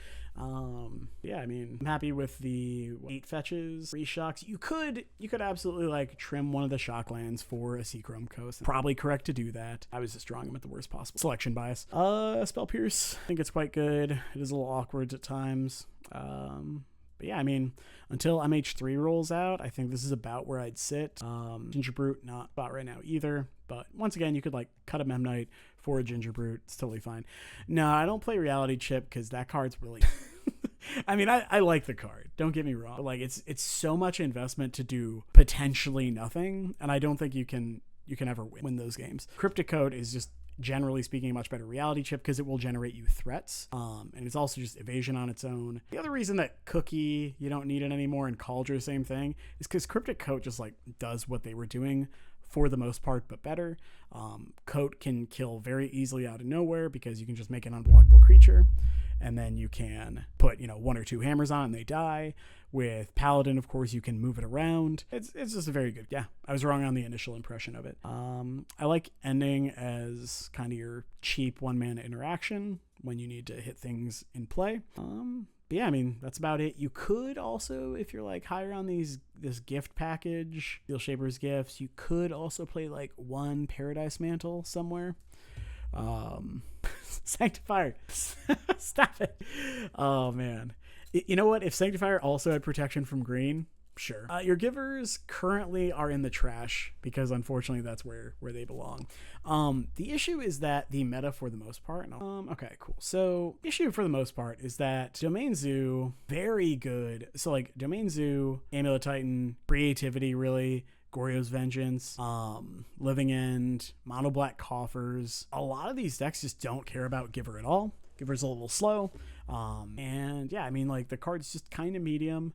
Yeah, I mean, I'm happy with the 8 fetches, 3 shocks. You could absolutely like trim one of the shock lands for a Seachrome Coast. Probably correct to do that. I was just drawing them at the worst possible selection bias. Spell Pierce, I think it's quite good. It is a little awkward at times. But yeah, I mean, until MH3 rolls out, I think this is about where I'd sit. Ginger Brute, not about right now either. But once again, you could like cut a Memnite for a Ginger Brute. It's totally fine. No, I don't play Reality Chip because that card's really... I mean, I like the card. Don't get me wrong. But like, it's so much investment to do potentially nothing. And I don't think you can ever win those games. Cryptic Code is just, generally speaking, a much better reality chip because it will generate you threats. And it's also just evasion on its own. The other reason that Cookie, you don't need it anymore, and Cauldron, same thing, is because Cryptic Coat just like does what they were doing for the most part, but better. Coat can kill very easily out of nowhere because you can just make an unblockable creature. And then you can put, 1 or 2 hammers on and they die. With Paladin, of course, you can move it around. It's just a very good, yeah, I was wrong on the initial impression of it. I like Ending as kind of your cheap 1-mana interaction when you need to hit things in play. But yeah, I mean, that's about it. You could also, if you're like higher on this gift package, Steel Shaper's gifts, you could also play like 1 Paradise Mantle somewhere. Sanctifier. Stop it. Oh man. You know what? If Sanctifier also had protection from green, sure. Your givers currently are in the trash because unfortunately that's where they belong. The issue is that the meta for the most part, okay, cool. So issue for the most part is that Domain Zoo, very good. So like Domain Zoo, Amulet Titan, Creativity really, Goryo's Vengeance, Living End, Mono Black Coffers. A lot of these decks just don't care about Giver at all. Giver's a little slow. And yeah, I mean, like the card's just kind of medium.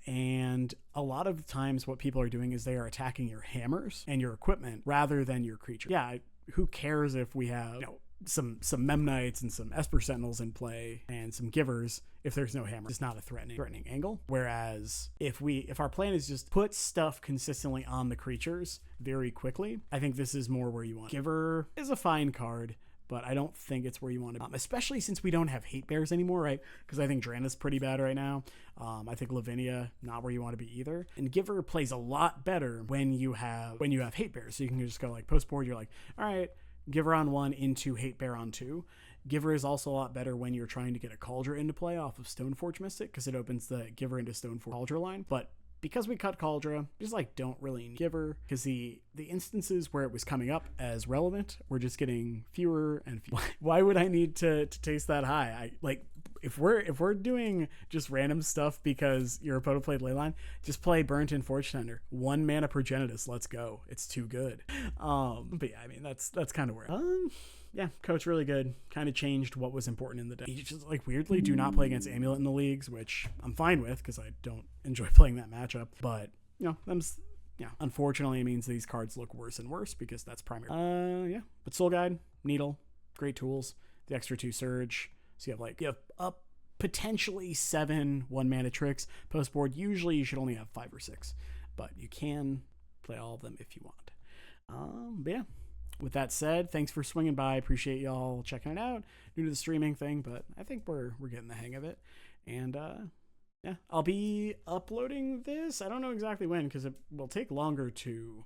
And a lot of times what people are doing is they are attacking your hammers and your equipment rather than your creature. Yeah, who cares if we have, some Memnites and some Esper Sentinels in play and some Givers if there's no hammer. It's not a threatening angle. Whereas if our plan is just put stuff consistently on the creatures very quickly, I think this is more where you want. Giver is a fine card, but I don't think it's where you want to, especially since we don't have Hate Bears anymore, right? Because I think Drana's pretty bad right now. I think Lavinia, not where you want to be either. And Giver plays a lot better when you have Hate Bears. So you can just go like post board, you're like, all right, Giver on 1 into Hate Bear on 2. Giver is also a lot better when you're trying to get a Cauldron into play off of Stoneforge Mystic because it opens the Giver into Stoneforge Cauldron line. But because we cut Cauldron, just like don't really need Giver because the instances where it was coming up as relevant were just getting fewer and fewer. Why would I need to taste that high? If we're doing just random stuff because your opponent played Leyline, just play Burnt and Forge Tender. 1 mana Progenitus, let's go. It's too good. But yeah, I mean that's kind of where. Yeah, Coach really good. Kind of changed what was important in the deck. You just like weirdly do not play against Amulet in the leagues, which I'm fine with because I don't enjoy playing that matchup. But unfortunately it means these cards look worse and worse because that's primary. Yeah, but Soul Guide, Needle, great tools. The extra 2 Surge. So you have up potentially 7 1-mana tricks. Post board, usually you should only have 5 or 6, but you can play all of them if you want. But yeah. With that said, thanks for swinging by. Appreciate y'all checking it out. New to the streaming thing, but I think we're getting the hang of it. And yeah, I'll be uploading this. I don't know exactly when because it will take longer to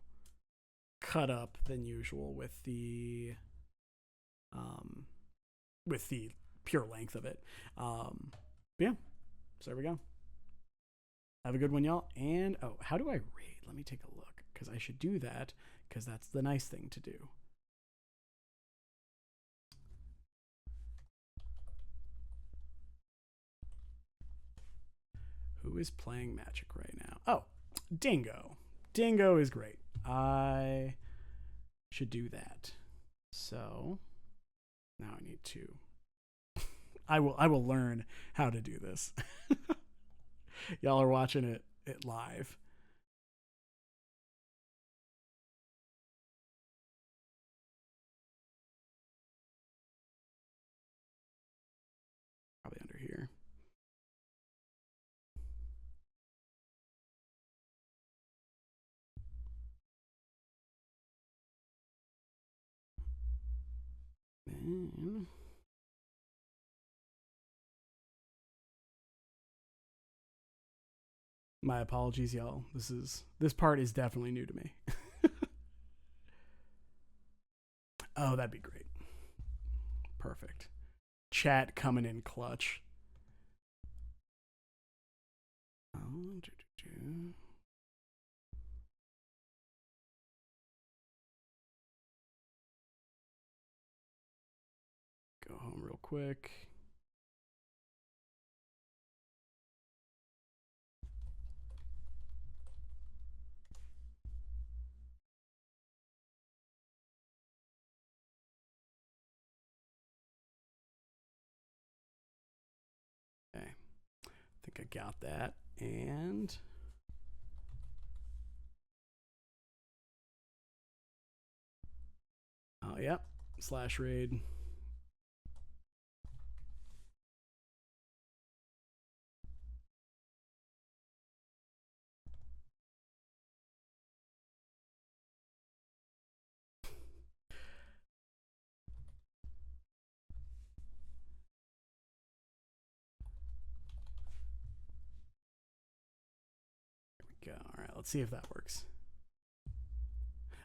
cut up than usual with the pure length of it. Yeah, so there we go. Have a good one, y'all. And oh, how do I rate? Let me take a look, because I should do that, because that's the nice thing to do. Who is playing Magic right now? Oh, Dingo. Dingo is great. I should do that. So now I need to. I will learn how to do this. Y'all are watching it live. Probably under here. My apologies, y'all. This part is definitely new to me. Oh, that'd be great. Perfect. Chat coming in clutch. Go home real quick. Okay. I think I got that. And oh, yep. Slash raid. There we go. All right, let's see if that works.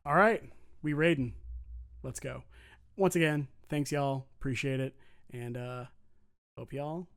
All right, we raiding. Let's go. Once again, thanks y'all. Appreciate it. And hope y'all